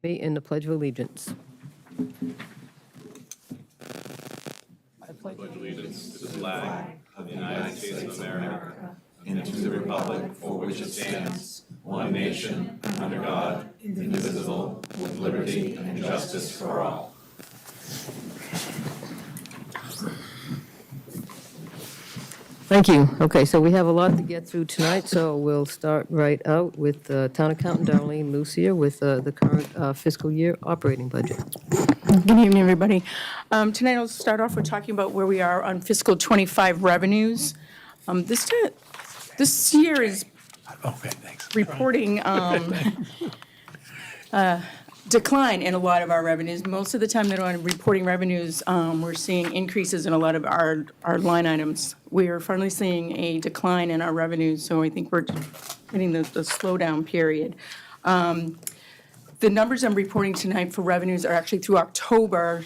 Me in the Pledge of Allegiance. pledge allegiance to the flag of the United States of America and to the republic for which it stands, one nation, under God, indivisible, with liberty and justice for all. Thank you. Okay, so we have a lot to get through tonight, so we'll start right out with Town Accountant Darlene Lucier with the current fiscal year operating budget. Good evening, everybody. Tonight I'll start off with talking about where we are on fiscal '25 revenues. This year is reporting decline in a lot of our revenues. Most of the time that on reporting revenues, we're seeing increases in a lot of our line items. We are finally seeing a decline in our revenues, so I think we're hitting the slowdown period. The numbers I'm reporting tonight for revenues are actually through October,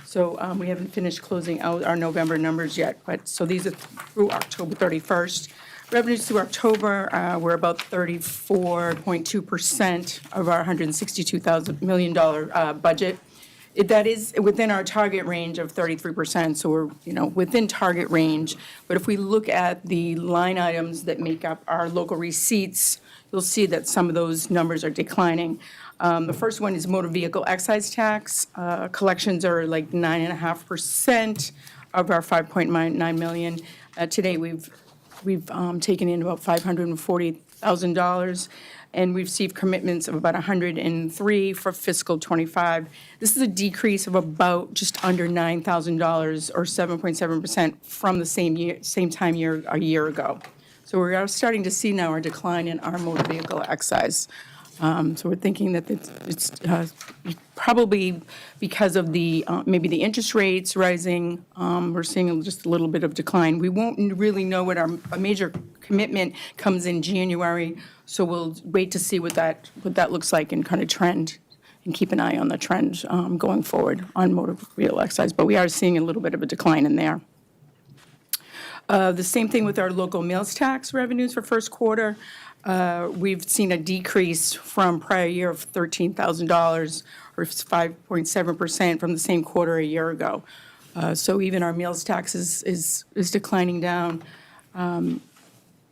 so we haven't finished closing out our November numbers yet, but so these are through October 31st. Revenues through October were about 34.2% of our $162 million budget. That is within our target range of 33%, so we're, within target range. But if we look at the line items that make up our local receipts, you'll see that some of those numbers are declining. The first one is motor vehicle excise tax. Collections are like 9.5% of our $5.9 million. Today, we've taken in about $540,000, and we've received commitments of about $103 for fiscal '25. This is a decrease of about just under $9,000 or 7.7% from the same time a year ago. So we're starting to see now a decline in our motor vehicle excise. So we're thinking that it's probably because of maybe the interest rates rising. We're seeing just a little bit of decline. We won't really know what our major commitment comes in January, so we'll wait to see what that looks like and kind of trend, and keep an eye on the trend going forward on motor vehicle excise. But we are seeing a little bit of a decline in there. The same thing with our local meals tax revenues for first quarter. We've seen a decrease from prior year of $13,000, or 5.7% from the same quarter a year ago. So even our meals tax is declining down.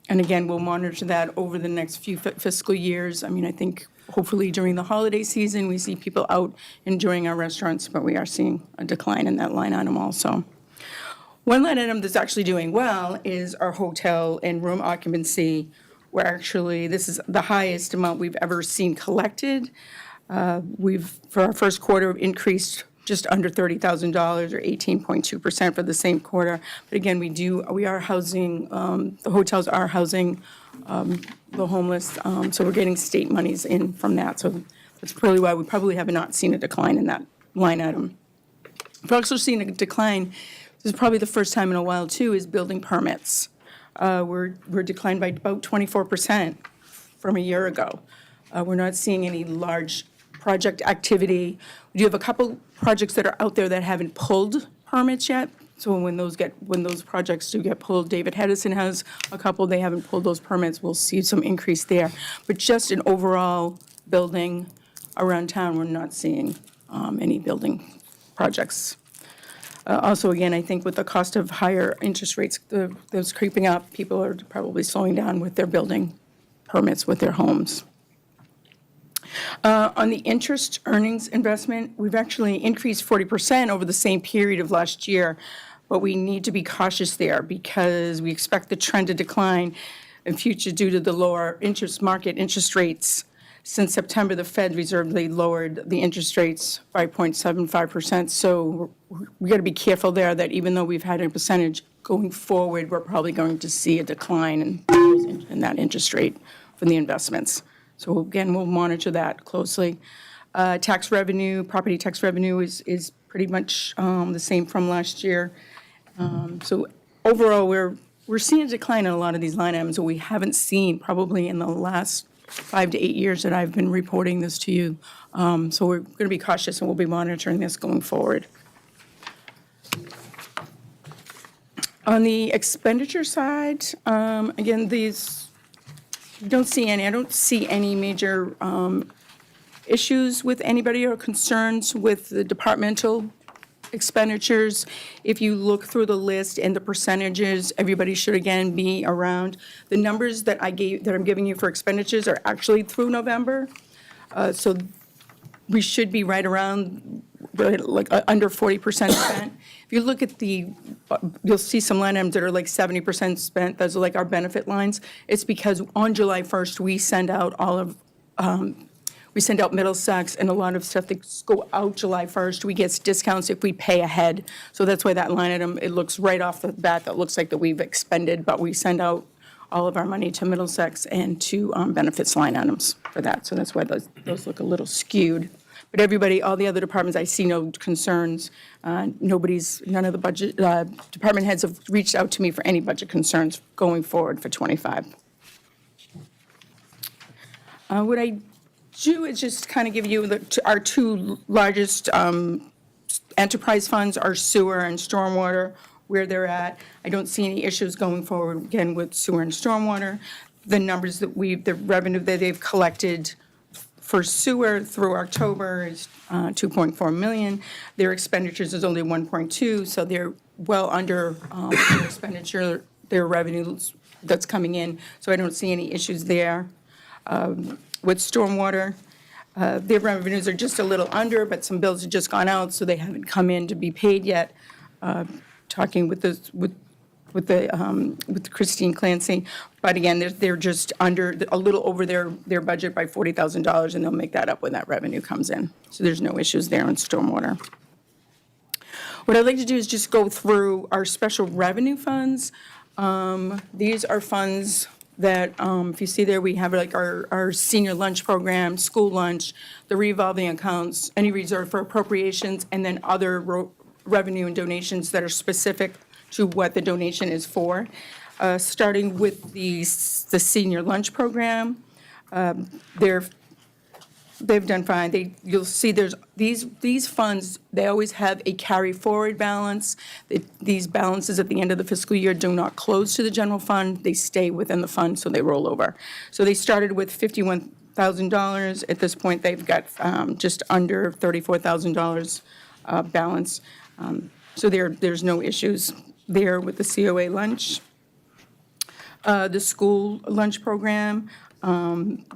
And again, we'll monitor that over the next few fiscal years. I mean, I think hopefully during the holiday season, we see people out enjoying our restaurants, but we are seeing a decline in that line item also. One line item that's actually doing well is our hotel and room occupancy, where actually this is the highest amount we've ever seen collected. We've, for our first quarter, increased just under $30,000 or 18.2% for the same quarter. But again, we are housing, the hotels are housing the homeless, so we're getting state monies in from that. So that's probably why we probably have not seen a decline in that line item. We've also seen a decline, this is probably the first time in a while too, is building permits. We're declined by about 24% from a year ago. We're not seeing any large project activity. We do have a couple projects that are out there that haven't pulled permits yet. So when those projects do get pulled, David Hedison has a couple, they haven't pulled those permits. We'll see some increase there. But just in overall building around town, we're not seeing any building projects. Also, again, I think with the cost of higher interest rates, those creeping up, people are probably slowing down with their building permits with their homes. On the interest earnings investment, we've actually increased 40% over the same period of last year, but we need to be cautious there because we expect the trend to decline in future due to the lower market interest rates. Since September, the Fed Reserve lowered the interest rates by 0.75%. So we got to be careful there that even though we've had a percentage going forward, we're probably going to see a decline in that interest rate from the investments. So again, we'll monitor that closely. Tax revenue, property tax revenue is pretty much the same from last year. So overall, we're seeing a decline in a lot of these line items that we haven't seen probably in the last 5 to 8 years that I've been reporting this to you. So we're going to be cautious and we'll be monitoring this going forward. On the expenditure side, again, I don't see any major issues with anybody or concerns with the departmental expenditures. If you look through the list and the percentages, everybody should again be around. The numbers that I'm giving you for expenditures are actually through November. So we should be right around like under 40% spent. If you look at you'll see some line items that are like 70% spent. Those are like our benefit lines. It's because on July 1st, we send out we send out Middlesex and a lot of stuff that go out July 1st. We get discounts if we pay ahead. So that's why that line item, it looks right off the bat that looks like that we've expended, but we send out all of our money to Middlesex and to benefits line items for that. So that's why those look a little skewed. But everybody, all the other departments, I see no concerns. None of the budget, department heads have reached out to me for any budget concerns going forward for '25. What I do is just kind of give you our two largest enterprise funds are sewer and stormwater, where they're at. I don't see any issues going forward, again, with sewer and stormwater. The numbers the revenue that they've collected for sewer through October is 2.4 million. Their expenditures is only 1.2, so they're well under their expenditure, their revenue that's coming in. So I don't see any issues there. With stormwater, their revenues are just a little under, but some bills have just gone out, so they haven't come in to be paid yet. Talking with Christine Clancy, but again, they're just under a little over their budget by $40,000, and they'll make that up when that revenue comes in. So there's no issues there in stormwater. What I'd like to do is just go through our special revenue funds. These are funds that, if you see there, we have like our senior lunch program, school lunch, the revolving accounts, any reserve for appropriations, and then other revenue and donations that are specific to what the donation is for. Starting with the senior lunch program, they've done fine. You'll see there's these funds, they always have a carry forward balance. These balances at the end of the fiscal year do not close to the general fund. They stay within the fund, so they roll over. So they started with $51,000. At this point, they've got just under $34,000 balance. So there's no issues there with the COA lunch. The school lunch program,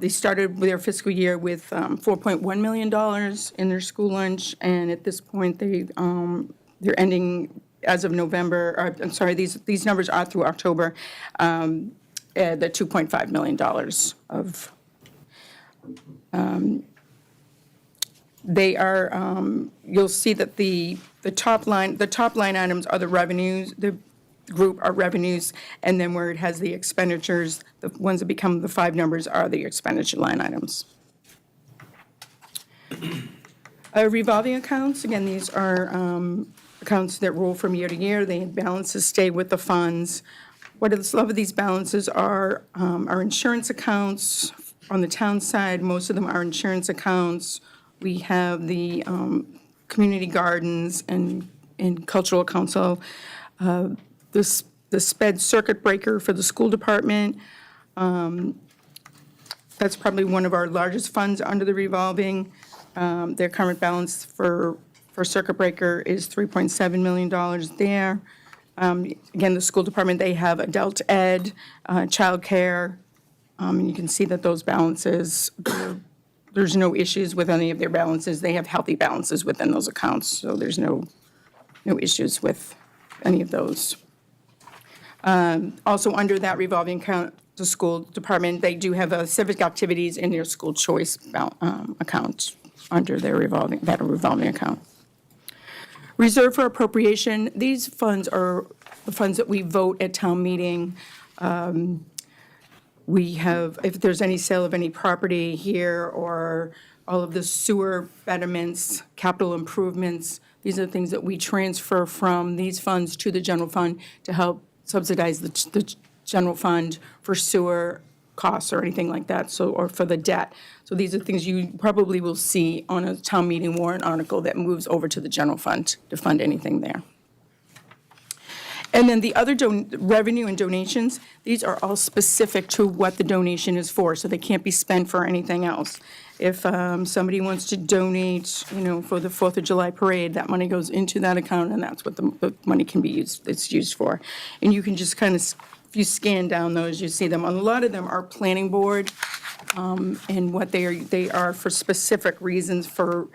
they started their fiscal year with $4.1 million in their school lunch, and at this point, they're ending as of November, or, I'm sorry, these numbers are through October, the $2.5 million of, they are, you'll see that the top line items are the revenues, the group are revenues, and then where it has the expenditures, the ones that become the 5 numbers are the expenditure line items. Revolving accounts, again, these are accounts that roll from year to year. The balances stay with the funds. What I love of these balances are our insurance accounts. On the town side, most of them are insurance accounts. We have the community gardens and cultural council. The sped circuit breaker for the school department. That's probably one of our largest funds under the revolving. Their current balance for circuit breaker is $3.7 million there. Again, the school department, they have adult ed, childcare, and you can see that those balances, there's no issues with any of their balances. They have healthy balances within those accounts, so there's no issues with any of those. Also, under that revolving account, the school department, they do have civic activities in their school choice account under their revolving account. Reserve for appropriation, these funds are the funds that we vote at town meeting. We have, if there's any sale of any property here or all of the sewer betterments, capital improvements, these are the things that we transfer from these funds to the general fund to help subsidize the general fund for sewer costs or anything like that, so, or for the debt. So these are things you probably will see on a town meeting warrant article that moves over to the general fund to fund anything there. And then the other revenue and donations, these are all specific to what the donation is for, so they can't be spent for anything else. If somebody wants to donate, for the 4th of July parade, that money goes into that account, and that's what the money can be used, it's used for. And you can just kind of, if you scan down those, you see them. A lot of them are planning board, and what they are for specific reasons for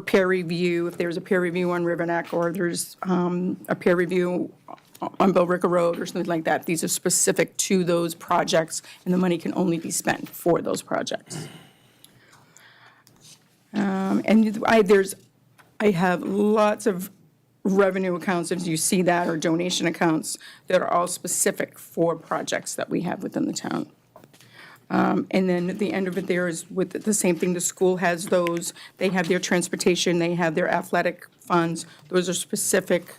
peer review, if there's a peer review on River Neck, or there's a peer review on Billrica Road or something like that. These are specific to those projects, and the money can only be spent for those projects. And I have lots of revenue accounts, if you see that, or donation accounts that are all specific for projects that we have within the town. And then at the end of it, there is with the same thing, the school has those, they have their transportation, they have their athletic funds. Those are specific,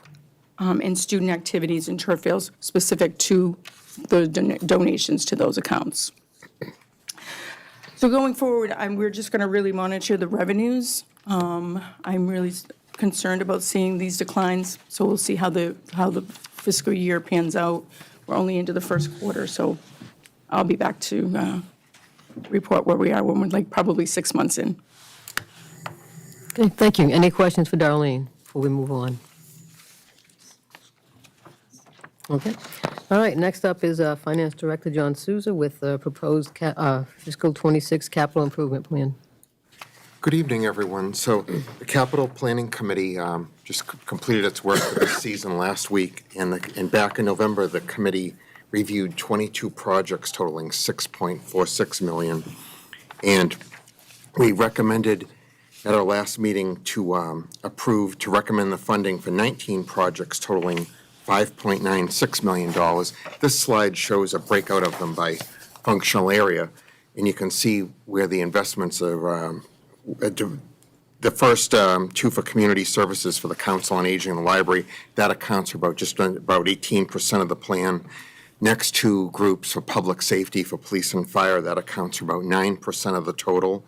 and student activities and turf fields specific to the donations to those accounts. So going forward, we're just going to really monitor the revenues. I'm really concerned about seeing these declines, so we'll see how the fiscal year pans out. We're only into the first quarter, so I'll be back to report where we are when we're probably 6 months in. Okay, thank you. Any questions for Darlene before we move on? Okay. All right, next up is Finance Director John Souza with the proposed fiscal 26 capital improvement plan. Good evening, everyone. So the Capital Planning Committee just completed its work for this season last week, and back in November, the committee reviewed 22 projects totaling $6.46 million, and we recommended at our last meeting to recommend the funding for 19 projects totaling $5.96 million. This slide shows a breakout of them by functional area, and you can see where the investments are. The first two for community services for the Council on Aging and the library, that accounts for about 18% of the plan. Next two groups for public safety for police and fire, that accounts for about 9% of the total.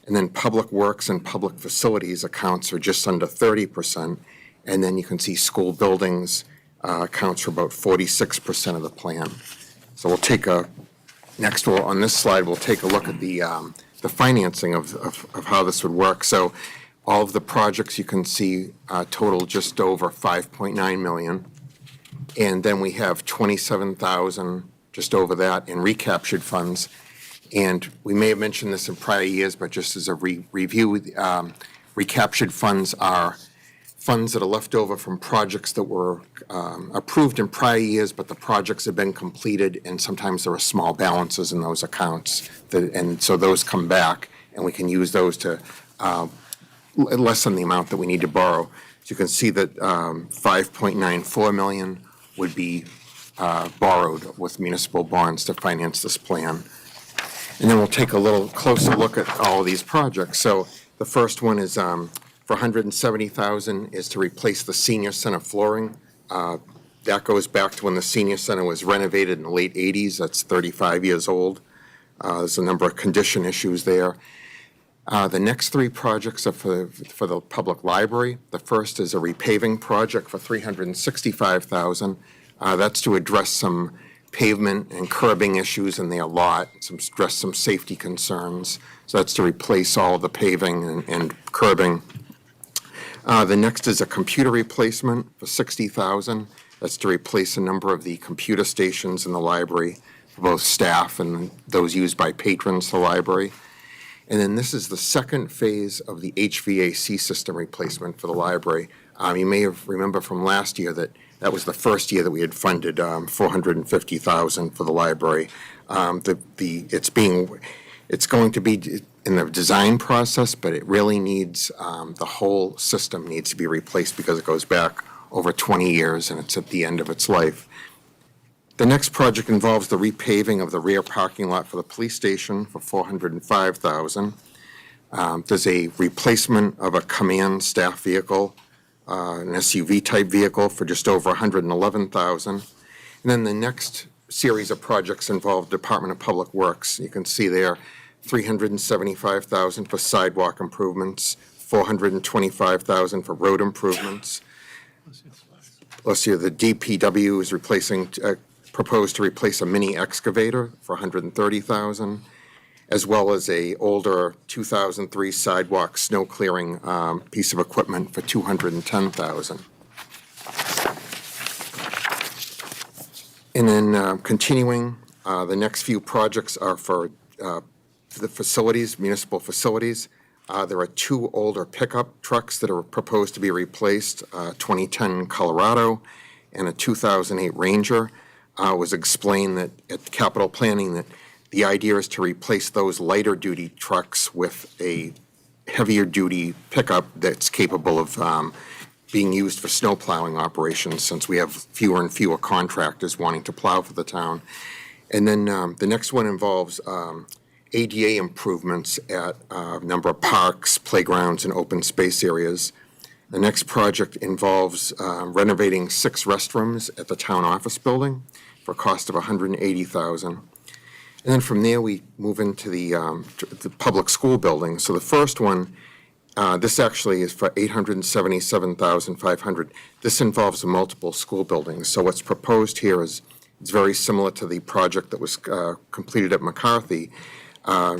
And then public works and public facilities accounts for just under 30%. And then you can see school buildings accounts for about 46% of the plan. So we'll take on this slide, we'll take a look at the financing of how this would work. So all of the projects you can see total just over $5.9 million. And then we have 27,000, just over that, in recaptured funds. And we may have mentioned this in prior years, but just as a review, recaptured funds are funds that are left over from projects that were approved in prior years, but the projects have been completed, and sometimes there are small balances in those accounts. And so those come back, and we can use those to lessen the amount that we need to borrow. So you can see that $5.94 million would be borrowed with municipal bonds to finance this plan. And then we'll take a little closer look at all of these projects. So the first one is for $170,000 is to replace the senior center flooring. That goes back to when the senior center was renovated in the late 80s. That's 35 years old. There's a number of condition issues there. The next three projects are for the public library. The first is a repaving project for $365,000. That's to address some pavement and curbing issues in their lot, address some safety concerns. So that's to replace all the paving and curbing. The next is a computer replacement for $60,000. That's to replace a number of the computer stations in the library for both staff and those used by patrons of the library. And then this is the second phase of the HVAC system replacement for the library. You may have remember from last year that was the first year that we had funded $450,000 for the library. It's going to be in the design process, but it really needs, the whole system needs to be replaced because it goes back over 20 years and it's at the end of its life. The next project involves the repaving of the rear parking lot for the police station for $405,000. There's a replacement of a command staff vehicle, an SUV-type vehicle for just over $111,000. And then the next series of projects involve Department of Public Works. You can see there $375,000 for sidewalk improvements, $425,000 for road improvements. let's see, the DPW is proposed to replace a mini excavator for $130,000, as well as a older 2003 sidewalk snow clearing piece of equipment for $210,000. And then continuing, the next few projects are for the facilities, municipal facilities. There are 2 older pickup trucks that are proposed to be replaced, 2010 Colorado and a 2008 Ranger. Was explained that at capital planning that the idea is to replace those lighter duty trucks with a heavier duty pickup that's capable of being used for snow plowing operations, since we have fewer and fewer contractors wanting to plow for the town. And then the next one involves ADA improvements at a number of parks, playgrounds, and open space areas. The next project involves renovating 6 restrooms at the town office building for a cost of $180,000. And then from there, we move into the public school building. So the first one, this actually is for $877,500. This involves multiple school buildings. So what's proposed here is, it's very similar to the project that was completed at McCarthy,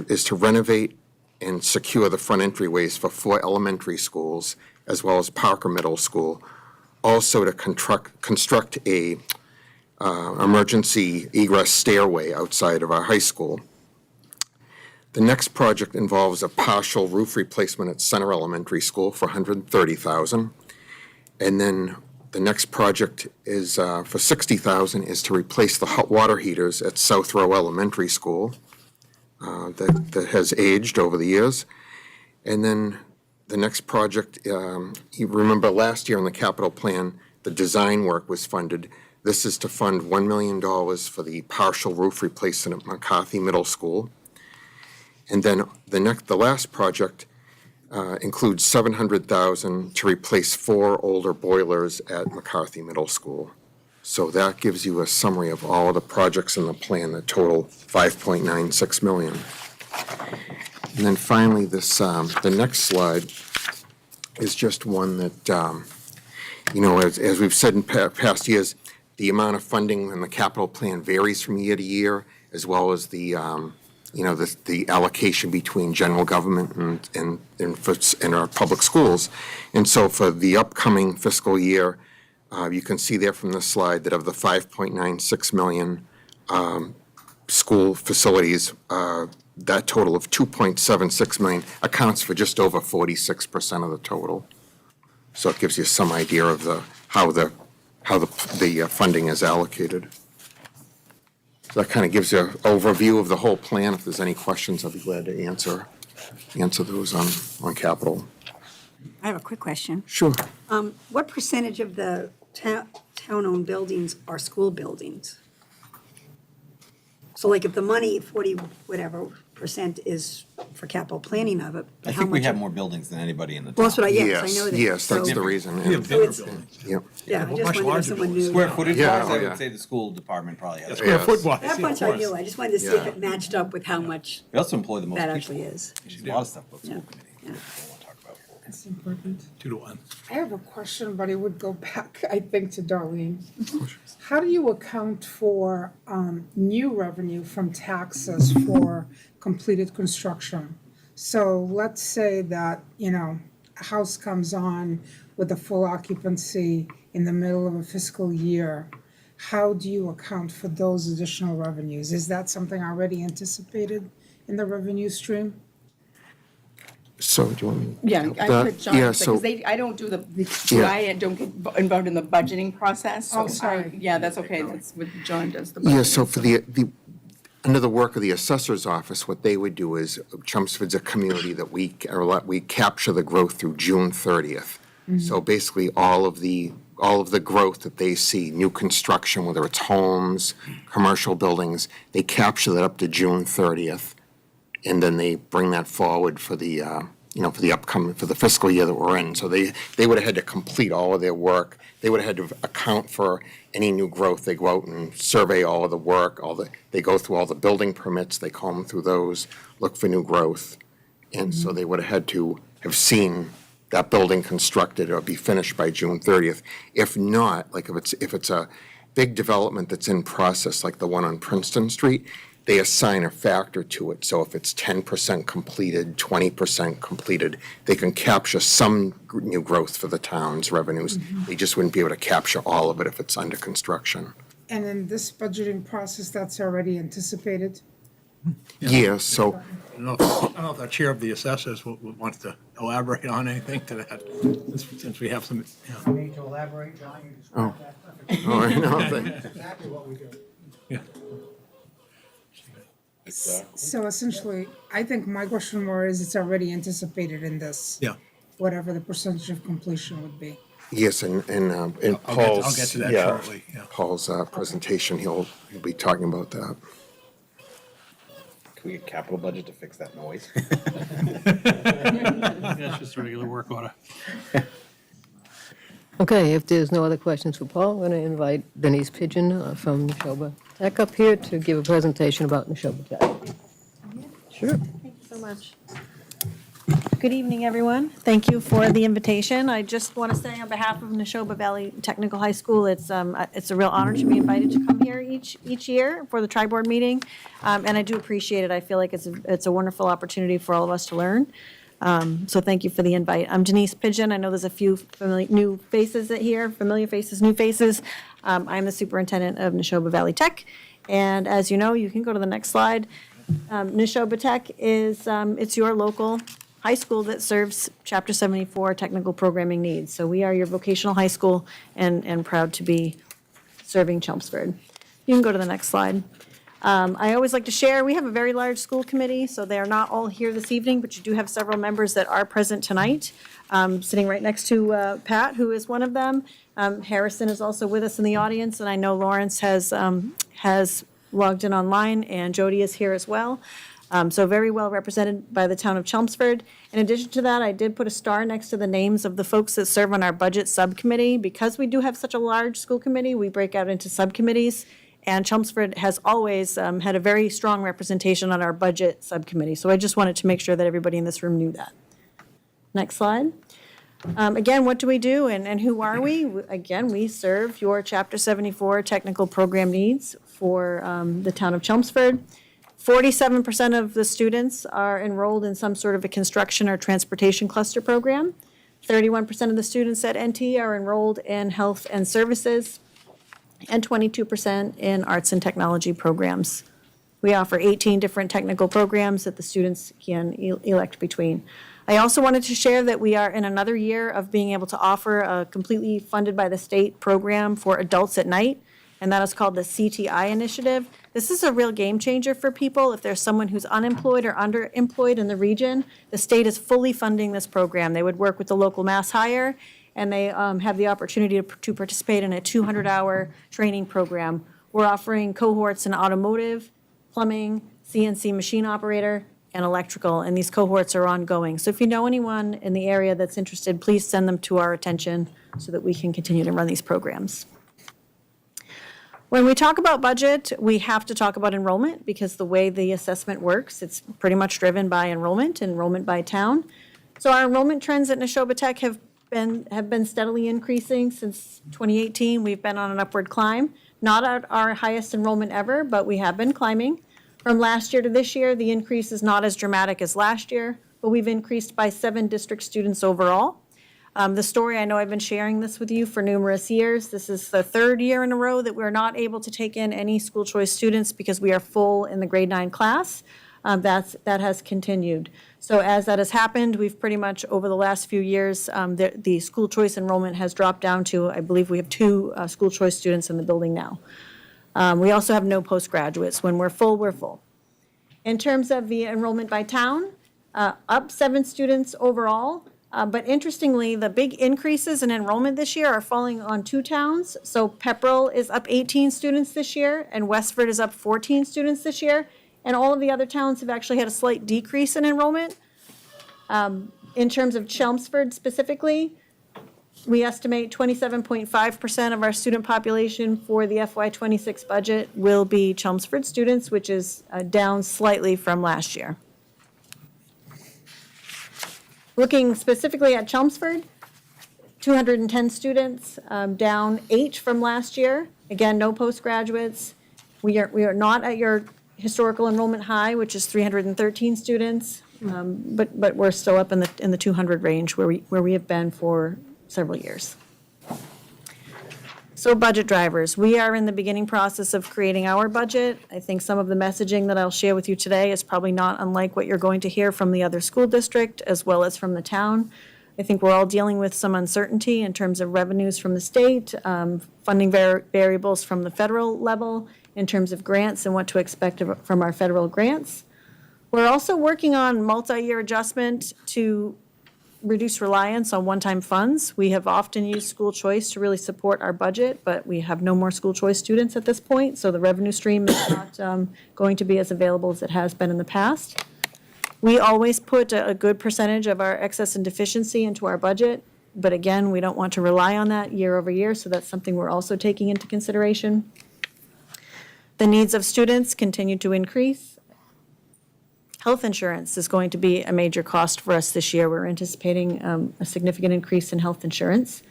is to renovate and secure the front entryways for 4 elementary schools, as well as Parker Middle School. Also to construct a emergency egress stairway outside of our high school. The next project involves a partial roof replacement at Center Elementary School for $130,000. And then the next project is for $60,000 is to replace the hot water heaters at South Row Elementary School that has aged over the years. And then the next project, you remember last year in the capital plan, the design work was funded. This is to fund $1 million for the partial roof replacement at McCarthy Middle School. And then the last project includes $700,000 to replace 4 older boilers at McCarthy Middle School. So that gives you a summary of all the projects in the plan that total $5.96 million. And then finally, the next slide is just one that, as we've said in past years, the amount of funding in the capital plan varies from year to year, as well as the allocation between general government and our public schools. And so for the upcoming fiscal year, you can see there from the slide that of the $5.96 million school facilities, that total of $2.76 million accounts for just over 46% of the total. So it gives you some idea of how the funding is allocated. So that kind of gives you an overview of the whole plan. If there's any questions, I'll be glad to answer those on capital. I have a quick question. Sure. What percentage of the town-owned buildings are school buildings? So like if the money, 40% is for capital planning of it. I how think we much have of- more buildings than anybody in the Well, that's town. what I know that. Yes, that's So- the reason. We have And- bigger it's- buildings. Yep. Yeah, I much just wondered if larger someone buildings. knew. Square footage Yeah, wise, oh, I yeah. would say the school department probably has. Square Yes. foot wise, That yeah, much of I knew. course. I just wanted to see if Yeah. it matched up with how much We also employ the most that people. actually is. There's a lot of stuff about school Yeah. committee. Yeah. We don't want to talk about. That's important. 2 to 1. I have a question, but it would go back, I think, to Darlene. How do you account for new revenue from taxes for completed construction? So let's say that, a house comes on with a full occupancy in the middle of a fiscal year. How do you account for those additional revenues? Is that something already anticipated in the revenue stream? So do you want me? Yeah, help I that? put John, Yeah, so, because I don't do Yeah. I don't get involved in the budgeting process. So Oh, sorry. yeah, that's okay, that's what John does, the budgeting. yeah, so for under the work of the assessor's office, what they would do is, Chelmsford's a community that we capture the growth through June 30th. So basically, all of the growth that they see, new construction, whether it's homes, commercial buildings, they capture that up to June 30th. And then they bring that forward for the, for the fiscal year that we're in. So they would have had to complete all of their work. They would have had to account for any new growth. They go out and survey all of the work, they go through all the building permits, they comb through those, look for new growth. And so they would have had to have seen, that building constructed or be finished by June 30th. If not, like if it's a big development that's in process, like the one on Princeton Street, they assign a factor to it. So if it's 10% completed, 20% completed, they can capture some new growth for the town's revenues. They just wouldn't be able to capture all of it if it's under construction. And in this budgeting process, that's already anticipated? Yeah, so I don't know if the chair of the assessors wants to elaborate on anything to that, since we have some, yeah. Need to elaborate, John, you described that perfectly. all right, no, thank- Exactly what we do. Yeah. So essentially, I think my question more is it's already anticipated in this. Yeah. Whatever the percentage of completion would be. yes, and I'll Paul's, get to that yeah, shortly, yeah. Paul's presentation, he'll be talking about that. Can we get capital budget to fix that noise? That's just a regular work order. Okay, if there's no other questions for Paul, I'm going to invite Denise Pigeon from Neshoba Tech up here to give a presentation about Neshoba Tech. Sure. Thank you so much. Good evening, everyone. Thank you for the invitation. I just want to say on behalf of Neshoba Valley Technical High School, it's a real honor to be invited to come here each year for the tri-board meeting, and I do appreciate it. I feel like it's a wonderful opportunity for all of us to learn. So thank you for the invite. I'm Denise Pigeon. I know there's a few new faces here, familiar faces, new faces. I'm the superintendent of Neshoba Valley Tech, and as you know, you can go to the next slide. Neshoba Tech is it's your local high school that serves Chapter 74 technical programming needs. So we are your vocational high school and proud to be serving Chelmsford. You can go to the next slide. I always like to share, we have a very large school committee, so they are not all here this evening, but you do have several members that are present tonight. Sitting right next to Pat, who is one of them. Harrison is also with us in the audience, and I know Lawrence has logged in online, and Jody is here as well. So very well represented by the town of Chelmsford. In addition to that, I did put a star next to the names of the folks that serve on our budget subcommittee. Because we do have such a large school committee, we break out into subcommittees. And Chelmsford has always had a very strong representation on our budget subcommittee. So I just wanted to make sure that everybody in this room knew that. Next slide. Again, what do we do and who are we? Again, we serve your Chapter 74 technical program needs for the town of Chelmsford. 47% of the students are enrolled in some sort of a construction or transportation cluster program. 31% of the students at NT are enrolled in health and services, and 22% in arts and technology programs. We offer 18 different technical programs that the students can elect between. I also wanted to share that we are in another year of being able to offer a completely funded by the state program for adults at night, and that is called the CTI initiative. This is a real game changer for people. If there's someone who's unemployed or underemployed in the region, the state is fully funding this program. They would work with the local mass hire, and they have the opportunity to participate in a 200-hour training program. We're offering cohorts in automotive, plumbing, CNC machine operator, and electrical, and these cohorts are ongoing. So if you know anyone in the area that's interested, please send them to our attention so that we can continue to run these programs. When we talk about budget, we have to talk about enrollment because the way the assessment works, it's pretty much driven by enrollment by town. So our enrollment trends at Neshoba Tech have been steadily increasing since 2018. We've been on an upward climb, not at our highest enrollment ever, but we have been climbing. From last year to this year, the increase is not as dramatic as last year, but we've increased by 7 district students overall. The story, I know I've been sharing this with you for numerous years. This is the 3rd year in a row that we're not able to take in any school choice students because we are full in the grade 9 class. That has continued. So as that has happened, we've pretty much, over the last few years, the school choice enrollment has dropped down to, I believe we have 2 school choice students in the building now. We also have no postgraduates. When we're full, we're full. In terms of the enrollment by town, up 7 students overall. But interestingly, the big increases in enrollment this year are falling on 2 towns. So Pepperell is up 18 students this year, and Westford is up 14 students this year. And all of the other towns have actually had a slight decrease in enrollment. In terms of Chelmsford specifically, we estimate 27.5% of our student population for the FY26 budget will be Chelmsford students, which is down slightly from last year. Looking specifically at Chelmsford, 210 students, down 8 from last year. Again, no postgraduates. We are not at your historical enrollment high, which is 313 students, but we're still up in the 200 range where we have been for several years. So budget drivers, we are in the beginning process of creating our budget. I think some of the messaging that I'll share with you today is probably not unlike what you're going to hear from the other school district as well as from the town. I think we're all dealing with some uncertainty in terms of revenues from the state, funding variables from the federal level in terms of grants and what to expect from our federal grants. We're also working on multi-year adjustment to reduce reliance on one-time funds. We have often used school choice to really support our budget, but we have no more school choice students at this point, so the revenue stream is not going to be as available as it has been in the past. We always put a good percentage of our excess and deficiency into our budget, but again, we don't want to rely on that year over year, so that's something we're also taking into consideration. The needs of students continue to increase. Health insurance is going to be a major cost for us this year. We're anticipating a significant increase in health insurance.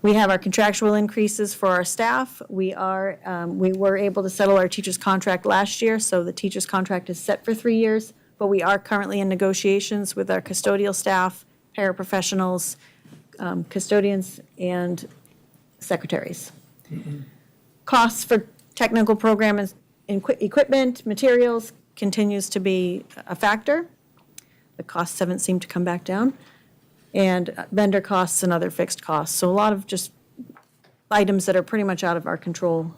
We have our contractual increases for our staff. We were able to settle our teacher's contract last year, so the teacher's contract is set for 3 years, but we are currently in negotiations with our custodial staff, paraprofessionals, custodians, and secretaries. Costs for technical program and equipment, materials, continues to be a factor. The costs haven't seemed to come back down. And vendor costs and other fixed costs. So a lot of just items that are pretty much out of our control.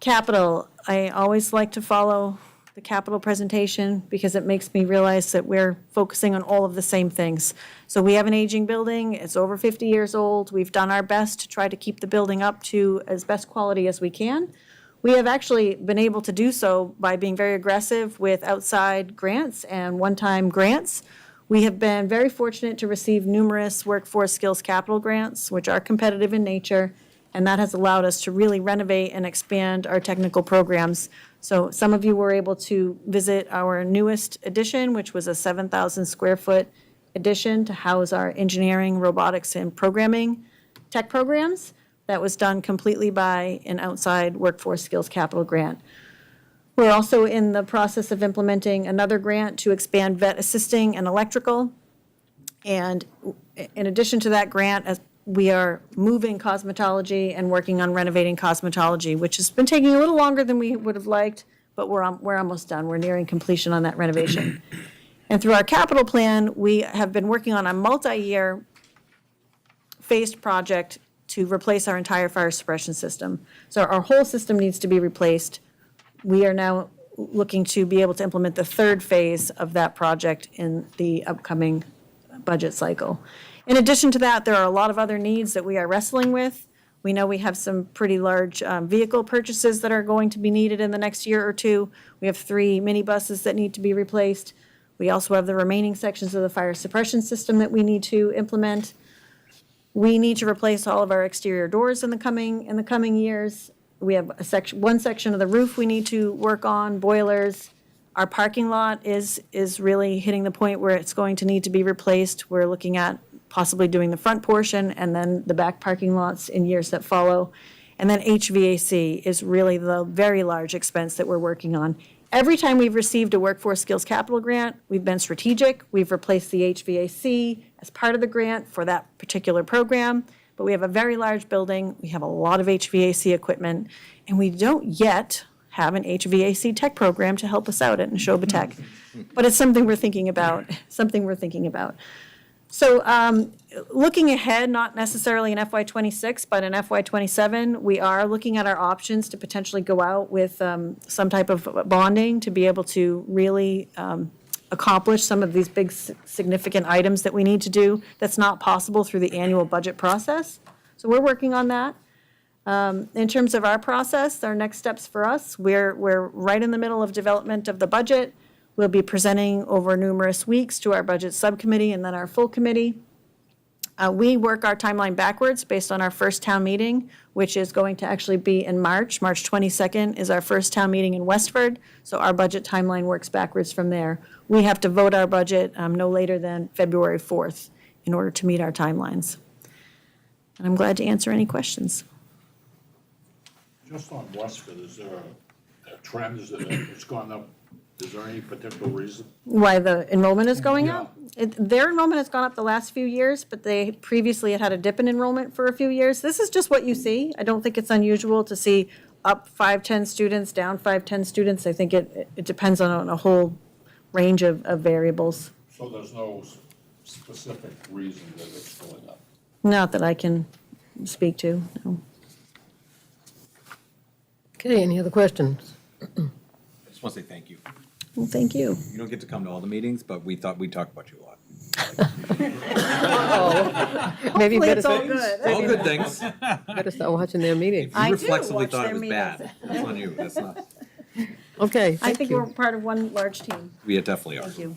Capital, I always like to follow the capital presentation because it makes me realize that we're focusing on all of the same things. So we have an aging building, it's over 50 years old. We've done our best to try to keep the building up to as best quality as we can. We have actually been able to do so by being very aggressive with outside grants and one-time grants. We have been very fortunate to receive numerous workforce skills capital grants, which are competitive in nature, and that has allowed us to really renovate and expand our technical programs. So some of you were able to visit our newest addition, which was a 7,000 square foot addition to house our engineering, robotics, and programming tech programs. That was done completely by an outside workforce skills capital grant. We're also in the process of implementing another grant to expand vet assisting and electrical. And in addition to that grant, as we are moving cosmetology and working on renovating cosmetology, which has been taking a little longer than we would have liked, but we're almost done. We're nearing completion on that renovation. And through our capital plan, we have been working on a multi-year phased project to replace our entire fire suppression system. So our whole system needs to be replaced. We are now looking to be able to implement the third phase of that project in the upcoming budget cycle. In addition to that, there are a lot of other needs that we are wrestling with. We know we have some pretty large vehicle purchases that are going to be needed in the next year or two. We have 3 minibuses that need to be replaced. We also have the remaining sections of the fire suppression system that we need to implement. We need to replace all of our exterior doors in the coming years. We have one section of the roof we need to work on, boilers. Our parking lot is really hitting the point where it's going to need to be replaced. We're looking at possibly doing the front portion and then the back parking lots in years that follow. And then HVAC is really the very large expense that we're working on. Every time we've received a workforce skills capital grant, we've been strategic. We've replaced the HVAC as part of the grant for that particular program. But we have a very large building. We have a lot of HVAC equipment, and we don't yet have an HVAC tech program to help us out at Neshoba Tech. But it's something we're thinking about, So looking ahead, not necessarily in FY26, but in FY27, we are looking at our options to potentially go out with some type of bonding to be able to really accomplish some of these big significant items that we need to do that's not possible through the annual budget process. So we're working on that. In terms of our process, our next steps for us, we're right in the middle of development of the budget. We'll be presenting over numerous weeks to our budget subcommittee and then our full committee. We work our timeline backwards based on our first town meeting, which is going to actually be in March. March 22nd is our first town meeting in Westford, so our budget timeline works backwards from there. We have to vote our budget no later than February 4th in order to meet our timelines. And I'm glad to answer any questions. Just on Westford, is there a trend, is it's gone up, is there any particular reason? Why the enrollment is going Yeah. up? Their enrollment has gone up the last few years, but they previously had a dip in enrollment for a few years. This is just what you see. I don't think it's unusual to see up 5, 10 students, down 5, 10 students. I think it depends on a whole range of variables. So there's no specific reason that it's going up? Not that I can speak to, no. Okay, any other questions? I just want to say thank you. Well, thank you. You don't get to come to all the meetings, but we thought we'd talk about you a lot. Maybe you Hopefully better it's all start- good. All good things. better start watching their meetings. I You do reflexively watch thought their it was bad. meetings. That's on you. That's not, Okay, I thank think we're you. part of one large team. we definitely are. Thank you.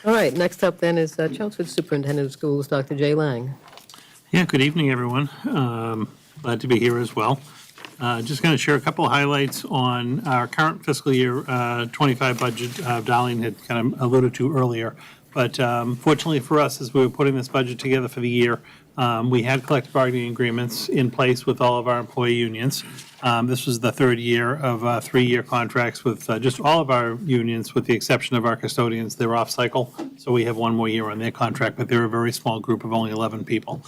All right, next up then is Chelmsford Superintendent of Schools, Dr. Jay Lang. Yeah, good evening, everyone. Glad to be here as well. Just going to share a couple of highlights on our current fiscal year 25 budget. Darlene had kind of alluded to earlier. But fortunately for us, as we were putting this budget together for the year, we had collective bargaining agreements in place with all of our employee unions. This was the third year of 3-year contracts with just all of our unions, with the exception of our custodians. They're off cycle, so we have one more year on their contract, but they're a very small group of only 11 people.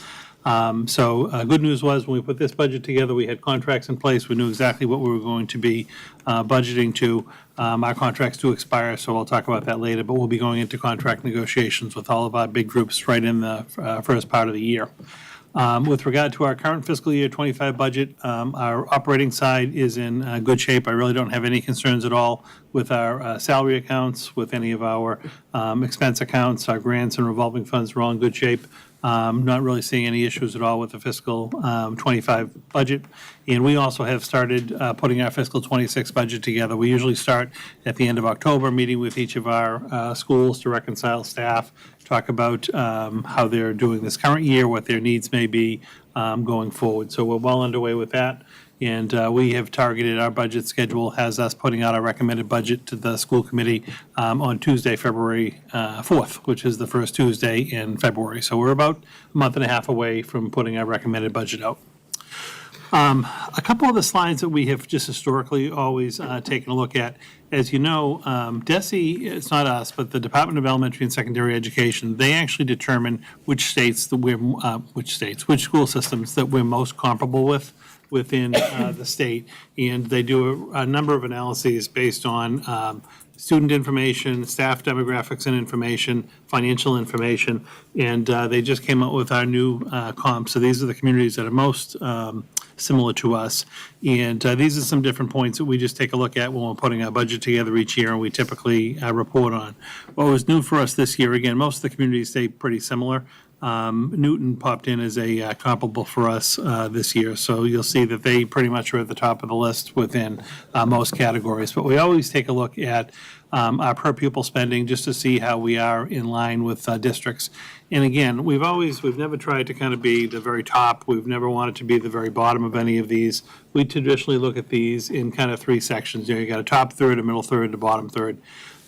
Good news was, when we put this budget together, we had contracts in place. We knew exactly what we were going to be budgeting to. Our contracts do expire, so I'll talk about that later, but we'll be going into contract negotiations with all of our big groups right in the first part of the year. With regard to our current fiscal year 25 budget, our operating side is in good shape. I really don't have any concerns at all with our salary accounts, with any of our expense accounts. Our grants and revolving funds are all in good shape. Not really seeing any issues at all with the fiscal 25 budget. And we also have started putting our fiscal 26 budget together. We usually start at the end of October, meeting with each of our schools to reconcile staff, talk about how they're doing this current year, what their needs may be going forward. So we're well underway with that. And we have targeted, our budget schedule has us putting out our recommended budget to the school committee on Tuesday, February 4th, which is the first Tuesday in February. So we're about a month and a half away from putting our recommended budget out. A couple of the slides that we have just historically always taken a look at. As you know, DESE, it's not us, but the Department of Elementary and Secondary Education, they actually determine which school systems that we're most comparable with within the state. And they do a number of analyses based on student information, staff demographics and information, financial information, and they just came out with our new comp. So these are the communities that are most similar to us. And these are some different points that we just take a look at when we're putting our budget together each year, and we typically report on. What was new for us this year, again, most of the communities stay pretty similar. Newton popped in as a comparable for us this year, so you'll see that they pretty much are at the top of the list within most categories. But we always take a look at our per pupil spending just to see how we are in line with districts. And again, we've never tried to kind of be the very top. We've never wanted to be the very bottom of any of these. We traditionally look at these in kind of 3 sections. You got a top third, a middle third, and a bottom third.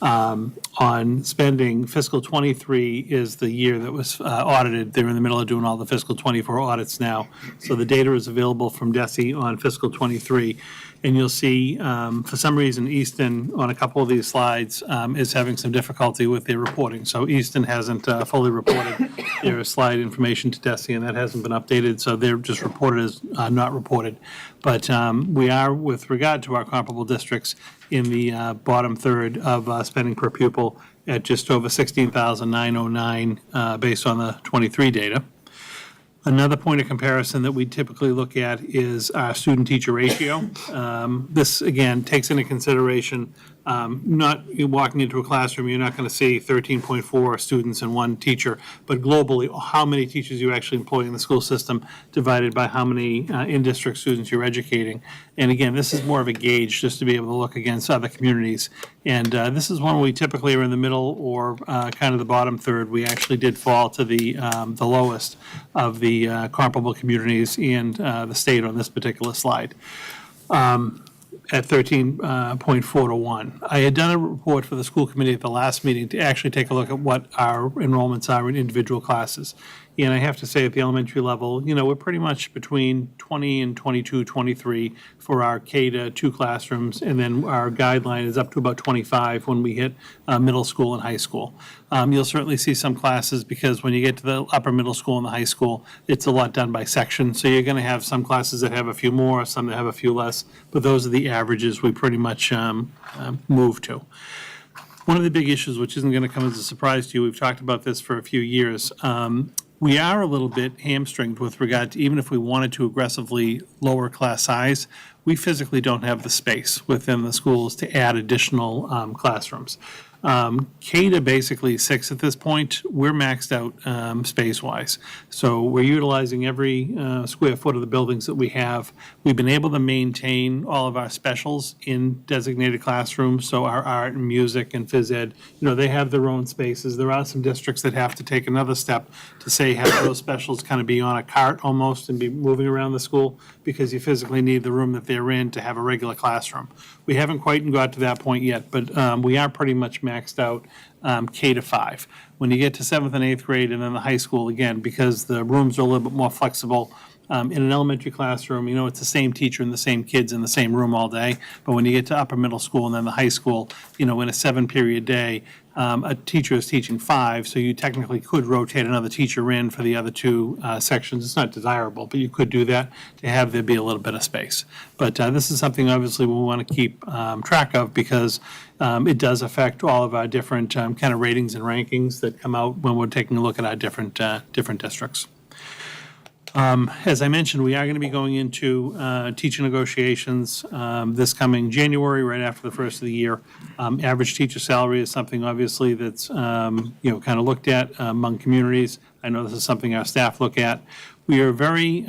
On spending, fiscal 23 is the year that was audited. They're in the middle of doing all the fiscal 24 audits now. So the data is available from DESE on fiscal 23. And you'll see, for some reason, Easton, on a couple of these slides, is having some difficulty with their reporting. So Easton hasn't fully reported their slide information to DESE, and that hasn't been updated, so they're just reported as not reported. But we are, with regard to our comparable districts, in the bottom third of spending per pupil at just over $16,909 based on the 23 data. Another point of comparison that we typically look at is our student-teacher ratio. This, again, takes into consideration Not walking into a classroom, you're not going to see 13.4 students and one teacher, but globally, how many teachers you actually employ in the school system divided by how many in-district students you're educating. And again, this is more of a gauge just to be able to look against other communities. And this is one where we typically are in the middle or kind of the bottom third. We actually did fall to the lowest of the comparable communities and the state on this particular slide. At 13.4 to 1. I had done a report for the school committee at the last meeting to actually take a look at what our enrollments are in individual classes. And I have to say, at the elementary level, we're pretty much between 20 and 22, 23 for our K to 2 classrooms, and then our guideline is up to about 25 when we hit middle school and high school. You'll certainly see some classes, because when you get to the upper middle school and the high school, it's a lot done by section. So you're going to have some classes that have a few more, some that have a few less, but those are the averages we pretty much move to. One of the big issues, which isn't going to come as a surprise to you, we've talked about this for a few years, we are a little bit hamstringed with regard to, even if we wanted to aggressively lower class size, we physically don't have the space within the schools to add additional classrooms. K to basically 6 at this point, we're maxed out space-wise. So we're utilizing every square foot of the buildings that we have. We've been able to maintain all of our specials in designated classrooms, so our art and music and phys ed, they have their own spaces. There are some districts that have to take another step to say have those specials kind of be on a cart almost and be moving around the school, because you physically need the room that they're in to have a regular classroom. We haven't quite got to that point yet, but we are pretty much maxed out K to 5. When you get to 7th and 8th grade and then the high school, again, because the rooms are a little bit more flexible, in an elementary classroom, it's the same teacher and the same kids in the same room all day. But when you get to upper middle school and then the high school, in a 7-period day, a teacher is teaching 5, so you technically could rotate another teacher in for the other 2 sections. It's not desirable, but you could do that to have there be a little bit of space. But this is something obviously we want to keep track of, because it does affect all of our different kind of ratings and rankings that come out when we're taking a look at our different districts. As I mentioned, we are going to be going into teacher negotiations this coming January, right after the first of the year. Average teacher salary is something, obviously, that's kind of looked at among communities. I know this is something our staff look at. We are very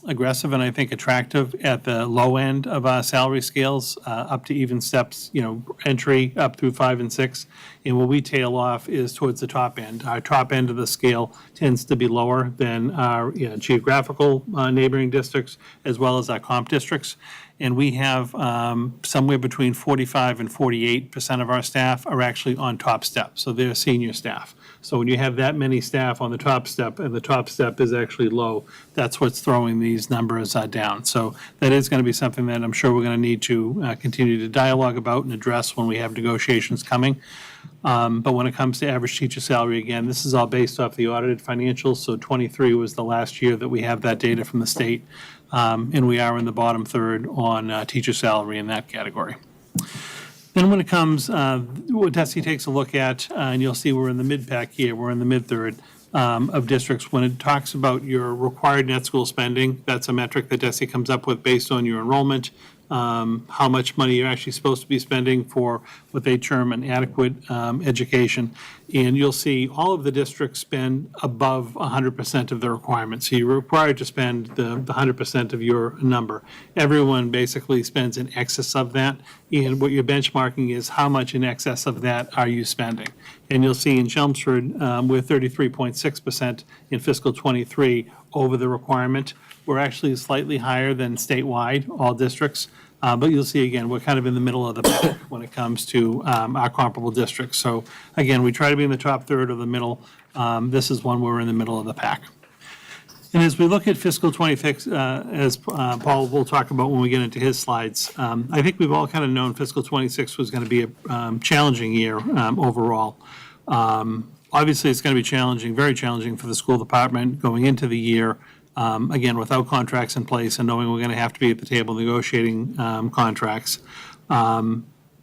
aggressive and I think attractive at the low end of our salary scales, up to even steps, entry up through 5 and 6. And where we tail off is towards the top end. Our top end of the scale tends to be lower than our geographical neighboring districts, as well as our comp districts. And we have somewhere between 45 and 48% of our staff are actually on top step, so they're senior staff. So when you have that many staff on the top step, and the top step is actually low, that's what's throwing these numbers down. So that is going to be something that I'm sure we're going to need to continue to dialogue about and address when we have negotiations coming. But when it comes to average teacher salary, again, this is all based off the audited financials, so 23 was the last year that we have that data from the state, and we are in the bottom third on teacher salary in that category. Then when it comes, what DESE takes a look at, and you'll see we're in the mid-pack here, we're in the mid-third of districts. When it talks about your required net school spending, that's a metric that DESE comes up with based on your enrollment, how much money you're actually supposed to be spending for what they term an adequate education. And you'll see all of the districts spend above 100% of the requirements. So you're required to spend the 100% of your number. Everyone basically spends in excess of that. And what you're benchmarking is how much in excess of that are you spending. And you'll see in Chelmsford, we're 33.6% in fiscal '23 over the requirement. We're actually slightly higher than statewide, all districts. But you'll see, again, we're kind of in the middle of the pack when it comes to our comparable districts. So, again, we try to be in the top third or the middle. This is one where we're in the middle of the pack. And as we look at fiscal '26, as Paul will talk about when we get into his slides, I think we've all kind of known fiscal '26 was going to be a challenging year overall. Obviously, it's going to be challenging, very challenging for the school department going into the year. Again, without contracts in place and knowing we're going to have to be at the table negotiating contracts.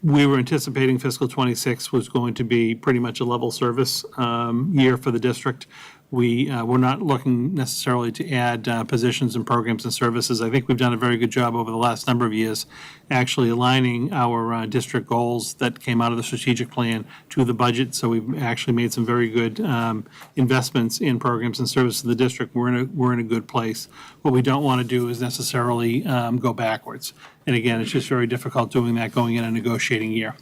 We were anticipating fiscal '26 was going to be pretty much a level service year for the district. we're not looking necessarily to add positions and programs and services. I think we've done a very good job over the last number of years actually aligning our district goals that came out of the strategic plan to the budget. So we've actually made some very good investments in programs and services in the district. We're in a good place. What we don't want to do is necessarily go backwards. And again, it's just very difficult doing that going in a negotiating year.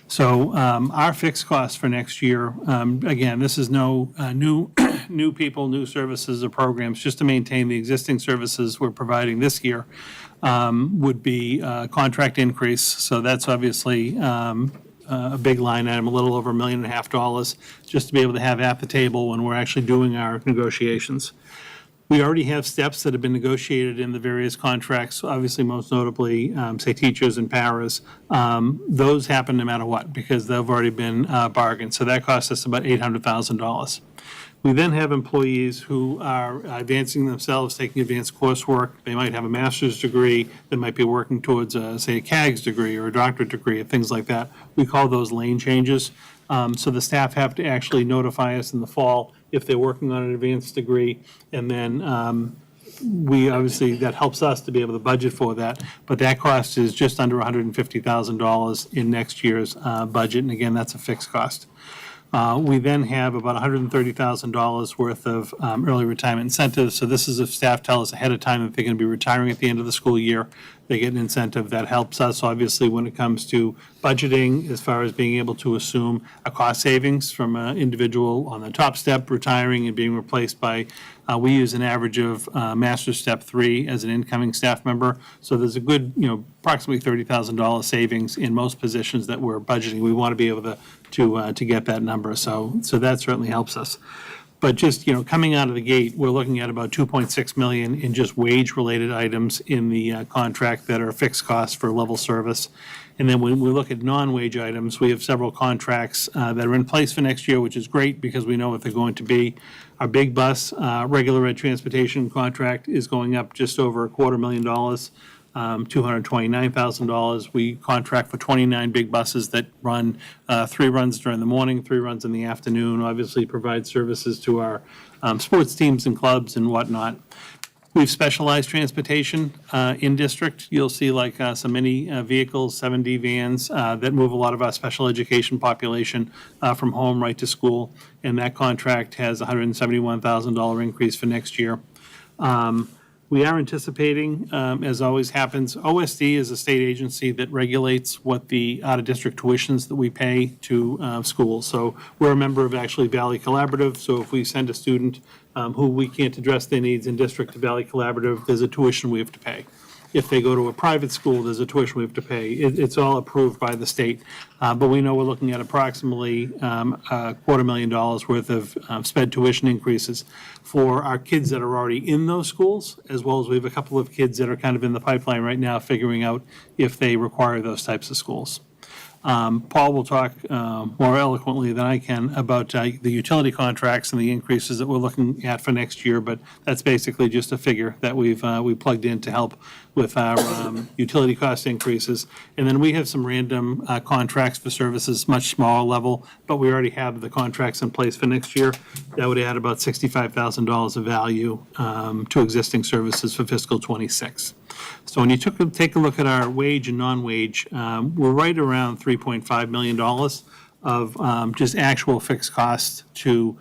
So our fixed costs for next year, again, this is no new people, new services or programs, just to maintain the existing services we're providing this year would be contract increase. So that's obviously a big line item, a little over $1.5 million, just to be able to have at the table when we're actually doing our negotiations. We already have steps that have been negotiated in the various contracts, obviously most notably, say, teachers and paras. Those happen no matter what, because they've already been bargained. So that costs us about $800,000. We then have employees who are advancing themselves, taking advanced coursework. They might have a master's degree. They might be working towards, say, a CAGS degree or a doctorate degree, and things like that. We call those lane changes. So the staff have to actually notify us in the fall if they're working on an advanced degree, and then we obviously, that helps us to be able to budget for that, but that cost is just under $150,000 in next year's budget, and again, that's a fixed cost. We then have about $130,000 worth of early retirement incentives. So this is if staff tell us ahead of time that they're going to be retiring at the end of the school year, they get an incentive that helps us, obviously, when it comes to budgeting, as far as being able to assume a cost savings from an individual on the top step retiring and being replaced by, we use an average of Master Step 3 as an incoming staff member. So there's a good, approximately $30,000 savings in most positions that we're budgeting. We want to be able to get that number. So that certainly helps us. But just, coming out of the gate, we're looking at about $2.6 million in just wage-related items in the contract that are fixed costs for level service. And then when we look at non-wage items, we have several contracts that are in place for next year, which is great because we know what they're going to be. Our big bus, regular ed transportation contract is going up just over $250,000. $229,000. We contract for 29 big buses that run 3 runs during the morning, 3 runs in the afternoon, obviously provide services to our sports teams and clubs and whatnot. We've specialized transportation in district. You'll see like some mini vehicles, 7D vans that move a lot of our special education population from home right to school. And that contract has a $171,000 increase for next year. We are anticipating, as always happens, OSD is a state agency that regulates what the out-of-district tuitions that we pay to schools. So we're a member of actually Valley Collaborative. So if we send a student who we can't address their needs in district to Valley Collaborative, there's a tuition we have to pay. If they go to a private school, there's a tuition we have to pay. It's all approved by the state. But we know we're looking at approximately $250,000 worth of sped tuition increases for our kids that are already in those schools, as well as we have a couple of kids that are kind of in the pipeline right now figuring out if they require those types of schools. Paul will talk more eloquently than I can about the utility contracts and the increases that we're looking at for next year, but that's basically just a figure that we plugged in to help with our utility cost increases. And then we have some random contracts for services, much smaller level, but we already have the contracts in place for next year. That would add about $65,000 of value to existing services for fiscal '26. So when you take a look at our wage and non-wage, we're right around $3.5 million of just actual fixed costs to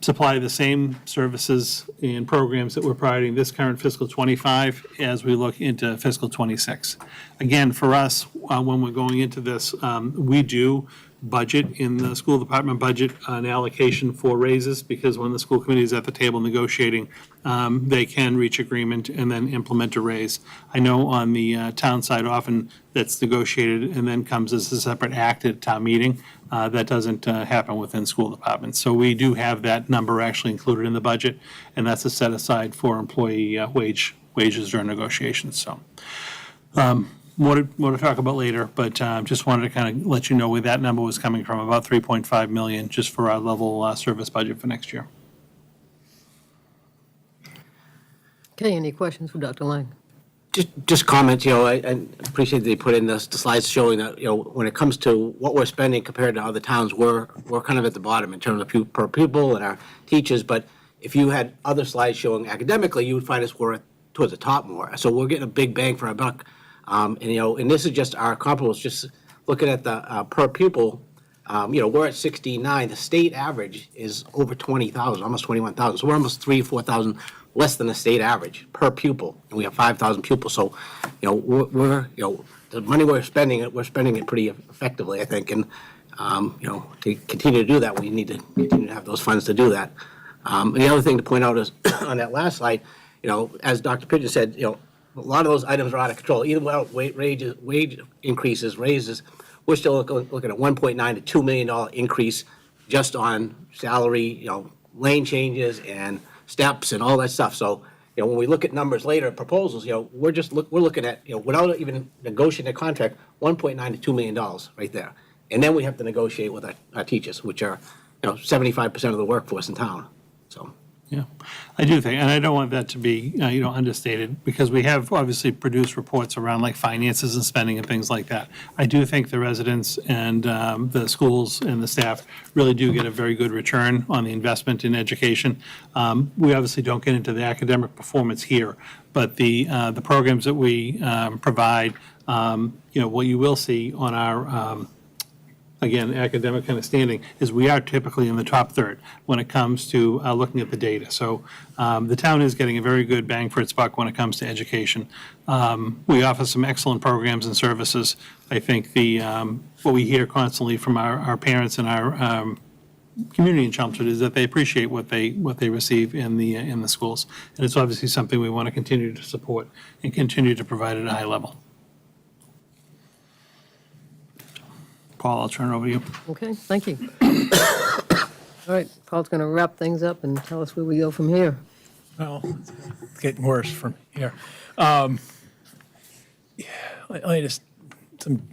supply the same services and programs that we're providing this current fiscal ~25 as we look into fiscal '26. Again, for us, when we're going into this, we do budget in the school department budget an allocation for raises, because when the school committee is at the table negotiating, they can reach agreement and then implement a raise. I know on the town side, often that's negotiated and then comes as a separate act at town meeting. That doesn't happen within school departments. So we do have that number actually included in the budget, and that's a set aside for employee wages during negotiations. So more to talk about later, but just wanted to kind of let you know where that number was coming from, about $3.5 million just for our level service budget for next year. Okay, any questions for Dr. Lang? Just comments, I appreciate that they put in the slides showing that, when it comes to what we're spending compared to other towns, we're kind of at the bottom in terms of per pupil and our teachers, but if you had other slides showing academically, you would find us we're towards the top more. So we're getting a big bang for our buck. And this is just our comparables, just looking at the per pupil, we're at 69. The state average is over 20,000, almost 21,000. So we're almost 3,000 or 4,000 less than the state average per pupil, and we have 5,000 pupils. So, we're the money we're spending it pretty effectively, I think. And, to continue to do that, we need to continue to have those funds to do that. And the other thing to point out is on that last slide, as Dr. Pigeon said, a lot of those items are out of control. Even without wage increases, raises, we're still looking at $1.9 to $2 million increase just on salary, lane changes and steps and all that stuff. So, when we look at numbers later, proposals, we're looking at, without even negotiating a contract, $1.9 to $2 million right there. And then we have to negotiate with our teachers, which are, 75% of the workforce in town. So. Yeah, I do think, and I don't want that to be, understated, because we have obviously produced reports around like finances and spending and things like that. I do think the residents and the schools and the staff really do get a very good return on the investment in education. We obviously don't get into the academic performance here, but the programs that we provide, what you will see on our again, academic kind of standing, is we are typically in the top third when it comes to looking at the data. So the town is getting a very good bang for its buck when it comes to education. We offer some excellent programs and services. I think what we hear constantly from our parents and our community in Chelmsford is that they appreciate what they receive in the schools. And it's obviously something we want to continue to support and continue to provide at a high level. Paul, I'll turn it over to you. Okay, thank you. All right, Paul's going to wrap things up and tell us where we go from here. Well, it's getting worse from here. Let me just, some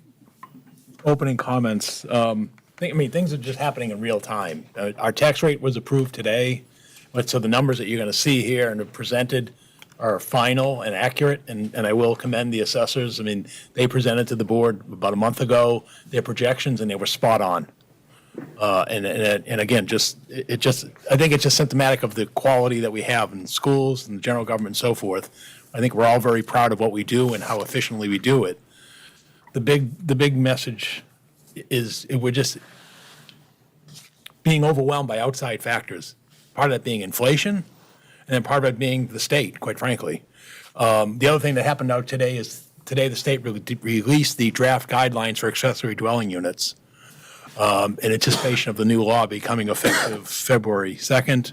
opening comments. Things are just happening in real time. Our tax rate was approved today, so the numbers that you're going to see here and are presented are final and accurate, and I will commend the assessors. They presented to the board about a month ago their projections, and they were spot on. And again, I think it's just symptomatic of the quality that we have in schools and the general government and so forth. I think we're all very proud of what we do and how efficiently we do it. The big message is we're just being overwhelmed by outside factors. Part of that being inflation, and then part of it being the state, quite frankly. The other thing that happened out today is the state released the draft guidelines for accessory dwelling units in anticipation of the new law becoming effective February 2nd.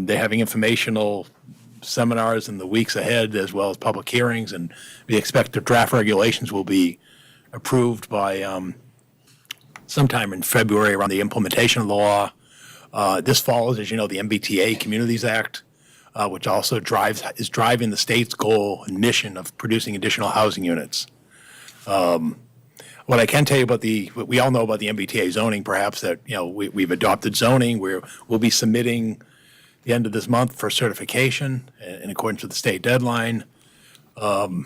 They're having informational seminars in the weeks ahead, as well as public hearings, and we expect the draft regulations will be approved by sometime in February around the implementation of the law. This follows, as you know, the MBTA Communities Act, which also is driving the state's goal and mission of producing additional housing units. What I can tell you about what we all know about the MBTA zoning, perhaps, that we've adopted zoning. We'll be submitting the end of this month for certification in accordance with the state deadline, and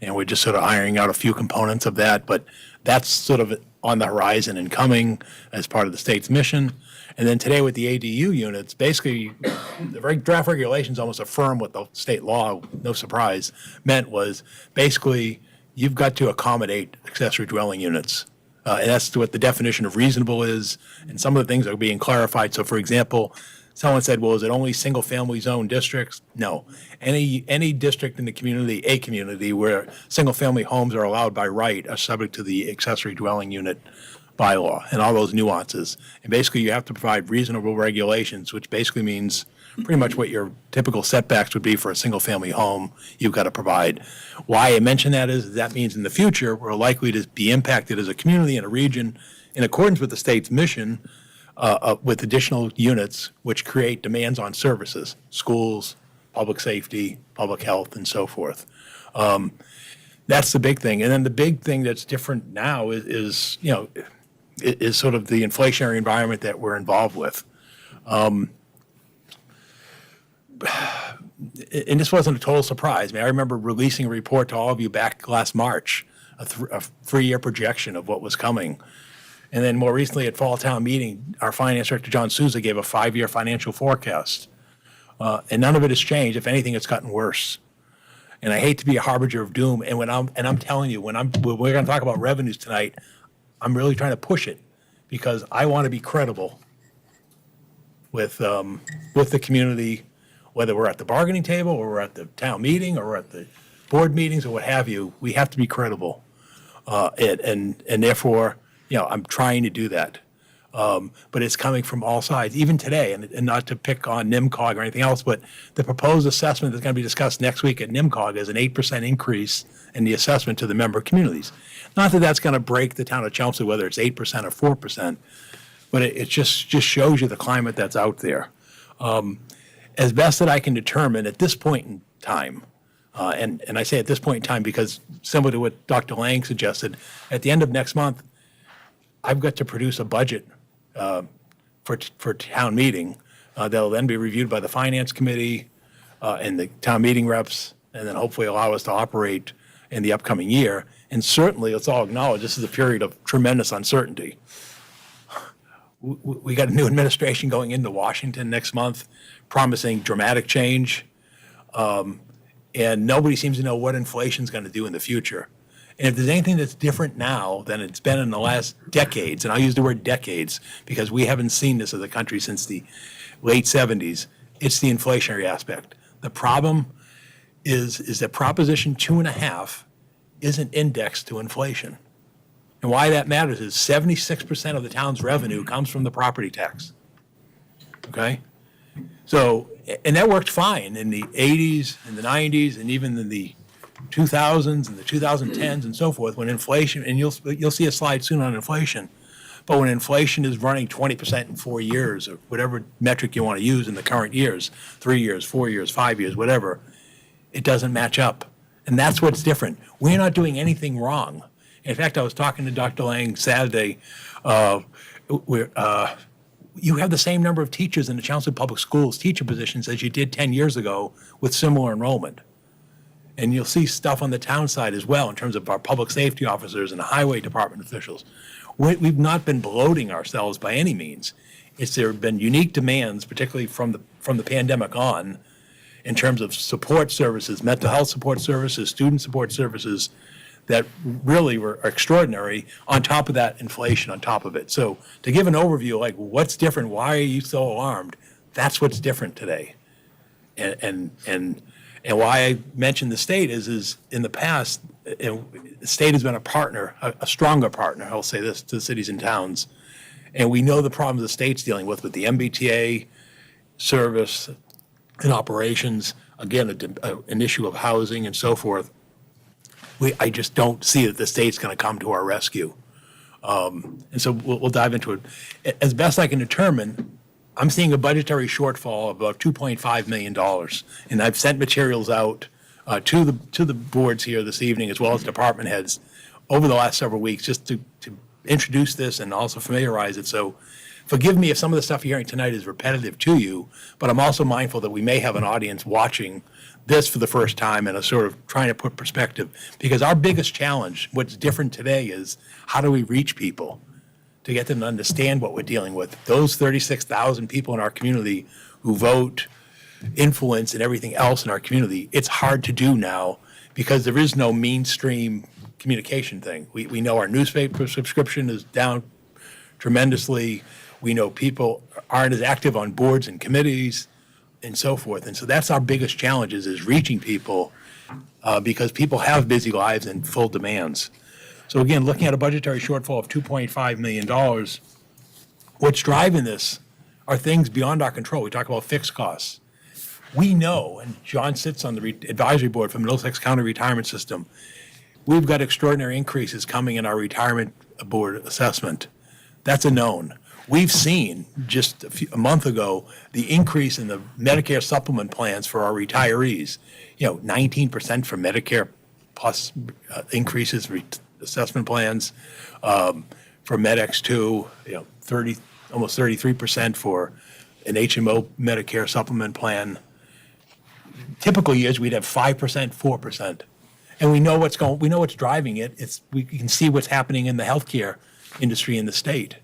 we're just sort of ironing out a few components of that. But that's sort of on the horizon and coming as part of the state's mission. And then today with the ADU units, basically the draft regulations almost affirm what the state law, no surprise, meant was basically you've got to accommodate accessory dwelling units. And that's what the definition of reasonable is. And some of the things are being clarified. So for example, someone said, well, is it only single family zone districts? No. Any district in the community, a community where single family homes are allowed by right are subject to the accessory dwelling unit bylaw and all those nuances. And basically you have to provide reasonable regulations, which basically means pretty much what your typical setbacks would be for a single family home, you've got to provide. Why I mention that is that means in the future, we're likely to be impacted as a community and a region in accordance with the state's mission with additional units which create demands on services, schools, public safety, public health, and so forth. That's the big thing. And then the big thing that's different now is sort of the inflationary environment that we're involved with. and this wasn't a total surprise. I mean, I remember releasing a report to all of you back last March, a 3-year projection of what was coming. And then more recently at Fall Town Meeting, our Finance Director, John Souza, gave a 5-year financial forecast. And none of it has changed. If anything, it's gotten worse. And I hate to be a harbinger of doom. And I'm telling you, when we're going to talk about revenues tonight, I'm really trying to push it because I want to be credible with the community, whether we're at the bargaining table or we're at the town meeting or we're at the board meetings or what have you. We have to be credible, and therefore, I'm trying to do that. But it's coming from all sides, even today, and not to pick on NIMCOG or anything else, but the proposed assessment that's going to be discussed next week at NIMCOG is an 8% increase in the assessment to the member communities. Not that that's going to break the town of Chelmsford, whether it's 8% or 4%, but it just shows you the climate that's out there. As best that I can determine at this point in time, and I say at this point in time because similar to what Dr. Lang suggested, at the end of next month, I've got to produce a budget for town meeting that'll then be reviewed by the finance committee and the town meeting reps, and then hopefully allow us to operate in the upcoming year. And certainly, let's all acknowledge this is a period of tremendous uncertainty. We got a new administration going into Washington next month, promising dramatic change, and nobody seems to know what inflation's going to do in the future. And if there's anything that's different now than it's been in the last decades, and I'll use the word decades because we haven't seen this as a country since the late 70s, it's the inflationary aspect. The problem is that Proposition 2.5 isn't indexed to inflation. And why that matters is 76% of the town's revenue comes from the property tax. Okay? So, and that worked fine in the 80s, and the 90s, and even in the 2000s and the 2010s and so forth, when inflation, and you'll see a slide soon on inflation, but when inflation is running 20% in 4 years, or whatever metric you want to use in the current years, 3 years, 4 years, 5 years, whatever, it doesn't match up. And that's what's different. We're not doing anything wrong. In fact, I was talking to Dr. Lang Saturday. You have the same number of teachers in the Chelmsford Public Schools teacher positions as you did 10 years ago with similar enrollment. And you'll see stuff on the town side as well in terms of our public safety officers and highway department officials. We've not been bloating ourselves by any means. There have been unique demands, particularly from the pandemic on, in terms of support services, mental health support services, student support services, that really were extraordinary, on top of that, inflation on top of it. So to give an overview, like what's different, why are you so alarmed? That's what's different today. And why I mentioned the state is in the past, the state has been a partner, a stronger partner, I'll say this, to cities and towns. And we know the problems the state's dealing with the MBTA service and operations, again, an issue of housing and so forth. I just don't see that the state's going to come to our rescue. And so we'll dive into it. As best I can determine, I'm seeing a budgetary shortfall of about $2.5 million. And I've sent materials out to the boards here this evening, as well as department heads, over the last several weeks, just to introduce this and also familiarize it. So forgive me if some of the stuff you're hearing tonight is repetitive to you, but I'm also mindful that we may have an audience watching this for the first time and a sort of trying to put perspective. Because our biggest challenge, what's different today, is how do we reach people to get them to understand what we're dealing with? Those 36,000 people in our community who vote, influence, and everything else in our community, it's hard to do now because there is no mainstream communication thing. We know our newspaper subscription is down tremendously. We know people aren't as active on boards and committees and so forth. And so that's our biggest challenge is reaching people because people have busy lives and full demands. So again, looking at a budgetary shortfall of $2.5 million, what's driving this are things beyond our control. We talk about fixed costs. We know, and John sits on the advisory board for Middlesex County Retirement System, we've got extraordinary increases coming in our retirement board assessment. That's a known. We've seen just a month ago the increase in the Medicare supplement plans for our retirees. 19% for Medicare plus increases assessment plans for MedX2. 30, almost 33% for an HMO Medicare supplement plan. typical years, we'd have 5%, 4%. And we know what's driving it. We can see what's happening in the healthcare industry in the state.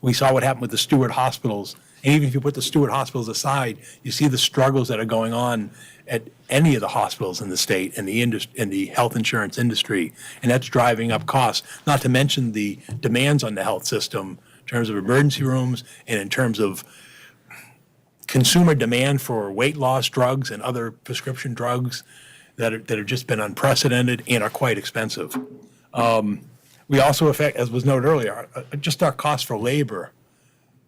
We saw what happened with the Steward hospitals. And even if you put the Steward hospitals aside, you see the struggles that are going on at any of the hospitals in the state and the health insurance industry. And that's driving up costs, not to mention the demands on the health system in terms of emergency rooms and in terms of consumer demand for weight loss drugs and other prescription drugs that have just been unprecedented and are quite expensive. We also affect, as was noted earlier, just our costs for labor,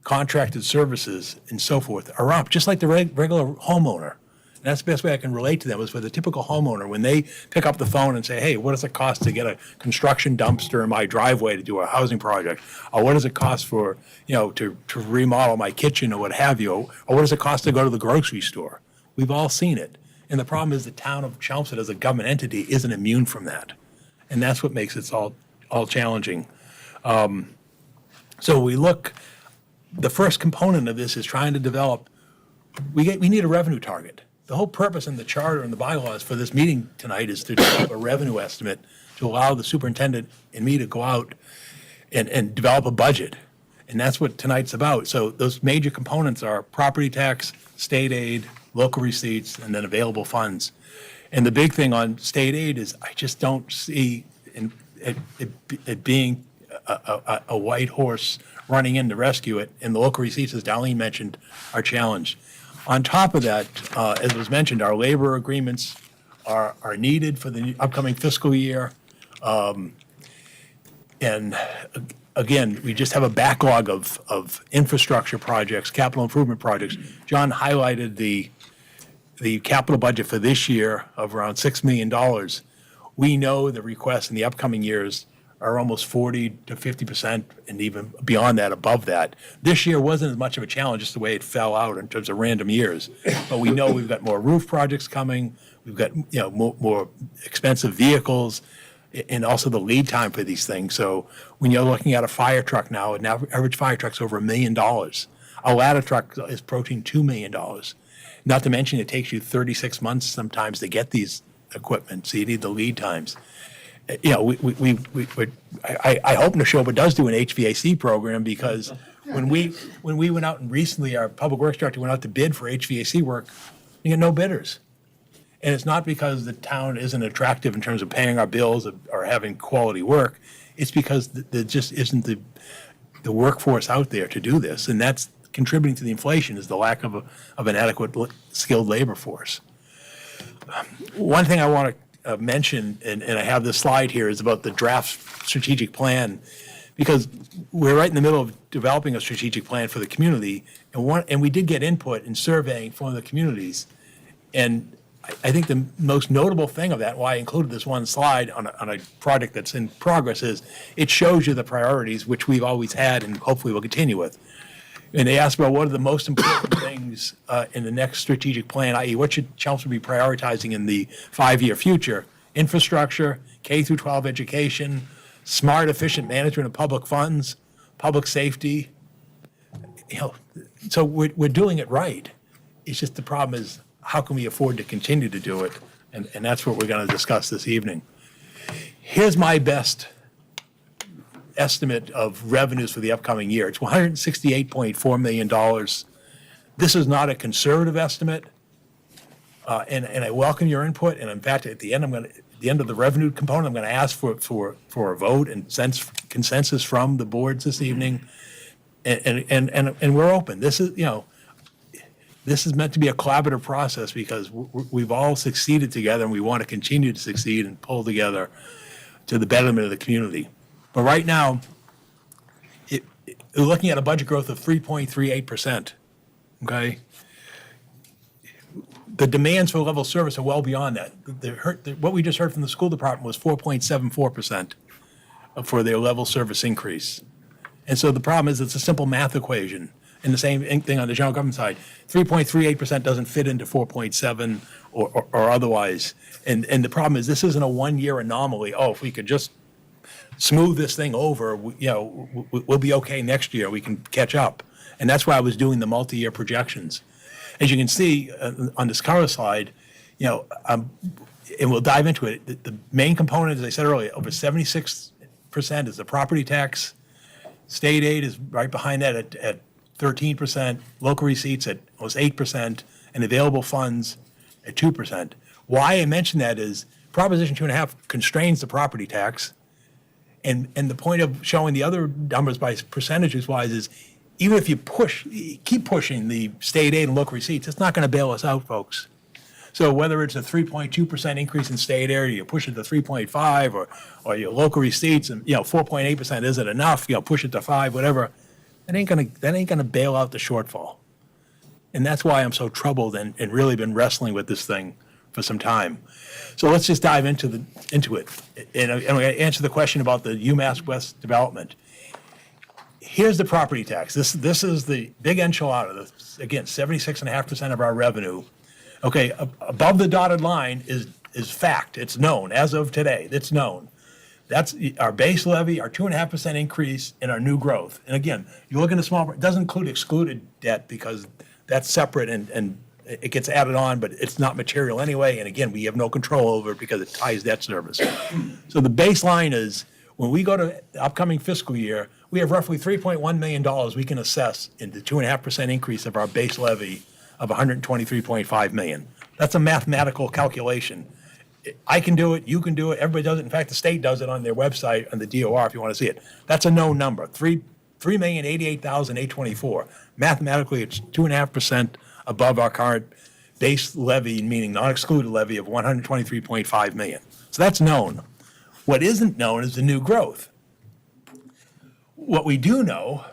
contracted services, and so forth are up, just like the regular homeowner. And that's the best way I can relate to them is for the typical homeowner, when they pick up the phone and say, hey, what does it cost to get a construction dumpster in my driveway to do a housing project? Or what does it cost for, to remodel my kitchen or what have you? Or what does it cost to go to the grocery store? We've all seen it. And the problem is the town of Chelmsford as a government entity isn't immune from that. And that's what makes it all challenging. So we look, the first component of this is trying to develop, we need a revenue target. The whole purpose in the charter and the bylaws for this meeting tonight is to develop a revenue estimate to allow the superintendent and me to go out and develop a budget. And that's what tonight's about. So those major components are property tax, state aid, local receipts, and then available funds. And the big thing on state aid is I just don't see it being a white horse running in to rescue it. And the local receipts, as Darlene mentioned, are challenged. On top of that, as was mentioned, our labor agreements are needed for the upcoming fiscal year. And again, we just have a backlog of infrastructure projects, capital improvement projects. John highlighted the capital budget for this year of around $6 million. We know the requests in the upcoming years are almost 40 to 50%, and even beyond that, above that. This year wasn't as much of a challenge, just the way it fell out in terms of random years. But we know we've got more roof projects coming. We've got more expensive vehicles, and also the lead time for these things. So when you're looking at a fire truck now, an average fire truck's over $1 million. A ladder truck is approaching $2 million. Not to mention it takes you 36 months sometimes to get these equipment, so you need the lead times. I hope Neshoba does do an HVAC program, because when we went out and recently, our public works director went out to bid for HVAC work, you get no bidders. And it's not because the town isn't attractive in terms of paying our bills or having quality work. It's because there just isn't the workforce out there to do this. And that's contributing to the inflation, is the lack of an adequate skilled labor force. One thing I want to mention, and I have this slide here, is about the draft strategic plan, because we're right in the middle of developing a strategic plan for the community, and we did get input in surveying from the communities. And I think the most notable thing of that, why I included this one slide on a project that's in progress, is it shows you the priorities, which we've always had and hopefully will continue with. And they asked about what are the most important things in the next strategic plan, i.e. what should Chelmsford be prioritizing in the 5-year future? Infrastructure, K through 12 education, smart, efficient management of public funds, public safety. So we're doing it right. It's just the problem is, how can we afford to continue to do it? And that's what we're going to discuss this evening. Here's my best estimate of revenues for the upcoming year. It's $168.4 million. This is not a conservative estimate, and I welcome your input. And in fact, at the end of the revenue component, I'm going to ask for a vote and consensus from the boards this evening. And we're open. This is meant to be a collaborative process, because we've all succeeded together, and we want to continue to succeed and pull together to the betterment of the community. But right now, we're looking at a budget growth of 3.38%, okay? The demands for level service are well beyond that. What we just heard from the school department was 4.74% for their level service increase. And so the problem is, it's a simple math equation. And the same thing on the general government side. 3.38% doesn't fit into 4.7 or otherwise. And the problem is, this isn't a one-year anomaly. Oh, if we could just smooth this thing over, we'll be okay next year. We can catch up. And that's why I was doing the multi-year projections. As you can see on this current slide, and we'll dive into it. The main component, as I said earlier, over 76% is the property tax. State aid is right behind that at 13%, local receipts at almost 8%, and available funds at 2%. Why I mention that is Proposition 2.5 constrains the property tax. And the point of showing the other numbers by percentages wise is even if you keep pushing the state aid and local receipts, it's not going to bail us out, folks. So whether it's a 3.2% increase in state aid, or you push it to 3.5, or your local receipts, and 4.8% isn't enough, push it to 5, whatever, that ain't gonna bail out the shortfall. And that's why I'm so troubled and really been wrestling with this thing for some time. So let's just dive into it. And I'm going to answer the question about the UMass West development. Here's the property tax. This is the big enchilada. This, again, 76.5% of our revenue. Okay, above the dotted line is fact. It's known as of today. It's known. That's our base levy, our 2.5% increase, and our new growth. And again, you look in the small, it doesn't include excluded debt because that's separate and it gets added on, but it's not material anyway. And again, we have no control over it because it ties debt service. So the baseline is when we go to the upcoming fiscal year, we have roughly $3.1 million we can assess in the 2.5% increase of our base levy of $123.5 million. That's a mathematical calculation. I can do it, you can do it, everybody does it. In fact, the state does it on their website, on the DOR, if you want to see it. That's a known number, $3,088,824. Mathematically, it's 2.5% above our current base levy, meaning non-excluded levy of $123.5 million. So that's known. What isn't known is the new growth. What we do know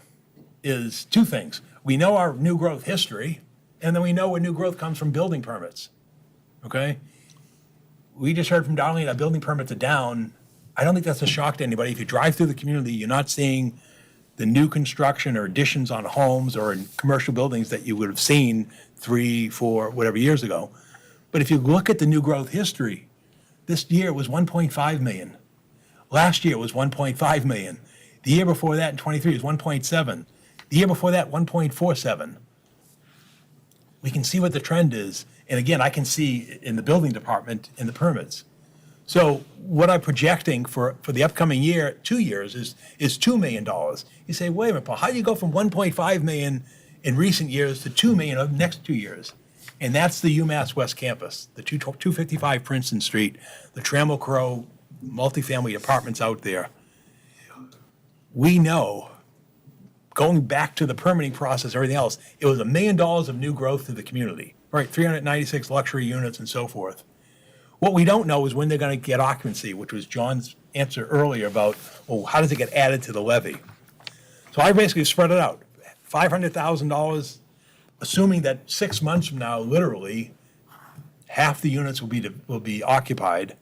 is two things. We know our new growth history, and then we know where new growth comes from building permits, okay? We just heard from Darlene that building permits are down. I don't think that's a shock to anybody. If you drive through the community, you're not seeing the new construction or additions on homes or in commercial buildings that you would have seen 3, 4, whatever years ago. But if you look at the new growth history, this year was 1.5 million. Last year was 1.5 million. The year before that in 23 was 1.7. The year before that, 1.47. We can see what the trend is. And again, I can see in the building department in the permits. So what I'm projecting for the upcoming year, 2 years, is $2 million. You say, wait a minute, Paul, how do you go from 1.5 million in recent years to 2 million of the next 2 years? And that's the UMass West campus, the 255 Princeton Street, the Trammell Crow multifamily apartments out there. We know, going back to the permitting process, everything else, it was $1 million of new growth to the community, right? 396 luxury units and so forth. What we don't know is when they're going to get occupancy, which was John's answer earlier about, well, how does it get added to the levy? So I basically spread it out. $500,000, assuming that 6 months from now, literally, half the units will be occupied,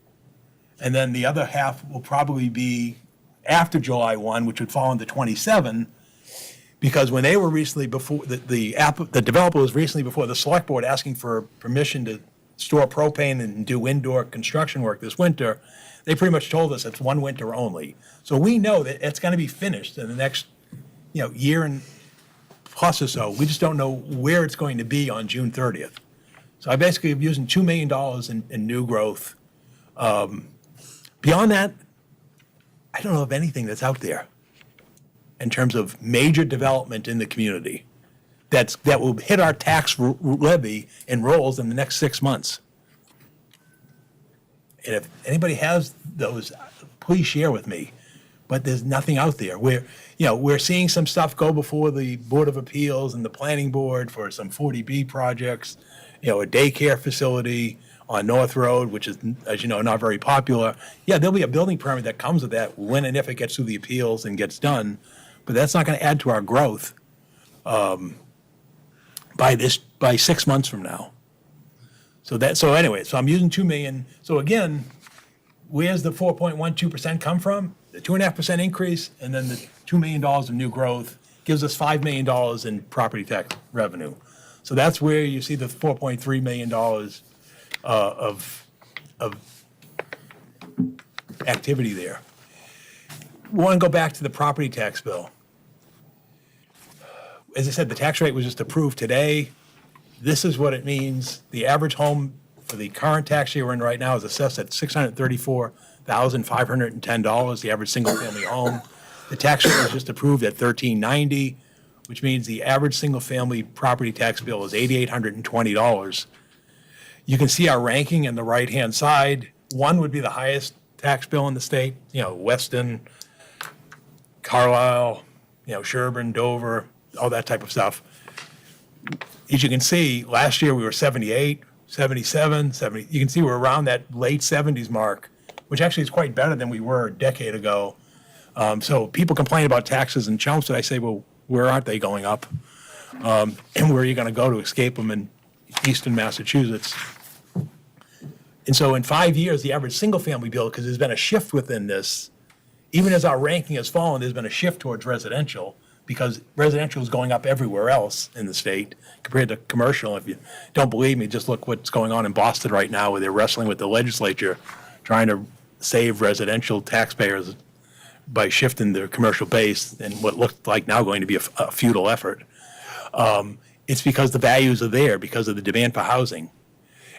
and then the other half will probably be after July 1, which would fall into 27, because when they were recently before, the developer was recently before the select board asking for permission to store propane and do indoor construction work this winter, they pretty much told us it's one winter only. So we know that it's going to be finished in the next, year and plus or so. We just don't know where it's going to be on June 30th. So I basically am using $2 million in new growth. Beyond that, I don't know of anything that's out there in terms of major development in the community that will hit our tax levy and rolls in the next 6 months. And if anybody has those, please share with me. But there's nothing out there. We're seeing some stuff go before the Board of Appeals and the Planning Board for some 40B projects, a daycare facility on North Road, which is, as you know, not very popular. Yeah, there'll be a building permit that comes with that when and if it gets through the appeals and gets done. But that's not going to add to our growth by 6 months from now. So anyway, I'm using 2 million. So again, where's the 4.12% come from? The 2.5% increase, and then the $2 million of new growth gives us $5 million in property tax revenue. So that's where you see the $4.3 million of activity there. We want to go back to the property tax bill. As I said, the tax rate was just approved today. This is what it means. The average home for the current tax year we're in right now is assessed at $634,510, the average single-family home. The tax rate was just approved at $1,390, which means the average single-family property tax bill is $8,820. You can see our ranking in the right-hand side. 1 would be the highest tax bill in the state, Weston, Carlisle, Sherburne, Dover, all that type of stuff. As you can see, last year we were 78, 77, 70. You can see we're around that late 70s mark, which actually is quite better than we were a decade ago. So people complain about taxes in Chelmsford. I say, well, where aren't they going up? And where are you going to go to escape them in eastern Massachusetts? And so in 5 years, the average single-family bill, because there's been a shift within this, even as our ranking has fallen, there's been a shift towards residential, because residential is going up everywhere else in the state compared to commercial. If you don't believe me, just look what's going on in Boston right now, where they're wrestling with the legislature, trying to save residential taxpayers by shifting their commercial base in what looked like now going to be a futile effort. It's because the values are there, because of the demand for housing.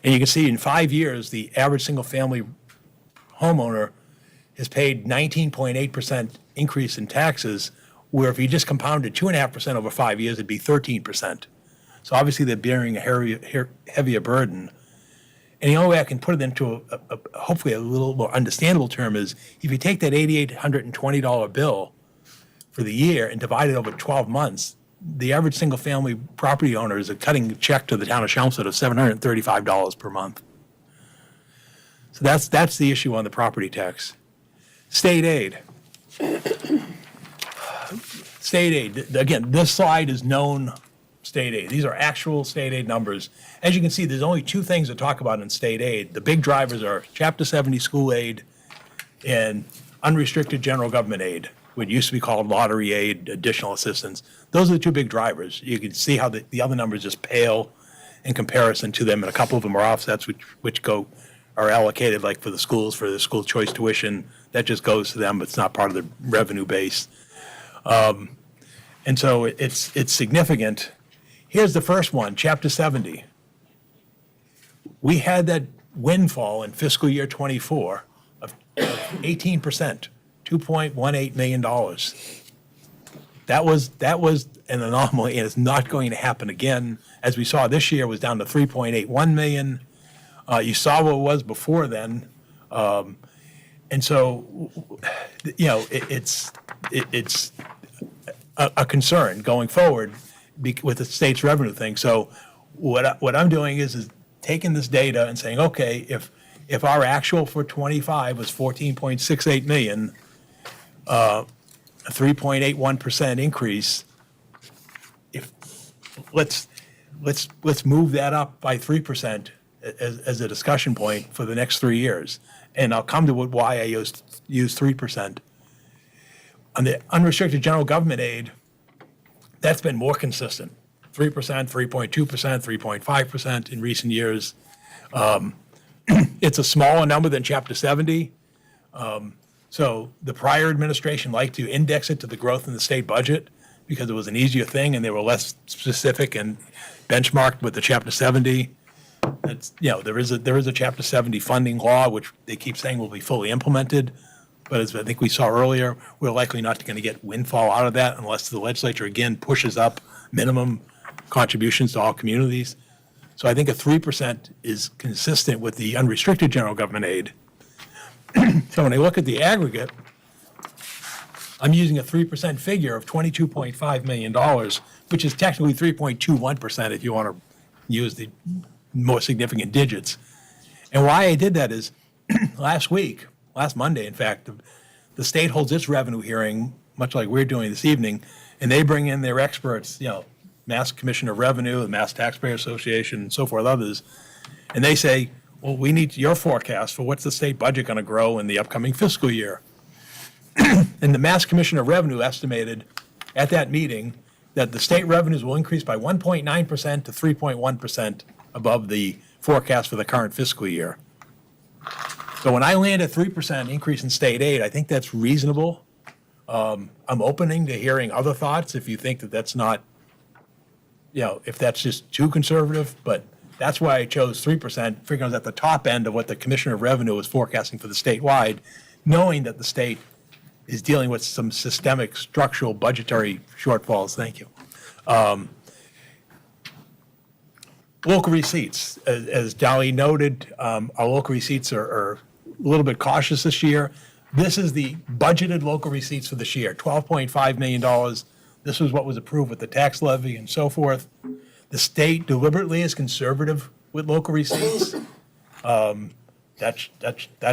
And you can see in 5 years, the average single-family homeowner has paid 19.8% increase in taxes, where if you just compounded 2.5% over 5 years, it'd be 13%. So obviously they're bearing a heavier burden. And the only way I can put it into hopefully a little more understandable term is if you take that $8,820 bill for the year and divide it over 12 months, the average single-family property owner is cutting a check to the town of Chelmsford of $735 per month. So that's the issue on the property tax. State aid. State aid. Again, this slide is known state aid. These are actual state aid numbers. As you can see, there's only 2 things to talk about in state aid. The big drivers are Chapter 70 school aid and unrestricted general government aid, what used to be called lottery aid, additional assistance. Those are the 2 big drivers. You can see how the other numbers just pale in comparison to them, and a couple of them are offsets which are allocated, like for the schools, for the school choice tuition. That just goes to them, but it's not part of the revenue base. And so it's significant. Here's the first one, Chapter 70. We had that windfall in fiscal year 24 of 18%, $2.18 million. That was an anomaly, and it's not going to happen again. As we saw this year, it was down to 3.81 million. You saw what it was before then. And so, it's a concern going forward with the state's revenue thing. So what I'm doing is taking this data and saying, okay, if our actual for 25 was 14.68 million, a 3.81% increase, let's move that up by 3% as a discussion point for the next 3 years. And I'll come to why I use 3%. On the unrestricted general government aid, that's been more consistent. 3%, 3.2%, 3.5% in recent years. It's a smaller number than Chapter 70. So the prior administration liked to index it to the growth in the state budget because it was an easier thing and they were less specific and benchmarked with the Chapter 70. That's, there is a Chapter 70 funding law, which they keep saying will be fully implemented. But as I think we saw earlier, we're likely not going to get windfall out of that unless the legislature again pushes up minimum contributions to all communities. So I think a 3% is consistent with the unrestricted general government aid. So when I look at the aggregate, I'm using a 3% figure of $22.5 million, which is technically 3.21% if you want to use the more significant digits. And why I did that is last Monday, in fact, the state holds its revenue hearing, much like we're doing this evening, and they bring in their experts, Mass Commissioner of Revenue, the Mass Taxpayer Association, and so forth, others, and they say, well, we need your forecast for what's the state budget going to grow in the upcoming fiscal year. And the Mass Commissioner of Revenue estimated at that meeting that the state revenues will increase by 1.9% to 3.1% above the forecast for the current fiscal year. So when I land at 3% increase in state aid, I think that's reasonable. I'm opening to hearing other thoughts if you think that that's not, if that's just too conservative, but That's why I chose 3%, figuring I was at the top end of what the Commissioner of Revenue was forecasting for the statewide, knowing that the state is dealing with some systemic structural budgetary shortfalls. Thank you. Local receipts, as Dolly noted, our local receipts are a little bit cautious this year. This is the budgeted local receipts for this year, $12.5 million. This was what was approved with the tax levy and so forth. The state deliberately is conservative with local receipts. That's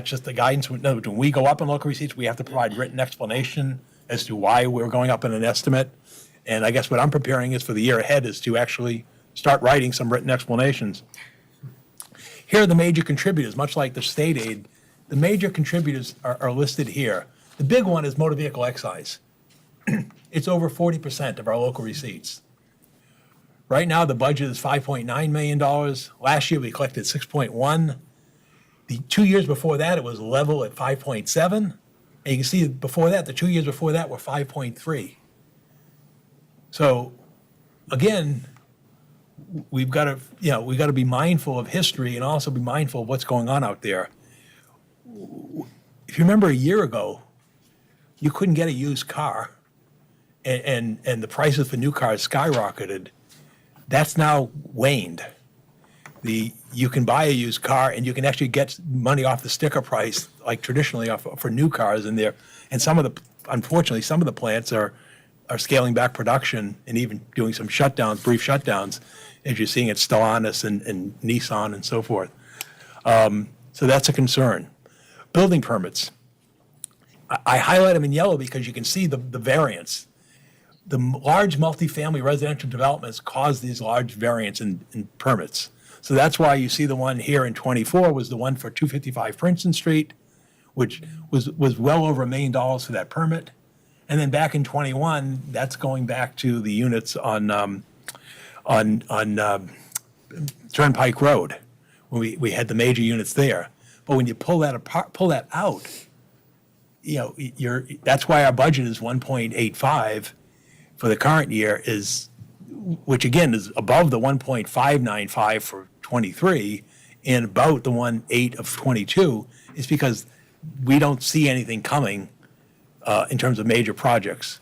just the guidance. No, when we go up in local receipts, we have to provide written explanation as to why we're going up in an estimate. And I guess what I'm preparing is for the year ahead is to actually start writing some written explanations. Here are the major contributors, much like the state aid. The major contributors are listed here. The big one is motor vehicle excise. It's over 40% of our local receipts. Right now, the budget is $5.9 million. Last year, we collected 6.1. The 2 years before that, it was level at 5.7. And you can see before that, the 2 years before that were 5.3. So again, we've got to be mindful of history and also be mindful of what's going on out there. If you remember a year ago, you couldn't get a used car and the prices for new cars skyrocketed. That's now waned. You can buy a used car and you can actually get money off the sticker price, like traditionally for new cars in there. And unfortunately, some of the plants are scaling back production and even doing some shutdowns, brief shutdowns, as you're seeing at Stellantis and Nissan and so forth. So that's a concern. Building permits. I highlight them in yellow because you can see the variance. The large multifamily residential developments cause these large variance in permits. So that's why you see the one here in 24 was the one for 255 Princeton Street, which was well over $1 million for that permit. And then back in 21, that's going back to the units on Turnpike Road, when we had the major units there. But when you pull that out, that's why our budget is 1.85 for the current year, which again is above the 1.595 for 23 and about the 1.8 of 22, is because we don't see anything coming in terms of major projects.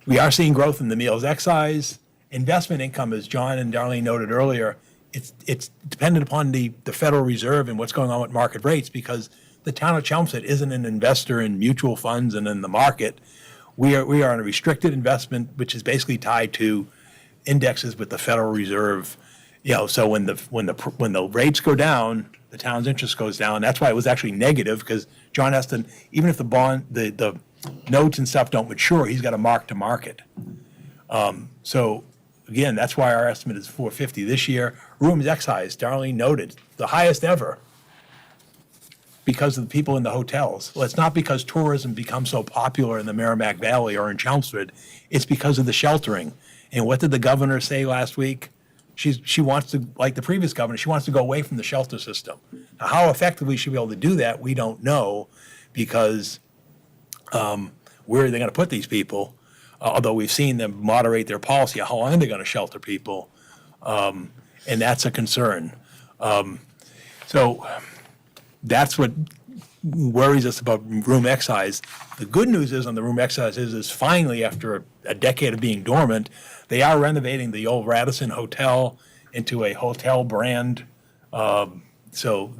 We are seeing growth in the meals excise. Investment income, as John and Darlene noted earlier, it's dependent upon the Federal Reserve and what's going on with market rates, because the town of Chelmsford isn't an investor in mutual funds and in the market. We are in a restricted investment, which is basically tied to indexes with the Federal Reserve. So when the rates go down, the town's interest goes down. That's why it was actually negative, because John has to, even if the notes and stuff don't mature, he's got to mark to market. So again, that's why our estimate is 450 this year. Rooms excise, Darlene noted, the highest ever because of the people in the hotels. Well, it's not because tourism becomes so popular in the Merrimack Valley or in Chelmsford. It's because of the sheltering. And what did the governor say last week? She wants to, like the previous governor, she wants to go away from the shelter system. Now, how effectively she'll be able to do that, we don't know, because where are they going to put these people? Although we've seen them moderate their policy, how long they're going to shelter people, and that's a concern. So that's what worries us about room excise. The good news is on the room excise is finally, after a decade of being dormant, they are renovating the old Radisson Hotel into a hotel brand. So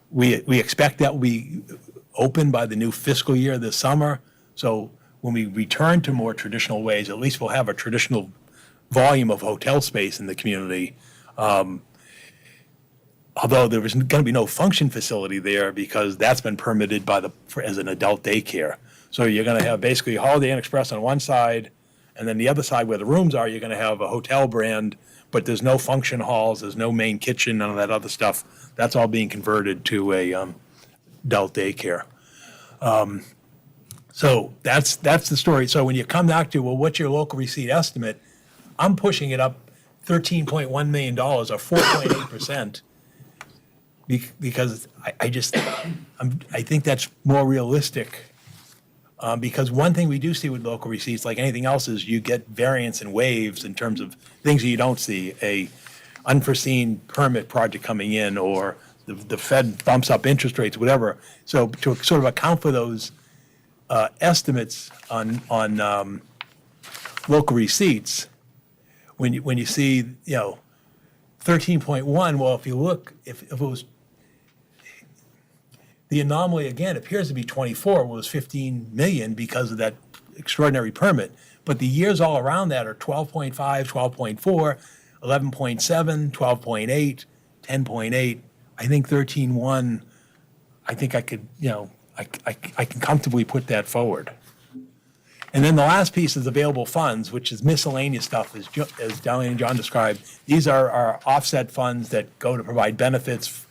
we expect that will be open by the new fiscal year this summer. So when we return to more traditional ways, at least we'll have a traditional volume of hotel space in the community. Although there was going to be no function facility there because that's been permitted as an adult daycare. So you're going to have basically Holiday Inn Express on one side, and then the other side where the rooms are, you're going to have a hotel brand, but there's no function halls, there's no main kitchen, none of that other stuff. That's all being converted to a adult daycare. So that's the story. So when you come back to, well, what's your local receipt estimate? I'm pushing it up $13.1 million or 4.8%. Because I think that's more realistic. Because one thing we do see with local receipts, like anything else, is you get variance and waves in terms of things that you don't see. unforeseen permit project coming in, or the Fed bumps up interest rates, whatever. So to sort of account for those estimates on local receipts, when you see, 13.1, well, if you look, if it was, the anomaly again appears to be 24, was 15 million because of that extraordinary permit. But the years all around that are 12.5, 12.4, 11.7, 12.8, 10.8. I think 13.1, I think I could, I can comfortably put that forward. And then the last piece is available funds, which is miscellaneous stuff, as Darlene and John described. These are our offset funds that go to provide benefits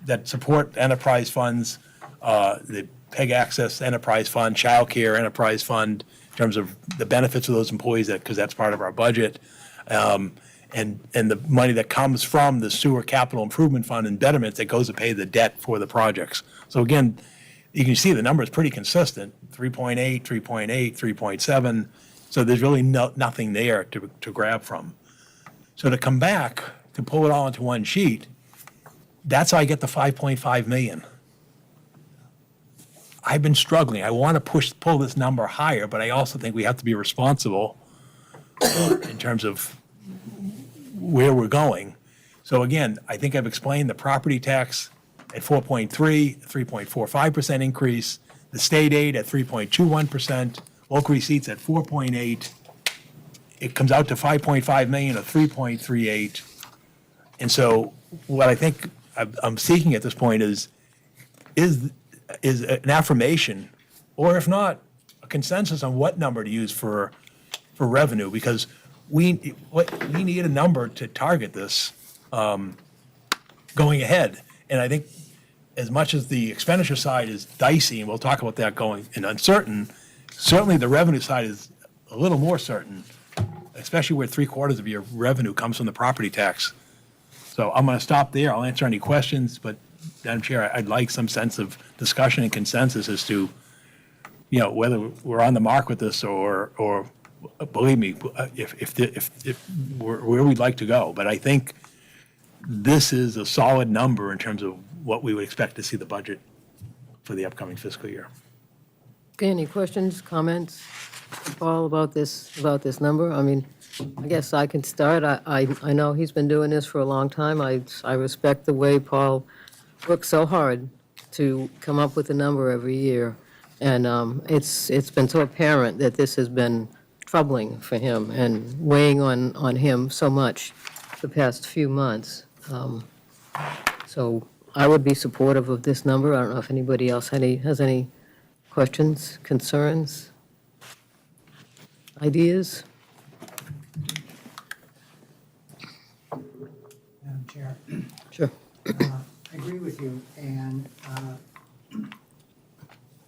that support enterprise funds, the PEG Access Enterprise Fund, Child Care Enterprise Fund, in terms of the benefits of those employees, because that's part of our budget. And the money that comes from the Sewer Capital Improvement Fund and betterments that goes to pay the debt for the projects. So again, you can see the number is pretty consistent, 3.8, 3.8, 3.7. So there's really nothing there to grab from. So to come back, to pull it all into one sheet, that's how I get the 5.5 million. I've been struggling. I want to pull this number higher, but I also think we have to be responsible in terms of where we're going. So again, I think I've explained the property tax at 4.3, 3.45% increase, the state aid at 3.21%, local receipts at 4.8. It comes out to 5.5 million or 3.38. And so what I think I'm seeking at this point is an affirmation, or if not, a consensus on what number to use for revenue, because we need a number to target this going ahead. And I think as much as the expenditure side is dicey, and we'll talk about that going and uncertain, certainly the revenue side is a little more certain, especially where 3/4 of your revenue comes from the property tax. So I'm going to stop there. I'll answer any questions, but Madam Chair, I'd like some sense of discussion and consensus as to, whether we're on the mark with this or believe me, if we're where we'd like to go. But I think this is a solid number in terms of what we would expect to see the budget for the upcoming fiscal year. Okay, any questions, comments, Paul, about this number? I mean, I guess I can start. I know he's been doing this for a long time. I respect the way Paul works so hard to come up with a number every year. And it's been so apparent that this has been troubling for him and weighing on him so much the past few months. So I would be supportive of this number. I don't know if anybody else has any questions, concerns, ideas? Madam Chair, Sure. I agree with you, and the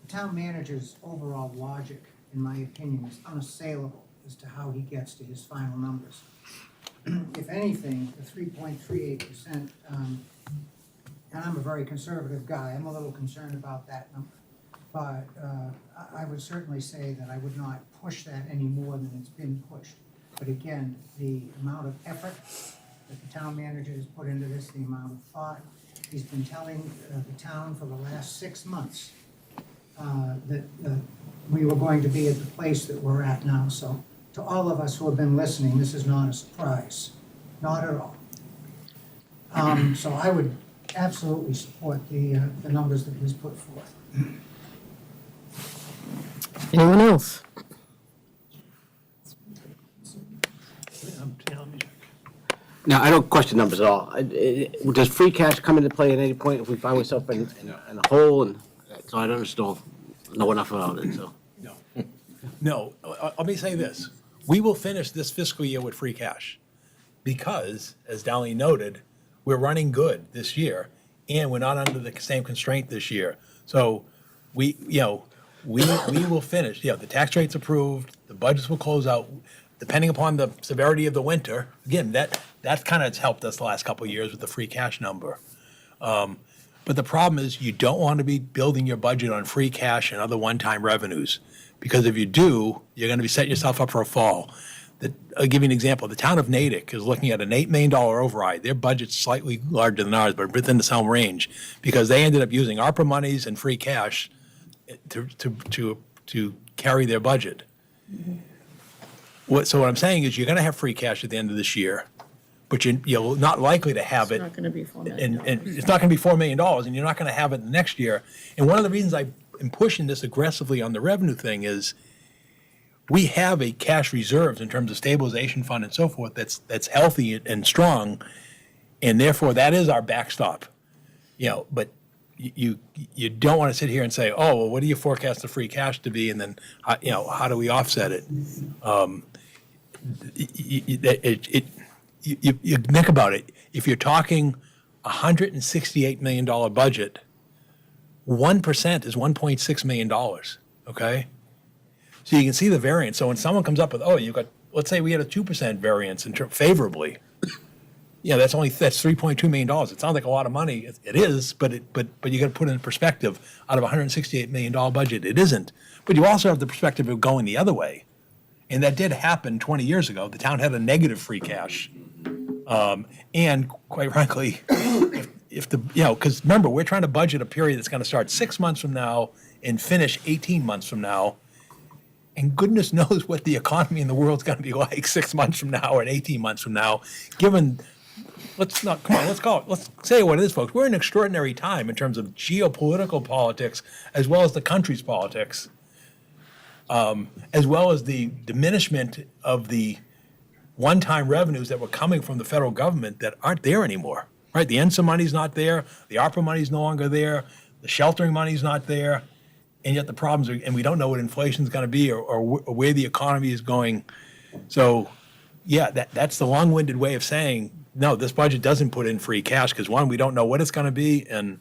town manager's overall logic, in my opinion, is unassailable as to how he gets to his final numbers. If anything, the 3.38%, and I'm a very conservative guy, I'm a little concerned about that number. But I would certainly say that I would not push that any more than it's been pushed. But again, the amount of effort that the town manager has put into this, the amount of thought, he's been telling the town for the last 6 months that we were going to be at the place that we're at now. So to all of us who have been listening, this is not a surprise, not at all. So I would absolutely support the numbers that he's put forth. Anyone else? Now, I don't question numbers at all. Does free cash come into play at any point if we find ourselves in a hole? And so I don't just know enough about it, so. No, let me say this. We will finish this fiscal year with free cash because, as Darlene noted, we're running good this year and we're not under the same constraint this year. So we will finish. The tax rate's approved, the budgets will close out, depending upon the severity of the winter. Again, that kind of helped us the last couple of years with the free cash number. But the problem is you don't want to be building your budget on free cash and other one-time revenues, because if you do, you're going to be setting yourself up for a fall. I'll give you an example. The town of Natick is looking at an $8 million override. Their budget's slightly larger than ours, but within the same range, because they ended up using ARPA monies and free cash to carry their budget. So what I'm saying is you're going to have free cash at the end of this year, but you're not likely to have it. It's not going to be $4 million. And it's not going to be $4 million, and you're not going to have it next year. And one of the reasons I am pushing this aggressively on the revenue thing is we have a cash reserves in terms of stabilization fund and so forth that's healthy and strong, and therefore that is our backstop. But you don't want to sit here and say, oh, well, what do you forecast the free cash to be, and then how do we offset it? You think about it. If you're talking $168 million budget, 1% is $1.6 million. Okay. So you can see the variance. So when someone comes up with, let's say we had a 2% variance favorably, that's $3.2 million. It sounds like a lot of money. It is, but you got to put it in perspective. Out of a $168 million budget, it isn't. But you also have the perspective of going the other way. And that did happen 20 years ago. The town had a negative free cash. And quite frankly, because remember, we're trying to budget a period that's going to start 6 months from now and finish 18 months from now. And goodness knows what the economy in the world's going to be like 6 months from now and 18 months from now, given, let's say what it is, folks. We're in an extraordinary time in terms of geopolitical politics, as well as the country's politics, as well as the diminishment of the one-time revenues that were coming from the federal government that aren't there anymore, right? The ENSA money's not there, the ARPA money's no longer there, the sheltering money's not there. And yet the problems are, and we don't know what inflation's going to be or where the economy is going. So, yeah, that's the long-winded way of saying, no, this budget doesn't put in free cash because, one, we don't know what it's going to be, and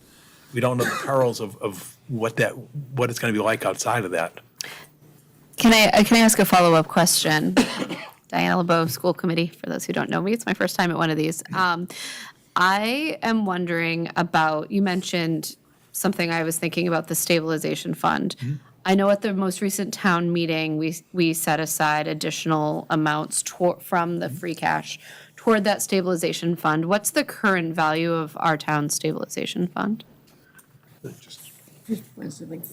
we don't know the perils of what it's going to be like outside of that. Can I ask a follow-up question? Diana LeBeau, School Committee, for those who don't know me. It's my first time at one of these. I am wondering about, you mentioned something I was thinking about, the stabilization fund. Mm-hmm. I know at the most recent town meeting, we set aside additional amounts from the free cash toward that stabilization fund. What's the current value of our town stabilization fund?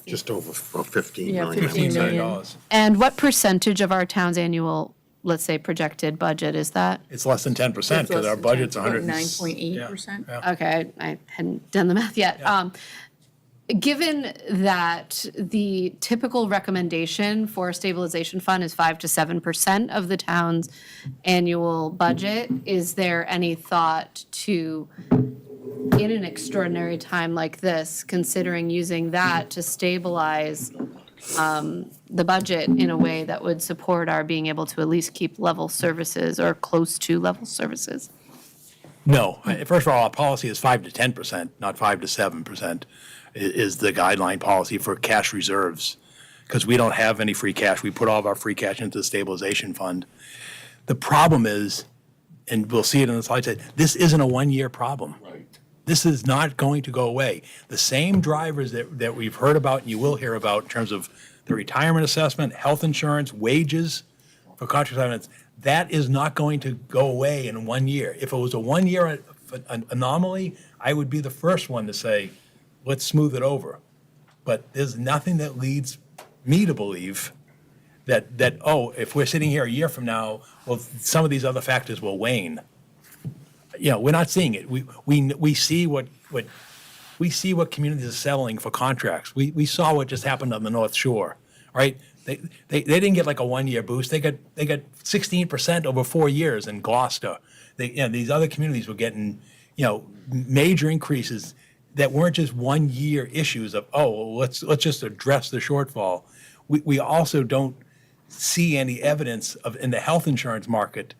Just over 15 Yeah, million. 15 million. And what percentage of our town's annual, let's say, projected budget is that? It's less than 10% because our budget's 9.8%. Yeah. Okay, I hadn't done the math yet. Yeah. Given that the typical recommendation for a stabilization fund is 5 to 7% of the town's annual budget, is there any thought to, in an extraordinary time like this, considering using that to stabilize the budget in a way that would support our being able to at least keep level services or close to level services? No. First of all, our policy is 5 to 10%, not 5 to 7%. Is the guideline policy for cash reserves, because we don't have any free cash. We put all of our free cash into the stabilization fund. The problem is, and we'll see it in the slides, this isn't a one-year problem. Right. This is not going to go away. The same drivers that we've heard about and you will hear about in terms of the retirement assessment, health insurance, wages for contract assignments, that is not going to go away in 1 year. If it was a 1 year anomaly, I would be the first one to say, let's smooth it over. But there's nothing that leads me to believe that if we're sitting here a year from now, well, some of these other factors will wane. We're not seeing it. We see what communities are settling for contracts. We saw what just happened on the North Shore, right? They didn't get like a 1 year boost. They got 16% over 4 years in Gloucester. These other communities were getting major increases that weren't just 1 year issues of, let's just address the shortfall. We also don't see any evidence of in the health insurance market.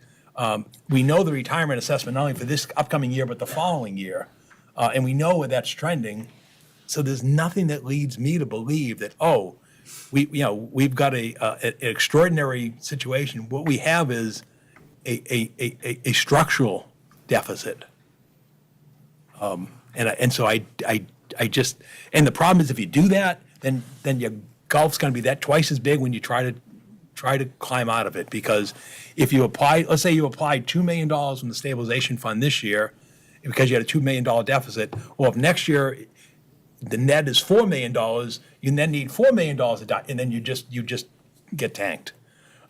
We know the retirement assessment not only for this upcoming year but the following year, and we know where that's trending. So there's nothing that leads me to believe that we've got an extraordinary situation. What we have is a structural deficit. And so I just, and the problem is if you do that, then your gulf's going to be that twice as big when you try try to climb out of it, because if you apply, let's say you applied $2 million from the stabilization fund this year, because you had a $2 million deficit, well, if next year the net is $4 million, you then need $4 million and then you just get tanked.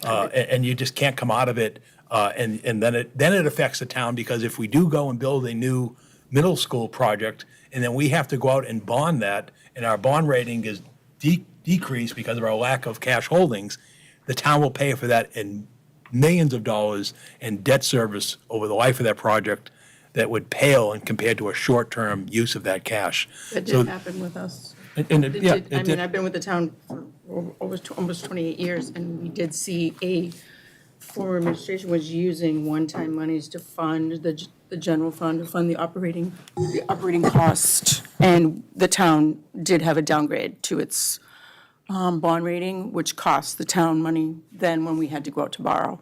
And you just can't come out of it, and then it affects the town, because if we do go and build a new middle school project, and then we have to go out and bond that, and our bond rating is decreased because of our lack of cash holdings, the town will pay for that in millions of dollars in debt service over the life of that project that would pale in compared to a short-term use of that cash. That So- did happen with us. and it- yeah, I it mean, did. I've been with the town for almost 28 years, and we did see a former administration was using one-time monies to fund the general fund, to fund the operating cost. And the town did have a downgrade to its bond rating, which cost the town money then when we had to go out to borrow.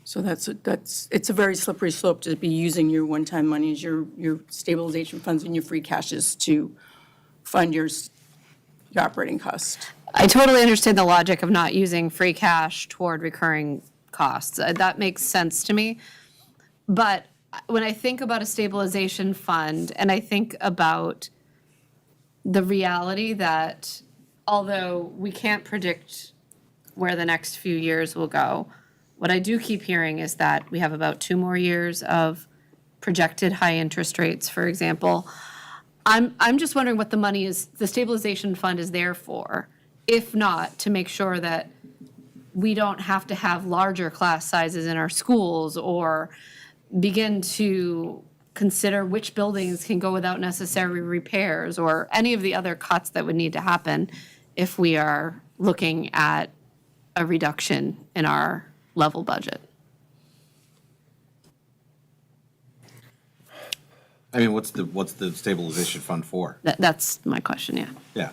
So it's a very slippery slope to be using your one-time monies, your stabilization funds and your free cashes to fund your operating cost. I totally understand the logic of not using free cash toward recurring costs. That makes sense to me. But when I think about a stabilization fund, and I think about the reality that although we can't predict where the next few years will go, what I do keep hearing is that we have about 2 more years of projected high interest rates, for example. I'm just wondering what the money is, the stabilization fund is there for, if not to make sure that we don't have to have larger class sizes in our schools or begin to consider which buildings can go without necessary repairs or any of the other cuts that would need to happen if we are looking at a reduction in our level budget. I mean, what's the stabilization fund for? That's my question, yeah. Yeah.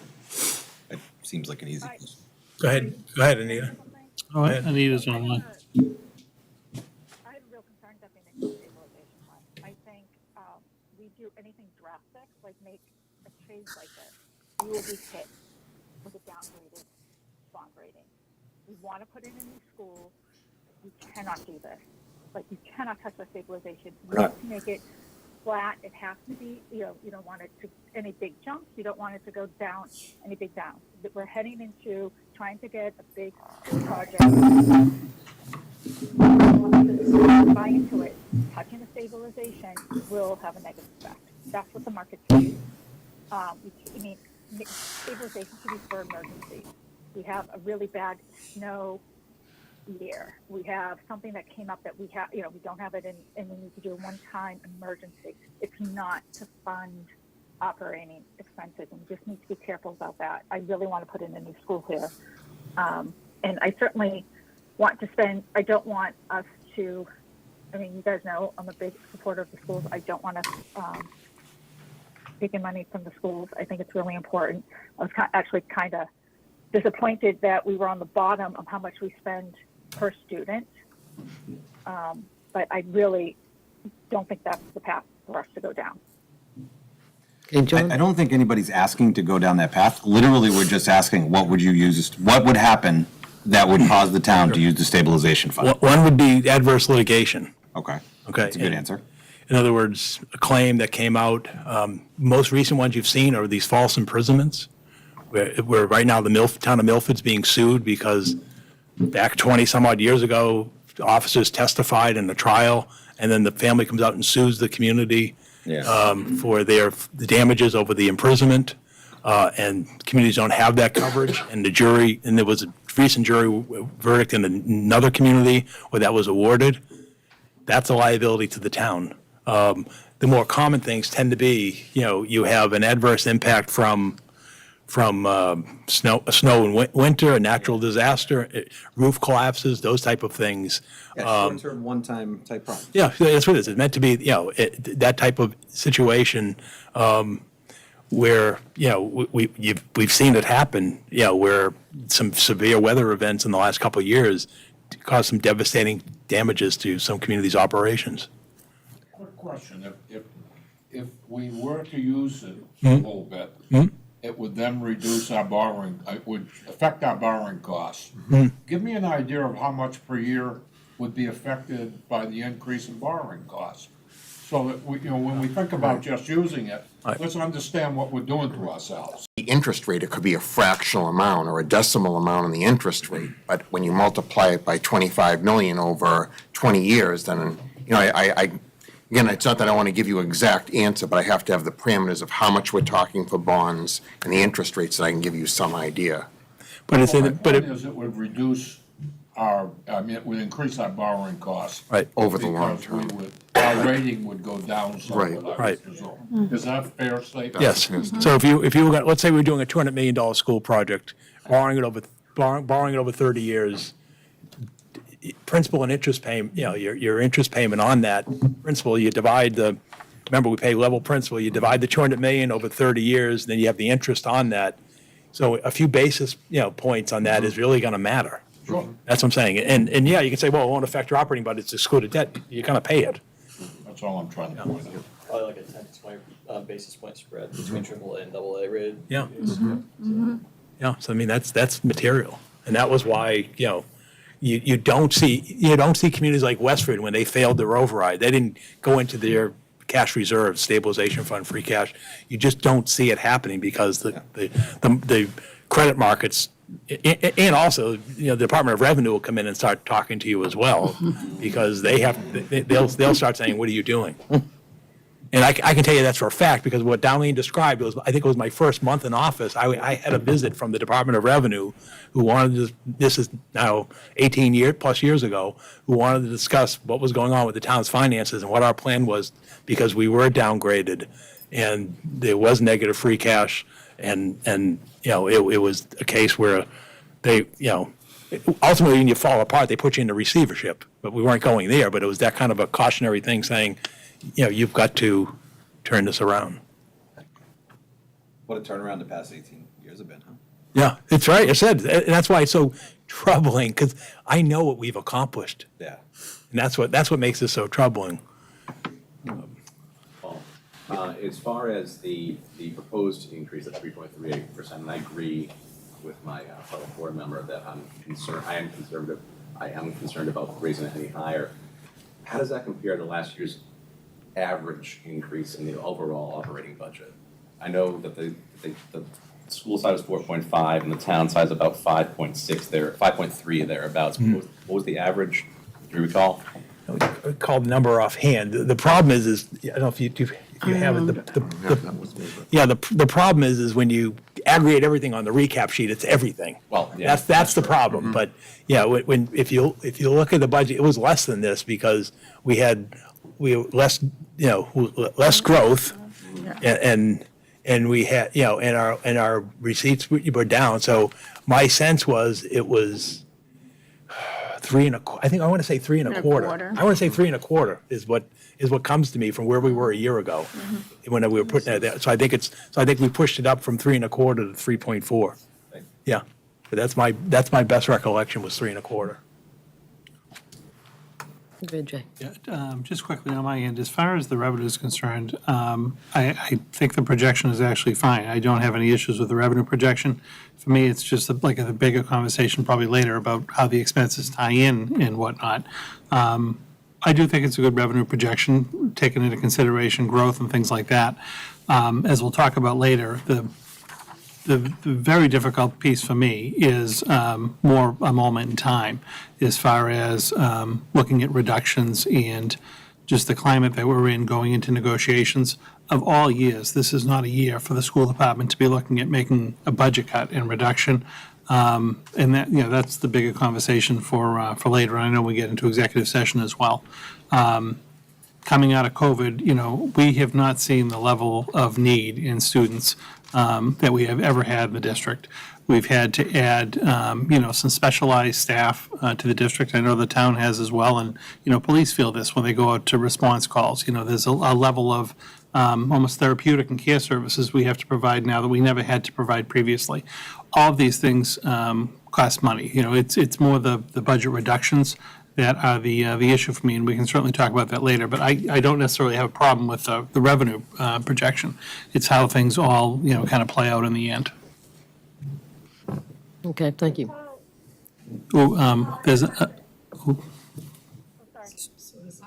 It seems like an easy question. Go ahead, Anita. Oh, Anita's online. I have real concerns at the next stabilization fund. I think we do anything drastic, like make a change like this, we will be hit with a downgraded bond rating. We want to put in a new school. You cannot do this. Like, you cannot touch the stabilization. You have to make it flat. It has to be, you don't want it to any big jumps. You don't want it to go down, any big downs. We're heading into trying to get a big project. Buy into it. Touching the stabilization will have a negative effect. That's what the market sees. Stabilization should be for emergencies. We have a really bad snow year. We have something that came up that we have, we don't have it in, and we need to do a one-time emergency. It's not to fund operating expenses, and we just need to be careful about that. I really want to put in a new school here. And I certainly want to spend, I don't want us to, you guys know I'm a big supporter of the schools. I don't want us taking money from the schools. I think it's really important. I was actually kind of disappointed that we were on the bottom of how much we spend per student. But I really don't think that's the path for us to go down. Okay, John? I don't think anybody's asking to go down that path. Literally, we're just asking, what would happen that would cause the town to use the stabilization fund? One would be adverse litigation. Okay. Okay. That's a good answer. In other words, a claim that came out, most recent ones you've seen are these false imprisonments, where right now the town of Milford's being sued because back 20 some odd years ago, officers testified in a trial, and then the family comes out and sues the community for the damages over the imprisonment, and communities don't have that coverage, and there was a recent jury verdict in another community where that was awarded. That's a liability to the town. The more common things tend to be, you have an adverse impact from snow in winter, a natural disaster, roof collapses, those type of things. Short-term, one-time type problem. Yeah, that's what it is. It's meant to be, that type of situation where, we've seen it happen, where some severe weather events in the last couple of years caused some devastating damages to some communities' operations. Quick question, if we were to use it a little bit, it would then reduce our borrowing, it would affect our borrowing costs. Give me an idea of how much per year would be affected by the increase in borrowing costs. So that we, when we think about just using it, let's understand what we're doing to ourselves. The interest rate, it could be a fractional amount or a decimal amount on the interest rate, but when you multiply it by 25 million over 20 years, then, again, it's not that I want to give you an exact answer, but I have to have the parameters of how much we're talking for bonds and the interest rates, so I can give you some idea. But it's in, My it- but point it, is it would reduce it would increase our borrowing costs. Right. Over the long Because we term. would, our rating would go down somewhat, I would Right. presume. Is that a fair statement? yes. So if you were going, let's say we're doing a $200 million school project, borrowing it over 30 years, principal and interest payment, your interest payment on that principal, you divide remember, we pay level principal, you divide the 200 million over 30 years, then you have the interest on that. So a few basis, points on that is really going to matter. Sure. That's what I'm saying. And yeah, you can say, well, it won't affect your operating budget, it's excluded debt. You're going to pay it. That's all I'm trying to point out. Probably like a 10 to 20 basis point spread between AAA and AA rated. Yeah. Yeah, so I mean, that's material. And that was why, you don't see communities like Westford when they failed their override. They didn't go into their cash reserve, stabilization fund, free cash. You just don't see it happening because the credit markets, and also, the Department of Revenue will come in and start talking to you as well, because they'll start saying, what are you doing? And I can tell you that's for a fact, because what Darlene described was, I think it was my first month in office, I had a visit from the Department of Revenue who wanted to, this is now 18 plus years ago, who wanted to discuss what was going on with the town's finances and what our plan was, because we were downgraded and there was negative free cash, and it was a case where they, ultimately when you fall apart, they put you into receivership, but we weren't going there, but it was that kind of a cautionary thing saying, you've got to turn this around. What a turnaround the past 18 years have been, huh? Yeah, it's right. I said, and that's why it's so troubling, because I know what we've accomplished, Yeah. and that's what makes it so troubling. As far as the proposed increase of 3.38%, and I agree with my fellow board member that I am concerned about raising it any higher. How does that compare to last year's average increase in the overall operating budget? I know that the school side was 4.5 and the town side is about 5.6 there, 5.3 thereabouts. What was the average? Do you recall? I call the number offhand. The problem is I don't know if you have it. The problem is when you aggregate everything on the recap sheet, it's everything. Well, yeah, that's the problem. But if you look at the budget, it was less than this because we had less growth, and we had and our receipts were down. So my sense was it was 3.25. I think I want to say 3.25. I want to say 3.25 is what comes to me from where we were a year ago when we were putting it there. So I think we pushed it up from 3.25 to 3.4. Yeah, but that's my best recollection was 3.25. Good, Jay. Yeah, just quickly on my end, as far as the revenue is concerned, I think the projection is actually fine. I don't have any issues with the revenue projection. For me, it's just like a bigger conversation probably later about how the expenses tie in and whatnot. I do think it's a good revenue projection, taking into consideration growth and things like that. As we'll talk about later, the very difficult piece for me is more a moment in time as far as looking at reductions and just the climate that we're in going into negotiations. Of all years, this is not a year for the school department to be looking at making a budget cut and reduction. And that, that's the bigger conversation for later. I know we get into executive session as well. Coming out of COVID, we have not seen the level of need in students that we have ever had in the district. We've had to add, some specialized staff to the district. I know the town has as well, and, police feel this when they go out to response calls. There's a level of almost therapeutic and care services we have to provide now that we never had to provide previously. All of these things cost money. It's more the budget reductions that are the issue for me, and we can certainly talk about that later. But I don't necessarily have a problem with the revenue projection. It's how things all, kind of play out in the end. Okay, thank you. There's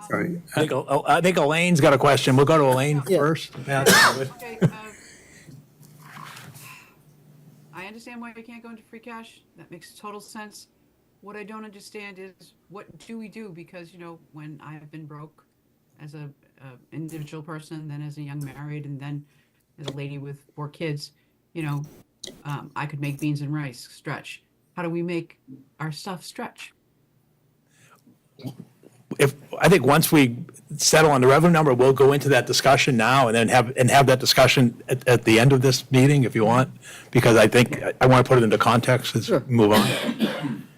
sorry. I think Elaine's got a question. We'll go to Elaine Yeah. first. Okay, I understand why we can't go into free cash. That makes total sense. What I don't understand is what do we do? Because, when I have been broke as a individual person, then as a young married, and then as a lady with 4 kids, I could make beans and rice stretch. How do we make our stuff stretch? I think once we settle on the revenue number, we'll go into that discussion now and then have that discussion at the end of this meeting if you want, because I think I want to put it into context as we move on.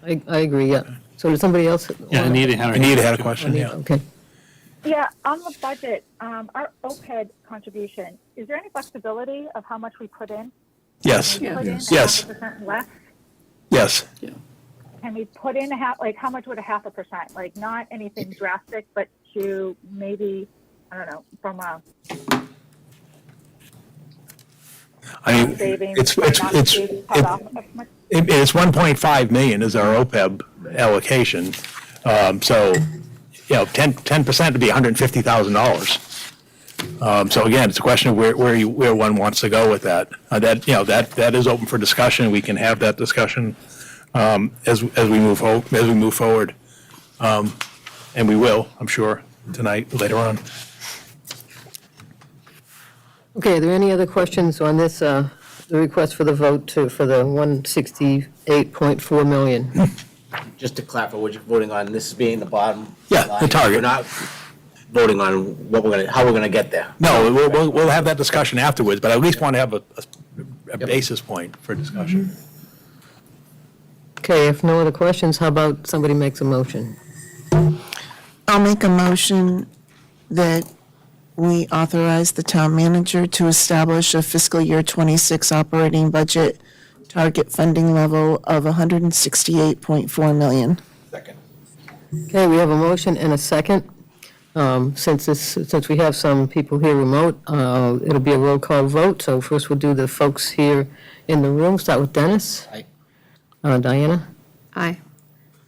I agree, yeah. So does somebody else? Yeah, Anita had a question, yeah. Okay. Yeah, on the budget, our OPEB contribution, is there any flexibility of how much we put in? Yes, Can we put in yes, 0.5% less? yes. Can we put in how much would 0.5%? Like, not anything drastic, but to maybe, I don't know, from a savings. It's cut off as much? It's 1.5 million is our OPEB allocation. So, 10% would be $150,000. So again, it's a question of where one wants to go with that. That is open for discussion. We can have that discussion as we move forward. And we will, I'm sure, tonight, later on. Okay, are there any other questions on this, the request for the vote for the 168.4 million? Just to clarify, what you're voting on, this being the bottom. Yeah, the line. target. We're not voting on how we're gonna get there. No, we'll have that discussion afterwards, but I at least want to have a basis point for discussion. Okay, if no other questions, how about somebody makes a motion? I'll make a motion that we authorize the town manager to establish a fiscal year 26 operating budget target funding level of $168.4 million. Second. Okay, we have a motion and a second. Since we have some people here remote, it'll be a roll call vote. So first we'll do the folks here in the room. Start with Dennis. Aye. Diana. Aye.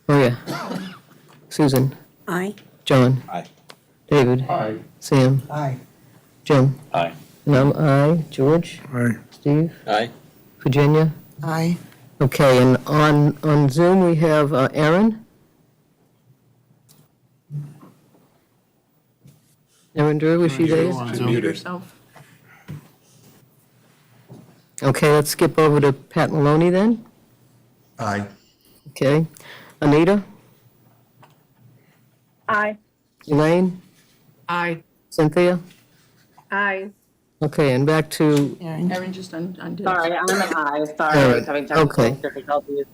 Maria. Susan. Aye. John. Aye. David. Aye. Sam. Aye. Jim. Aye. And I'm aye. George. Aye. Steve. Aye. Virginia. Aye. Okay, and on Zoom we have Erin. Erin Drew, is she there? Mute Yourself. Okay, let's skip over to Pat Maloney then. Aye. Okay. Anita. Aye. Elaine. Aye. Cynthia. Aye. Okay, and back to Erin just undid. Sorry, I'm an aye. Sorry, I was having Okay. technical difficulties.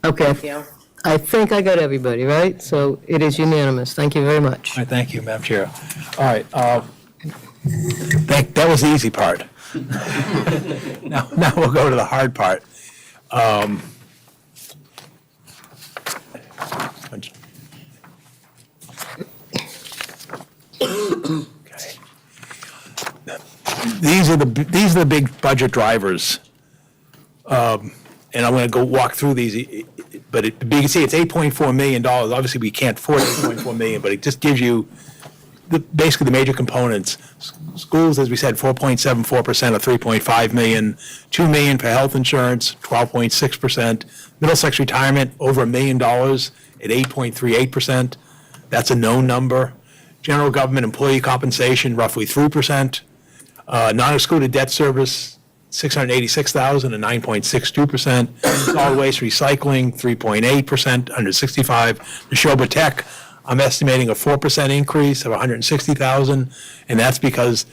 Okay, Thank you. I think I got everybody, right? So it is unanimous. Thank you very much. All right, thank you, Madam Chair. All right, that was the easy part. Now we'll go to the hard part. Okay. These are the big budget drivers. And I'm going to go walk through these, but you can see it's $8.4 million. Obviously, we can't afford $8.4 million, but it just gives you basically the major components. Schools, as we said, 4.74% of $3.5 million, $2 million for health insurance, 12.6%. Middlesex retirement, over $1 million at 8.38%. That's a known number. General government employee compensation, roughly 3%. Non-excluded debt service, $686,000 and 9.62%. Solid waste recycling, 3.8%, under 65. Neshoba Tech, I'm estimating a 4% increase of $160,000, and that's because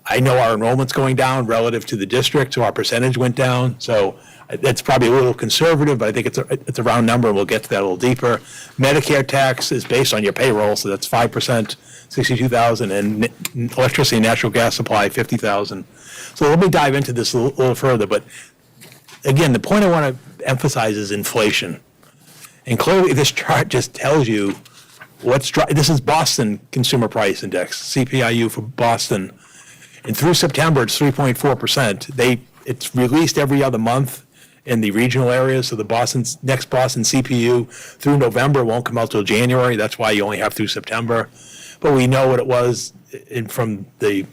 I know our enrollment's going down relative to the district, so our percentage went down. So that's probably a little conservative, but I think it's a round number, and we'll get to that a little deeper. Medicare tax is based on your payroll, so that's 5%, $62,000, and electricity and natural gas supply, $50,000. So let me dive into this a little further, but again, the point I want to emphasize is inflation. And clearly, this chart just tells you this is Boston Consumer Price Index, CPIU for Boston. And through September, it's 3.4%. It's released every other month in the regional areas, so the next Boston CPU through November won't come out till January. That's why you only have through September. But we know what it was from the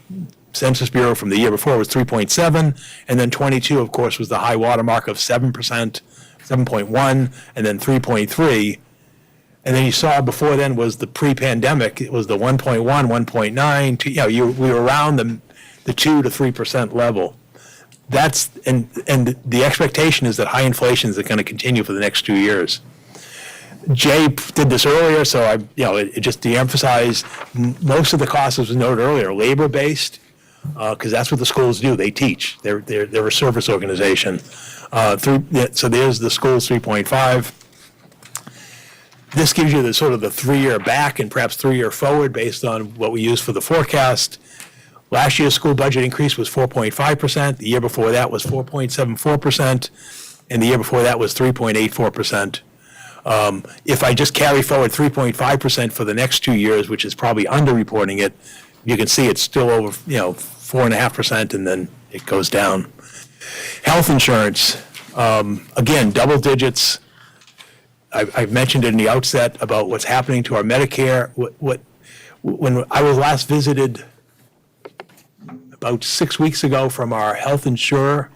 Census Bureau from the year before was 3.7, and then 22, of course, was the high water mark of 7%, 7.1, and then 3.3. And then you saw before then was the pre-pandemic, it was the 1.1, 1.9, we were around the 2 to 3% level. That's, and the expectation is that high inflation is going to continue for the next 2 years. Jay did this earlier, so it just de-emphasized, most of the costs, as was noted earlier, labor-based, because that's what the schools do, they teach. They're a service organization. So there's the school's 3.5. This gives you the sort of the 3-year back and perhaps 3-year forward based on what we use for the forecast. Last year's school budget increase was 4.5%. The year before that was 4.74%. And the year before that was 3.84%. If I just carry forward 3.5% for the next 2 years, which is probably underreporting it, you can see it's still over, 4.5%, and then it goes down. Health insurance, again, double digits. I've mentioned it in the outset about what's happening to our Medicare. When I was last visited about 6 weeks ago from our health insurer,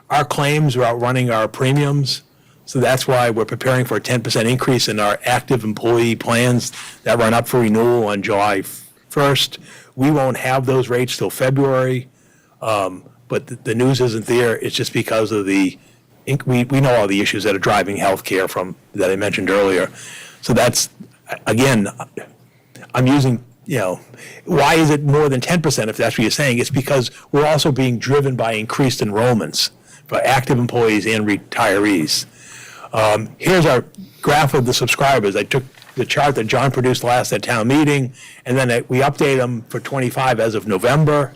our claims are outrunning our premiums. So that's why we're preparing for a 10% increase in our active employee plans that run up for renewal on July 1st. We won't have those rates till February, but the news isn't there. It's just because of we know all the issues that are driving healthcare that I mentioned earlier. So that's, again, I'm using, why is it more than 10% if that's what you're saying? It's because we're also being driven by increased enrollments for active employees and retirees. Here's our graph of the subscribers. I took the chart that John produced last at town meeting, and then we update them for 25 as of November,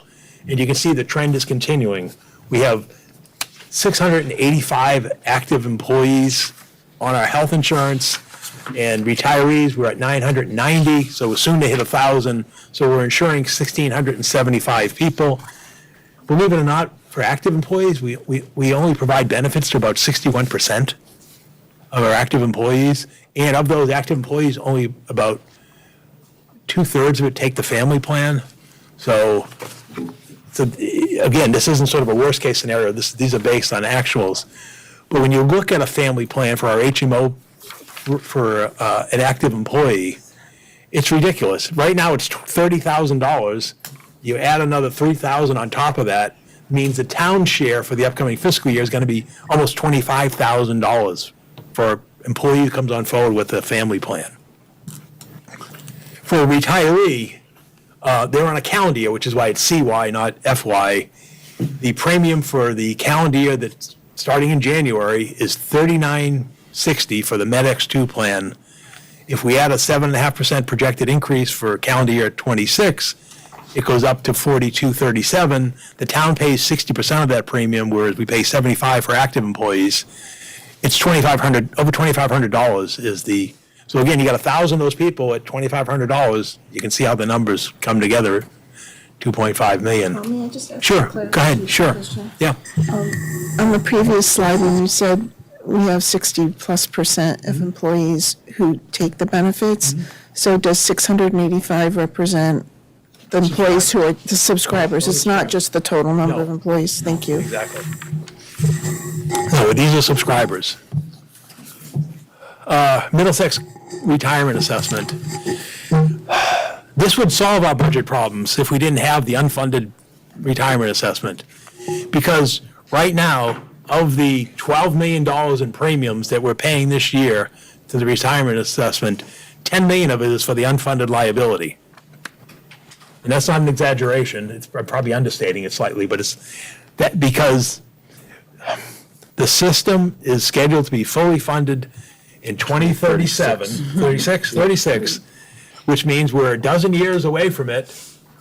and you can see the trend is continuing. We have 685 active employees on our health insurance, and retirees, we're at 990, so we're soon to hit 1,000, so we're insuring 1,675 people. Believe it or not, for active employees, we only provide benefits to about 61% of our active employees, and of those active employees, only about 2/3 of it take the family plan. So again, this isn't sort of a worst case scenario. These are based on actuals. But when you look at a family plan for our HMO for an active employee, it's ridiculous. Right now, it's $30,000. You add another $3,000 on top of that, means the town share for the upcoming fiscal year is going to be almost $25,000 for an employee who comes on forward with a family plan. For a retiree, they're on a calendar year, which is why it's CY, not FY. The premium for the calendar year that's starting in January is $39.60 for the MedX2 plan. If we add a 7.5% projected increase for calendar year 26, it goes up to $42.37. The town pays 60% of that premium, whereas we pay $75 for active employees. It's $2,500, over $2,500 is the, so again, you got 1,000 of those people at $2,500. You can see how the numbers come together, 2.5 million. May I just ask Sure, a go ahead, sure, question? yeah. On the previous slide, when you said we have 60+% of employees who take the benefits, so does 685 represent the employees who are the subscribers? It's not just the total number of employees. Thank you. Exactly. No, these are subscribers. Middlesex retirement assessment. This would solve our budget problems if we didn't have the unfunded retirement assessment. Because right now, of the $12 million in premiums that we're paying this year to the retirement assessment, $10 million of it is for the unfunded liability. And that's not an exaggeration. It's probably understating it slightly, but it's that because the system is scheduled to be fully funded in 2037, 36, which means we're a dozen years away from it,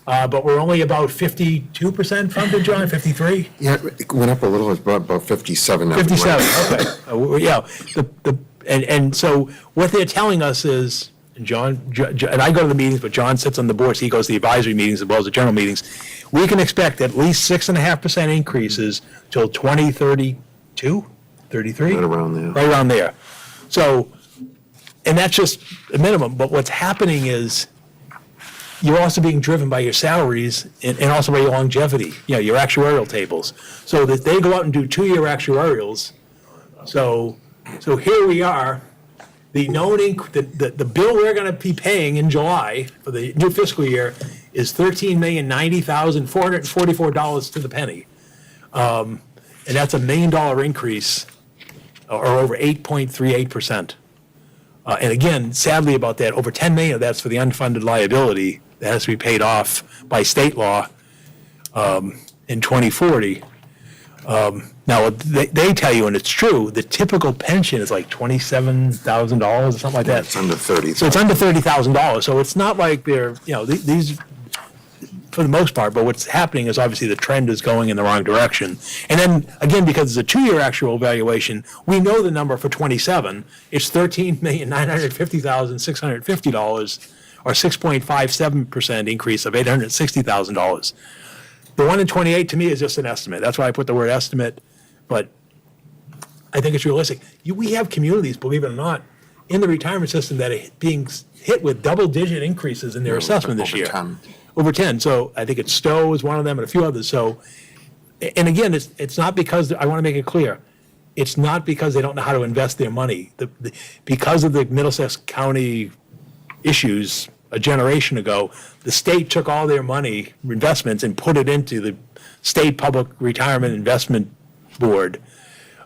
but we're only about 52% funded, John, 53? Yeah, it went up a little, it's about 57 now. 57, okay. Yeah, And so what they're telling us is, and John, and I go to the meetings, but John sits on the board, so he goes to the advisory meetings as well as the general meetings. We can expect at least 6.5% increases till 2032, 33? Right around there. Right around there. So, and that's just a minimum, but what's happening is you're also being driven by your salaries and also by your longevity, your actuarial tables. So that they go out and do 2-year actuarials. So here we are, the bill we're going to be paying in July for the new fiscal year is $13,090,444 to the penny. And that's $1 million increase, or over 8.38%. And again, sadly about that, over 10 million of that's for the unfunded liability that has to be paid off by state law in 2040. Now, they tell you, and it's true, the typical pension is like $27,000 or something like that. It's under 30. So it's under $30,000. So it's not like they're, these, for the most part, but what's happening is obviously the trend is going in the wrong direction. And then, again, because it's a 2-year actual evaluation, we know the number for 27. It's $13,950,650, or 6.57% increase of $860,000. The one in 28 to me is just an estimate. That's why I put the word estimate, but I think it's realistic. We have communities, believe it or not, in the retirement system that are being hit with double-digit increases in their assessment this year. Over 10. So I think it's Stowe is one of them and a few others. So, and again, it's not because, I want to make it clear, it's not because they don't know how to invest their money. Because of the Middlesex County issues a generation ago, the state took all their money, investments, and put it into the State Public Retirement Investment Board.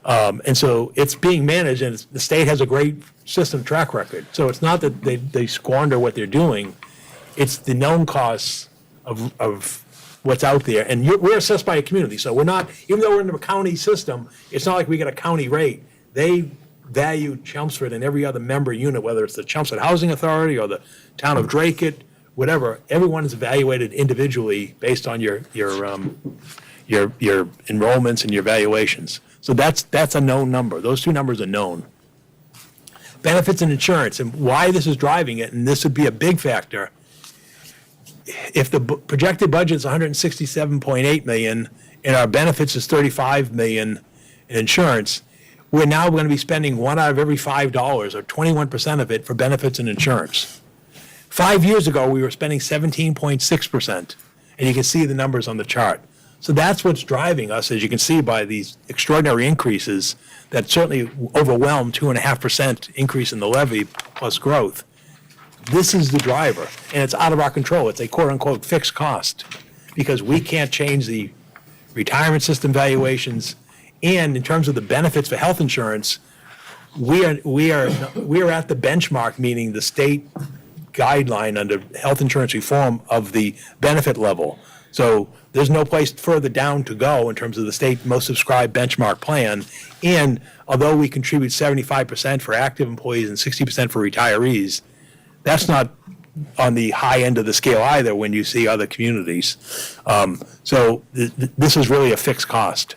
And so it's being managed, and the state has a great system track record. So it's not that they squander what they're doing. It's the known costs of what's out there. And we're assessed by a community. So we're not, even though we're in a county system, it's not like we get a county rate. They value Chelmsford and every other member unit, whether it's the Chelmsford Housing Authority or the town of Dracut, whatever. Everyone is evaluated individually based on your enrollments and your valuations. So that's a known number. Those two numbers are known. Benefits and insurance, and why this is driving it, and this would be a big factor. If the projected budget is 167.8 million and our benefits is 35 million in insurance, we're now going to be spending 1 out of every $5, or 21% of it, for benefits and insurance. 5 years ago, we were spending 17.6%, and you can see the numbers on the chart. So that's what's driving us, as you can see by these extraordinary increases that certainly overwhelm 2.5% increase in the levy plus growth. This is the driver, and it's out of our control. It's a quote-unquote fixed cost because we can't change the retirement system valuations. And in terms of the benefits for health insurance, we are at the benchmark, meaning the state guideline under health insurance reform of the benefit level. So there's no place further down to go in terms of the state most subscribed benchmark plan. And although we contribute 75% for active employees and 60% for retirees, that's not on the high end of the scale either when you see other communities. So this is really a fixed cost.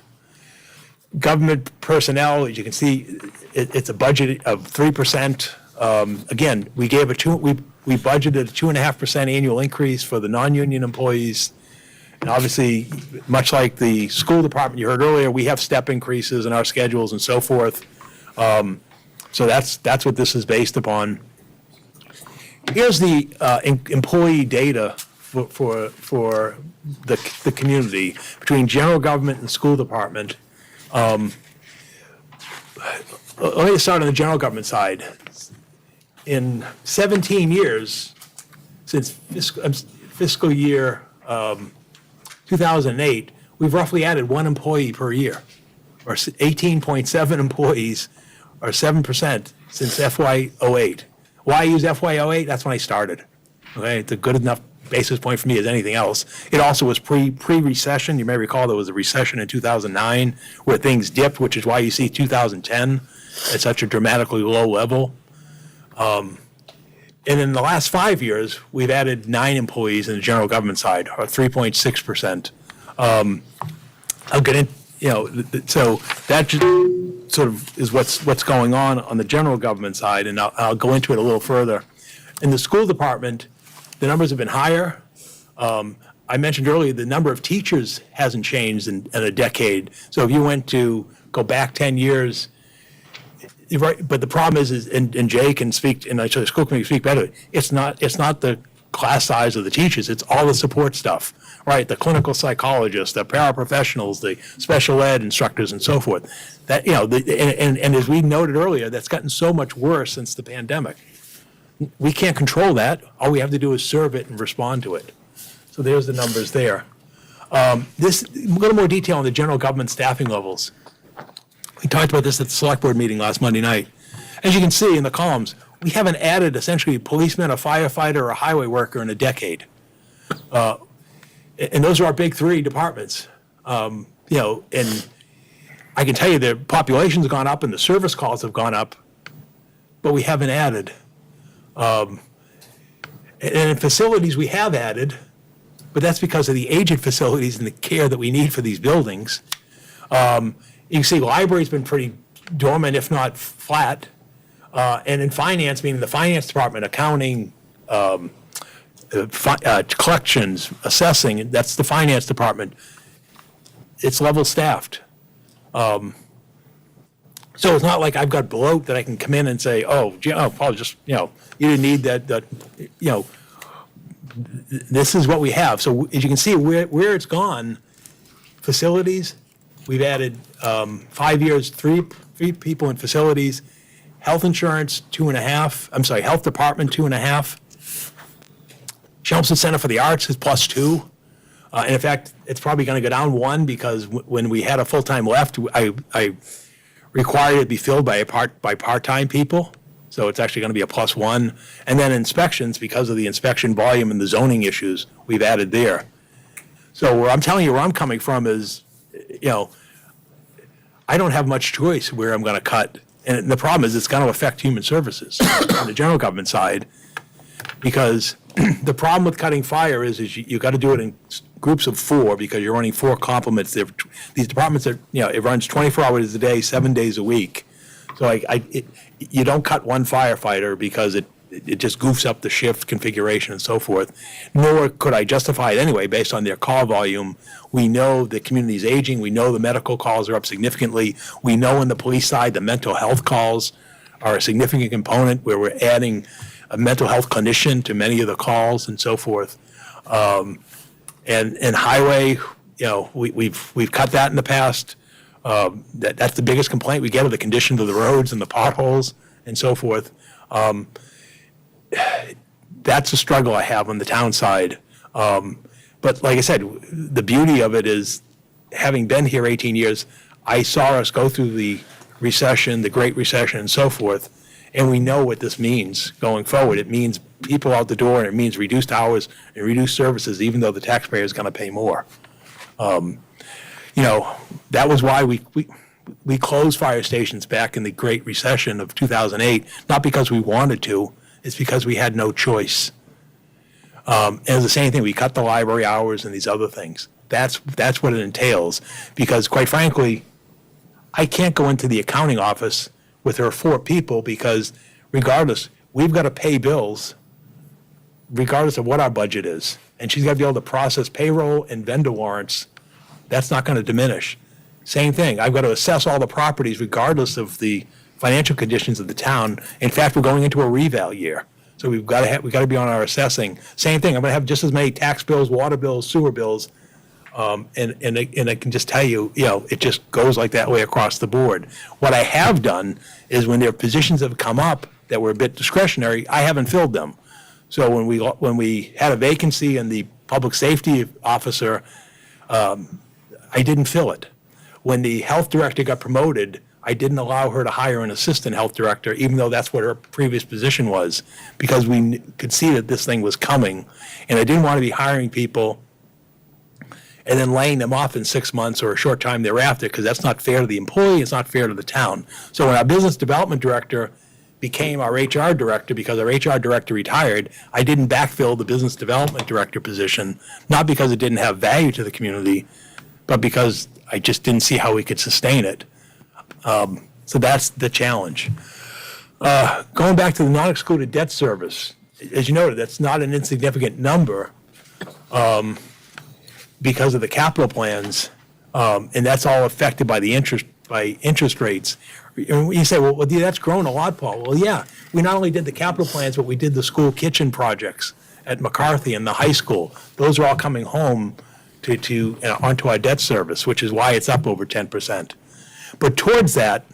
Government personnel, as you can see, it's a budget of 3%. Again, we budgeted a 2.5% annual increase for the non-union employees. And obviously, much like the school department you heard earlier, we have step increases in our schedules and so forth. So that's what this is based upon. Here's the employee data for the community between general government and school department. Let me start on the general government side. In 17 years, since fiscal year 2008, we've roughly added 1 employee per year, or 18.7 employees, or 7% since FY08. Why I use FY08? That's when I started. Okay, it's a good enough basis point for me as anything else. It also was pre-recession. You may recall there was a recession in 2009 where things dipped, which is why you see 2010 at such a dramatically low level. And in the last 5 years, we've added 9 employees in the general government side, or 3.6%. I'll get in, so sort of is what's going on the general government side, and I'll go into it a little further. In the school department, the numbers have been higher. I mentioned earlier, the number of teachers hasn't changed in a decade. So if you went to go back 10 years, right, but the problem is and Jay can speak, and actually the school committee can speak better, it's not the class size of the teachers, it's all the support stuff, right? The clinical psychologists, the paraprofessionals, the special ed instructors and so forth. That, and as we noted earlier, that's gotten so much worse since the pandemic. We can't control that. All we have to do is serve it and respond to it. So there's the numbers there. This, a little more detail on the general government staffing levels. We talked about this at the select board meeting last Monday night. As you can see in the columns, we haven't added essentially a policeman, a firefighter, or a highway worker in a decade. And those are our big three departments. And I can tell you the population's gone up and the service calls have gone up, but we haven't added. And in facilities, we have added, but that's because of the aged facilities and the care that we need for these buildings. You can see library's been pretty dormant, if not flat. And in finance, meaning the finance department, accounting, collections, assessing, that's the finance department. It's level staffed. So it's not like I've got bloat that I can come in and say, Paul, just, you didn't need that, this is what we have. So as you can see where it's gone, facilities, we've added 5 years, three people in facilities, health insurance, 2.5, health department, 2.5. Chelmsford Center for the Arts is +2. And in fact, it's probably going to go down 1 because when we had a full-time left, I required it to be filled by part-time people. So it's actually going to be a +1. And then inspections, because of the inspection volume and the zoning issues, we've added there. So where I'm telling you where I'm coming from is, I don't have much choice where I'm going to cut. And the problem is it's going to affect human services on the general government side, because the problem with cutting fire is you got to do it in groups of 4 because you're running 4 complements. These departments are, it runs 24 hours a day, 7 days a week. So you don't cut one firefighter because it just goofs up the shift configuration and so forth. Nor could I justify it anyway based on their call volume. We know the community's aging. We know the medical calls are up significantly. We know on the police side the mental health calls are a significant component where we're adding a mental health clinician to many of the calls and so forth. And highway, we've cut that in the past. That's the biggest complaint we get, of the condition of the roads and the potholes and so forth. That's a struggle I have on the town side. But like I said, the beauty of it is, having been here 18 years, I saw us go through the recession, the Great Recession and so forth, and we know what this means going forward. It means people out the door, and it means reduced hours and reduced services, even though the taxpayer is going to pay more. That was why we closed fire stations back in the Great Recession of 2008, not because we wanted to, it's because we had no choice. And it's the same thing, we cut the library hours and these other things. That's what it entails, because quite frankly, I can't go into the accounting office with her 4 people, because regardless, we've got to pay bills regardless of what our budget is. And she's got to be able to process payroll and vendor warrants. That's not going to diminish. Same thing, I've got to assess all the properties regardless of the financial conditions of the town. In fact, we're going into a reval year. So we've got to be on our assessing. Same thing, I'm going to have just as many tax bills, water bills, sewer bills. And I can just tell you, it just goes like that way across the board. What I have done is, when there are positions that have come up that were a bit discretionary, I haven't filled them. So when we had a vacancy in the public safety officer, I didn't fill it. When the health director got promoted, I didn't allow her to hire an assistant health director, even though that's what her previous position was, because we could see that this thing was coming. And I didn't want to be hiring people and then laying them off in 6 months or a short time thereafter, because that's not fair to the employee, it's not fair to the town. So when our business development director became our HR director, because our HR director retired, I didn't backfill the business development director position, not because it didn't have value to the community, but because I just didn't see how we could sustain it. So that's the challenge. Going back to the non-excluded debt service, as you noted, that's not an insignificant number because of the capital plans, and that's all affected by the interest rates. And you say, well, that's grown a lot, Paul. Well, yeah, we not only did the capital plans, but we did the school kitchen projects at McCarthy and the high school. Those are all coming home onto our debt service, which is why it's up over 10%. But towards that,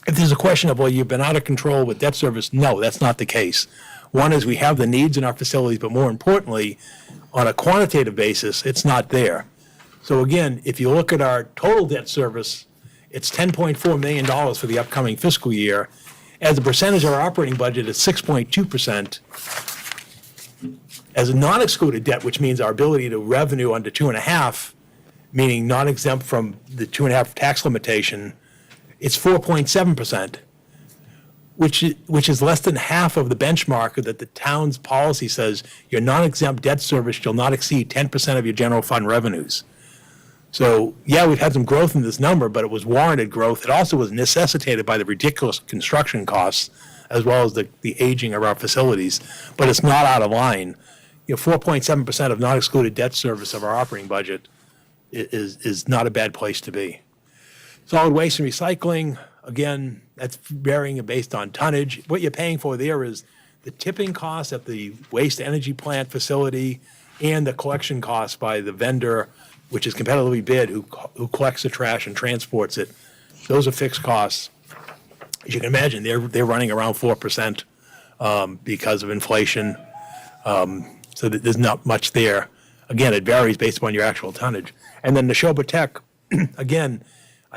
if there's a question of, well, you've been out of control with debt service, no, that's not the case. One is we have the needs in our facilities, but more importantly, on a quantitative basis, it's not there. So again, if you look at our total debt service, it's $10.4 million for the upcoming fiscal year. As a percentage of our operating budget, it's 6.2%. As a non-excluded debt, which means our ability to revenue under 2.5, meaning non-exempt from the 2.5 tax limitation, it's 4.7%, which is less than half of the benchmark that the town's policy says your non-exempt debt service shall not exceed 10% of your general fund revenues. So, yeah, we've had some growth in this number, but it was warranted growth. It also was necessitated by the ridiculous construction costs as well as the aging of our facilities, but it's not out of line. 4.7% of non-excluded debt service of our operating budget is not a bad place to be. Solid waste and recycling, again, that's varying based on tonnage. What you're paying for there is the tipping costs at the waste energy plant facility and the collection costs by the vendor, which is competitively bid, who collects the trash and transports it. Those are fixed costs. As you can imagine, they're running around 4% because of inflation. So there's not much there. Again, it varies based upon your actual tonnage. And then Neshoba Tech, again,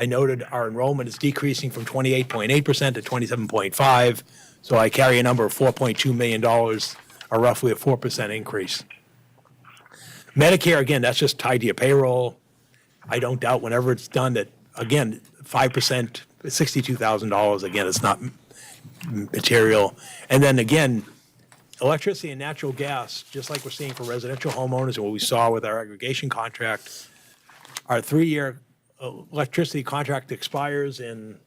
I noted our enrollment is decreasing from 28.8% to 27.5%. So I carry a number of $4.2 million, or roughly a 4% increase. Medicare, again, that's just tied to your payroll. I don't doubt whenever it's done that, again, 5%, $62,000, again, it's not material. And then again, electricity and natural gas, just like we're seeing for residential homeowners and what we saw with our aggregation contract, our 3-year electricity contract expires in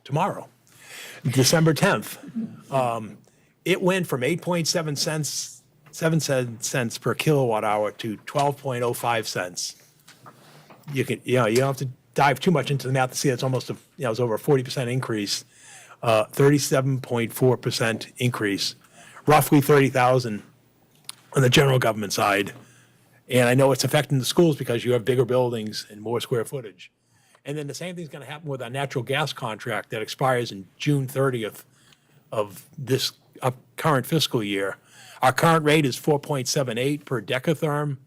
tomorrow, December 10th. It went from 8.7 cents per kilowatt hour to 12.05 cents. You don't have to dive too much into the math to see it's almost it's over a 40% increase, 37.4% increase, roughly 30,000 on the general government side. And I know it's affecting the schools because you have bigger buildings and more square footage. And then the same thing's going to happen with our natural gas contract that expires in June 30th of this current fiscal year. Our current rate is 4.78 per decatherm.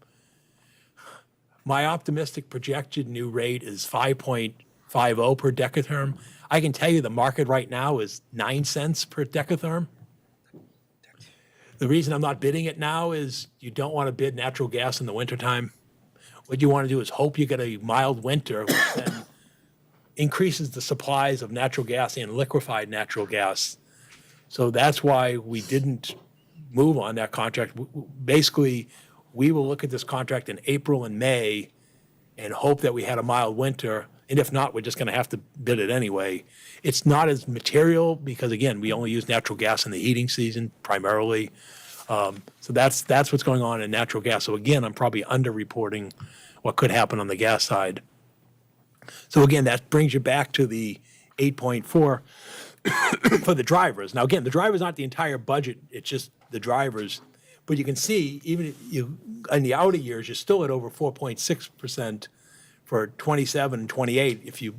My optimistic projected new rate is 5.50 per decatherm. I can tell you the market right now is 9 cents per decatherm. The reason I'm not bidding it now is you don't want to bid natural gas in the wintertime. What you want to do is hope you get a mild winter, which then increases the supplies of natural gas and liquefied natural gas. So that's why we didn't move on that contract. Basically, we will look at this contract in April and May and hope that we had a mild winter. And if not, we're just going to have to bid it anyway. It's not as material because, again, we only use natural gas in the heating season primarily. So that's what's going on in natural gas. So again, I'm probably underreporting what could happen on the gas side. So again, that brings you back to the 8.4 for the drivers. Now, again, the drivers aren't the entire budget. It's just the drivers. But you can see, even if in the outer years, you're still at over 4.6% for 27 and 28 if you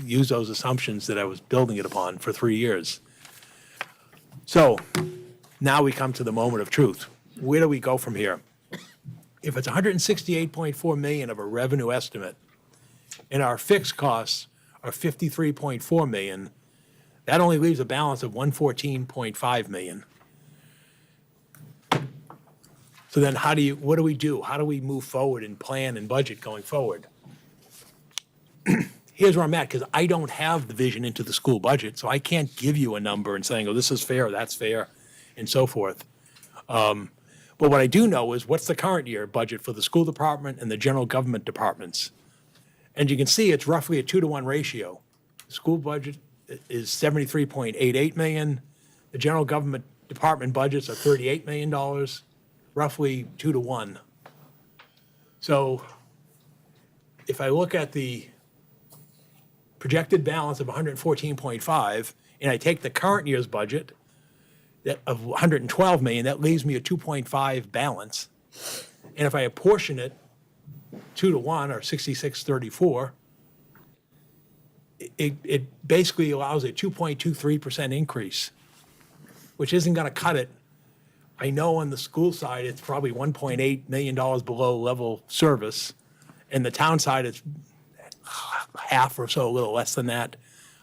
use those assumptions that I was building it upon for 3 years. So now we come to the moment of truth. Where do we go from here? If it's 168.4 million of a revenue estimate and our fixed costs are 53.4 million, that only leaves a balance of 114.5 million. So then what do we do? How do we move forward and plan and budget going forward? Here's where I'm at, because I don't have the vision into the school budget, so I can't give you a number and saying, oh, this is fair, that's fair, and so forth. But what I do know is what's the current year budget for the school department and the general government departments. And you can see it's roughly a 2-to-1 ratio. The school budget is 73.88 million. The general government department budgets are $38 million, roughly 2 to 1. So if I look at the projected balance of 114.5, and I take the current year's budget of 112 million, that leaves me a 2.5 balance. And if I apportion it 2 to 1, or 66-34, it basically allows a 2.23% increase, which isn't going to cut it. I know on the school side, it's probably $1.8 million below level service. And the town side, it's half or so, a little less than that,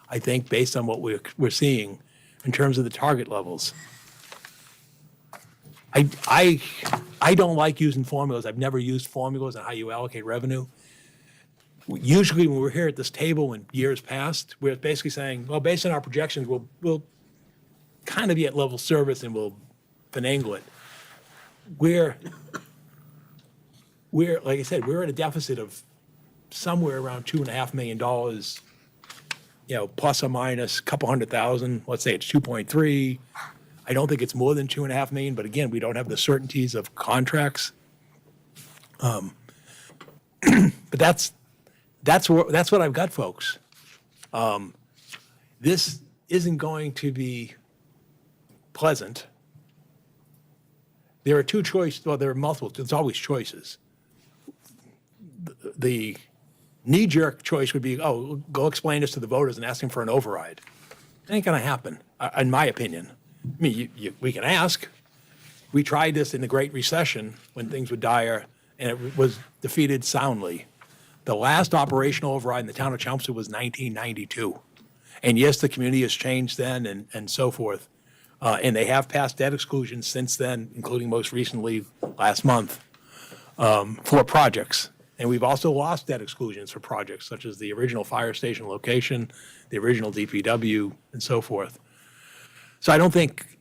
I think, based on what we're seeing in terms of the target levels. I don't like using formulas. I've never used formulas on how you allocate revenue. Usually when we're here at this table in years past, we're basically saying, well, based on our projections, we'll kind of be at level service and we'll finagle it. We're like I said, we're at a deficit of somewhere around $2.5 million, plus or minus a couple $100,000. Let's say it's 2.3. I don't think it's more than 2.5 million, but again, we don't have the certainties of contracts. But that's what I've got, folks. This isn't going to be pleasant. There are two choices. Well, there are multiple. There's always choices. The knee-jerk choice would be, oh, go explain this to the voters and ask them for an override. It ain't going to happen, in my opinion. I mean, we can ask. We tried this in the Great Recession when things were dire, and it was defeated soundly. The last operational override in the town of Chelmsford was 1992. And yes, the community has changed then and so forth. And they have passed debt exclusions since then, including most recently last month, for projects. And we've also lost debt exclusions for projects such as the original fire station location, the original DPW, and so forth. So I don't think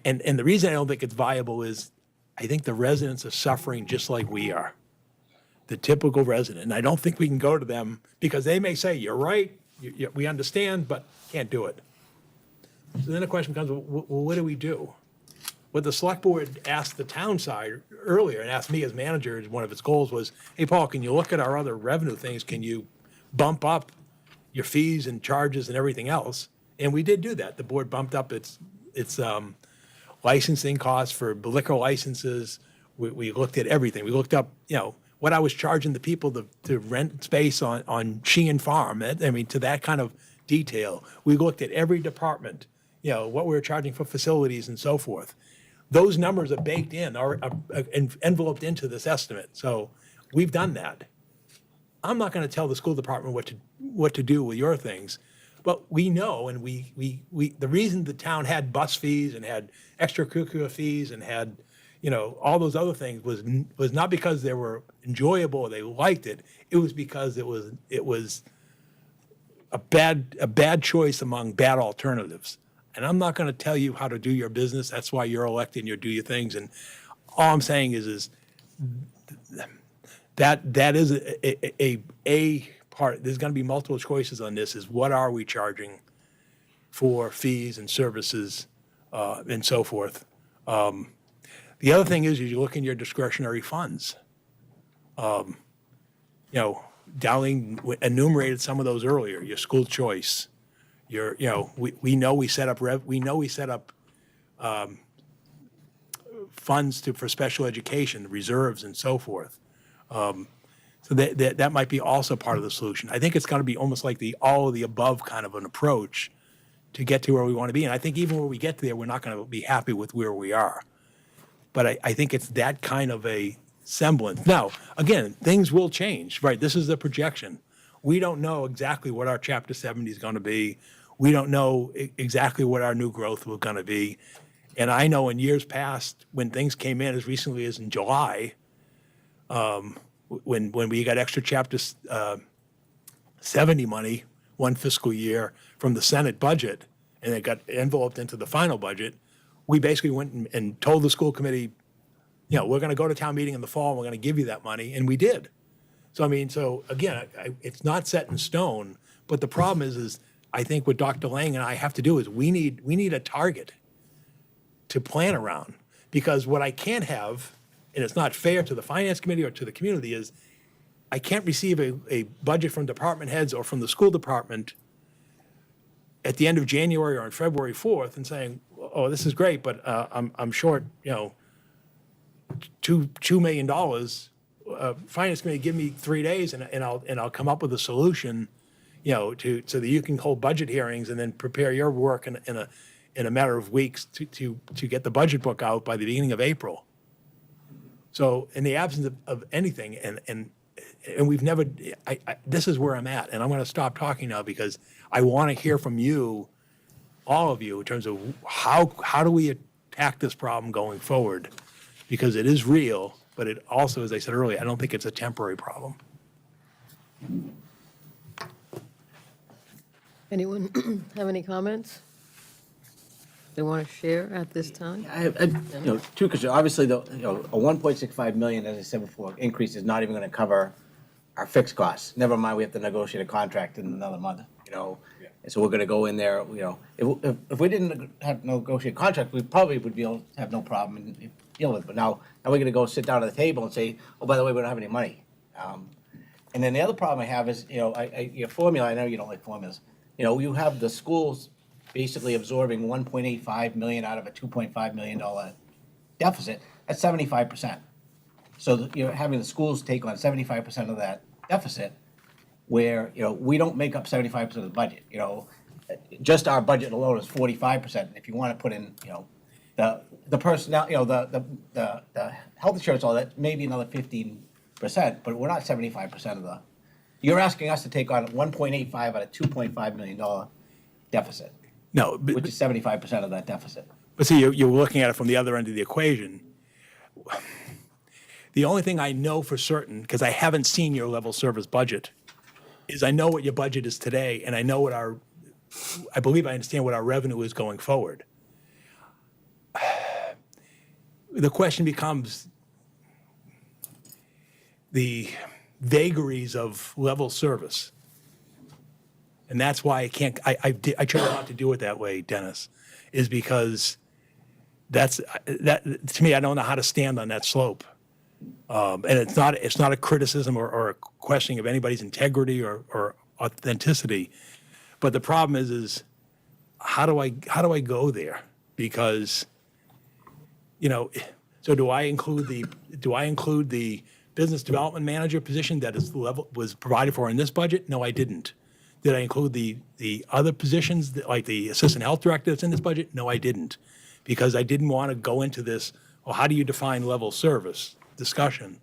and the reason I don't think it's viable is I think the residents are suffering just like we are, the typical resident. And I don't think we can go to them because they may say, you're right, we understand, but can't do it. So then the question becomes, well, what do we do? What the select board asked the town side earlier and asked me as manager, one of its goals was, hey, Paul, can you look at our other revenue things? Can you bump up your fees and charges and everything else? And we did do that. The board bumped up its licensing costs for liquor licenses. We looked at everything. We looked up, what I was charging the people to rent space on Sheehan Farm. I mean, to that kind of detail. We looked at every department, what we were charging for facilities and so forth. Those numbers are baked in or enveloped into this estimate. So we've done that. I'm not going to tell the school department what to do with your things. But we know, and we the reason the town had bus fees and had extracurricular fees and had, all those other things was not because they were enjoyable or they liked it. It was because it was a bad choice among bad alternatives. And I'm not going to tell you how to do your business. That's why you're elected and you do your things. And all I'm saying is that is a part. There's going to be multiple choices on this. Is what are we charging for fees and services and so forth. The other thing is you look in your discretionary funds. Dowling enumerated some of those earlier. Your school choice. We know we set up funds for special education, reserves, and so forth. So that might be also part of the solution. I think it's going to be almost like the all of the above kind of an approach to get to where we want to be. And I think even when we get there, we're not going to be happy with where we are. But I think it's that kind of a semblance. Now, again, things will change, right? This is the projection. We don't know exactly what our Chapter 70 is going to be. We don't know exactly what our new growth was going to be. And I know in years past, when things came in as recently as in July, when we got extra Chapter 70 money one fiscal year from the Senate budget, and it got enveloped into the final budget, we basically went and told the school committee, we're going to go to town meeting in the fall, and we're going to give you that money, and we did. So, again, it's not set in stone, but the problem is I think what Dr. Lang and I have to do is we need a target to plan around. Because what I can't have, and it's not fair to the finance committee or to the community, is I can't receive a budget from department heads or from the school department at the end of January or on February 4th and saying, oh, this is great, but I'm short, $2 million. Finance committee, give me 3 days and I'll come up with a solution, so that you can hold budget hearings and then prepare your work in a matter of weeks to get the budget book out by the beginning of April. So in the absence of anything, and we've never, this is where I'm at, and I'm going to stop talking now because I want to hear from you, all of you, in terms of how do we attack this problem going forward? Because it is real, but it also, as I said earlier, I don't think it's a temporary problem. Anyone have any comments they want to share at this time? Two concerns. Obviously, a 1.65 million, as I said before, increase is not even going to cover our fixed costs. Never mind, we have to negotiate a contract in another month, And so we're going to go in there, if we didn't have to negotiate a contract, we probably would be able to have no problem and deal with it. But now we're going to go sit down at the table and say, oh, by the way, we don't have any money. And then the other problem I have is, your formula, I know you don't like formulas. You have the schools basically absorbing 1.85 million out of a $2.5 million deficit. That's 75%. So you're having the schools take on 75% of that deficit, where we don't make up 75% of the budget. Just our budget alone is 45%. If you want to put in the personnel, the health insurance, all that, maybe another 15%, but we're not 75% of the. You're asking us to take on 1.85 out of $2.5 million deficit. No, which is 75% of that deficit. But see, you're looking at it from the other end of the equation. The only thing I know for certain, because I haven't seen your level service budget, is I know what your budget is today, and I know what I believe I understand what our revenue is going forward. The question becomes the vagaries of level service. And that's why I try not to do it that way, Dennis, is because that to me, I don't know how to stand on that slope. And it's not a criticism or a questioning of anybody's integrity or authenticity. But the problem is how do I go there? Because, so do I include the business development manager position that was provided for in this budget? No, I didn't. Did I include the other positions, like the assistant health director that's in this budget? No, I didn't, because I didn't want to go into this, well, how do you define level service discussion?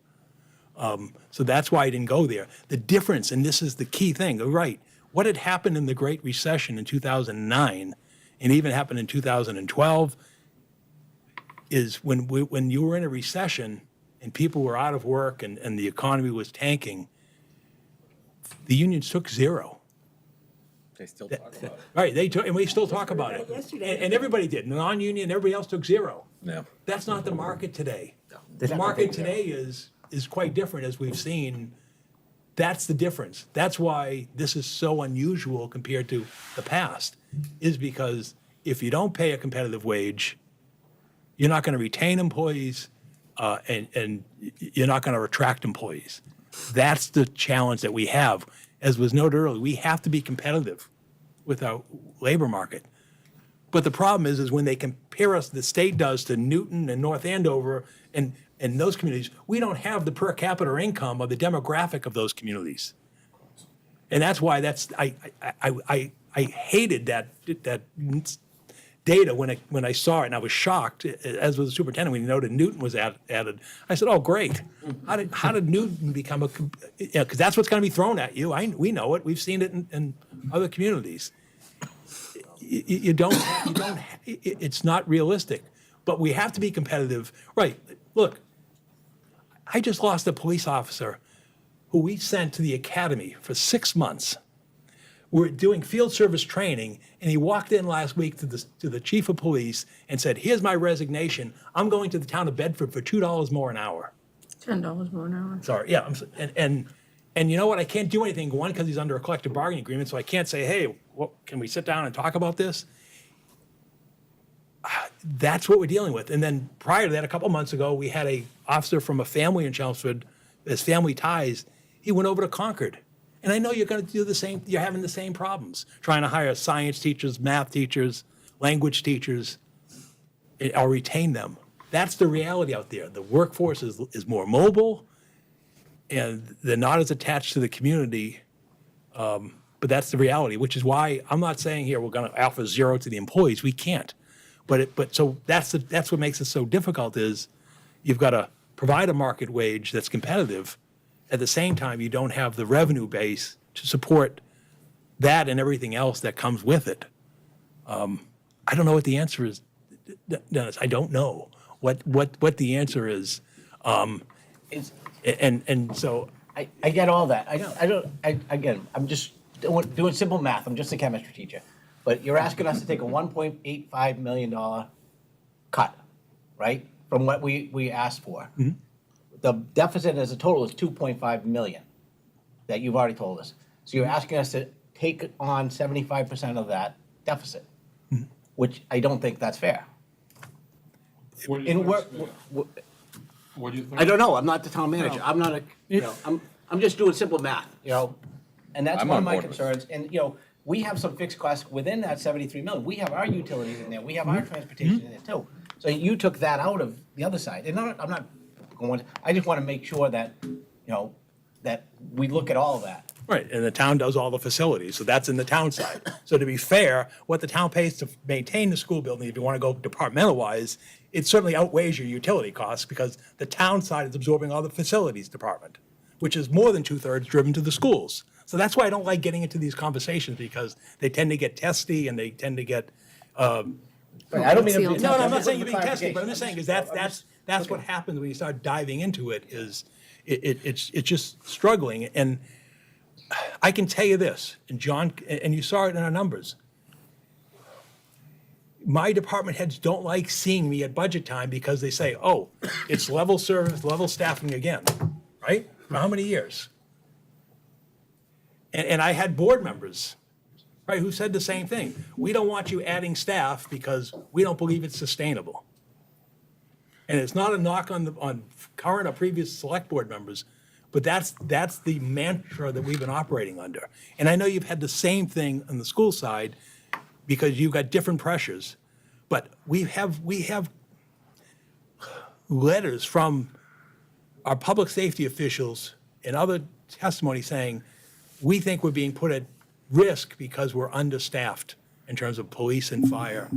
So that's why I didn't go there. The difference, and this is the key thing, right, what had happened in the Great Recession in 2009, and even happened in 2012, is when you were in a recession and people were out of work and the economy was tanking, the unions took zero. They still talk about it. Right, they took, and we still talk about it. And everybody did, non-union, everybody else took zero. Yeah. That's not the market today. The market today is quite different, as we've seen. That's the difference. That's why this is so unusual compared to the past, is because if you don't pay a competitive wage, you're not going to retain employees, and you're not going to attract employees. That's the challenge that we have. As was noted earlier, we have to be competitive with our labor market. But the problem is when they compare us, the state does, to Newton and North Andover and those communities, we don't have the per capita income or the demographic of those communities. And that's why I hated that data when I saw it, and I was shocked, as was the superintendent, when he noted Newton was added. I said, oh, great. How did Newton become because that's what's going to be thrown at you. We know it. We've seen it in other communities. It's not realistic. But we have to be competitive. Right, look, I just lost a police officer who we sent to the academy for 6 months. We're doing field service training, and he walked in last week to the chief of police and said, here's my resignation. I'm going to the town of Bedford for $2 more an hour. $10 more an hour. Sorry, yeah. And And you know what? I can't do anything, one, because he's under a collective bargaining agreement, so I can't say, hey, can we sit down and talk about this? That's what we're dealing with. And then prior to that, a couple months ago, we had a officer from a family in Chelmsford, his family ties, he went over to Concord. And I know you're going to do the same, you're having the same problems, trying to hire science teachers, math teachers, language teachers, or retain them. That's the reality out there. The workforce is more mobile, and they're not as attached to the community. But that's the reality, which is why I'm not saying here we're going to offer zero to the employees. We can't. But so that's what makes it so difficult is you've got to provide a market wage that's competitive. At the same time, you don't have the revenue base to support that and everything else that comes with it. I don't know what the answer is, Dennis. I don't know what the answer is. And so I get all that. Again, I'm just doing simple math. I'm just a chemistry teacher. But you're asking us to take a $1.85 million cut, right? From what we asked for. Mm-hmm. The deficit as a total is 2.5 million that you've already told us. So you're asking us to take on 75% of that deficit, which I don't think that's fair. What do you think? What do you think? I don't know. I'm not the town manager. I'm not I'm just doing simple math, and that's one of my concerns. And, we have some fixed costs within that 73 million. We have our utilities in there. We have our transportation in there too. So you took that out of the other side. And I'm not going, I just want to make sure that, that we look at all of that. Right, and the town does all the facilities, so that's in the town side. So to be fair, what the town pays to maintain the school building, if you want to go departmental-wise, it certainly outweighs your utility costs because the town side is absorbing all the facilities department, which is more than 2/3 driven to the schools. So that's why I don't like getting into these conversations because they tend to get testy and they tend to get. I don't mean to be. No, I'm not saying you're being testy, but I'm just saying is that's what happens when you start diving into it. Is it's just struggling, and I can tell you this, and John, and you saw it in our numbers. My department heads don't like seeing me at budget time because they say, "Oh, it's level service, level staffing again," right? For how many years? And I had board members, right, who said the same thing. We don't want you adding staff because we don't believe it's sustainable. And it's not a knock on current or previous select board members, but that's the mantra that we've been operating under. And I know you've had the same thing on the school side because you've got different pressures. But we have letters from our public safety officials and other testimony saying, we think we're being put at risk because we're understaffed in terms of police and fire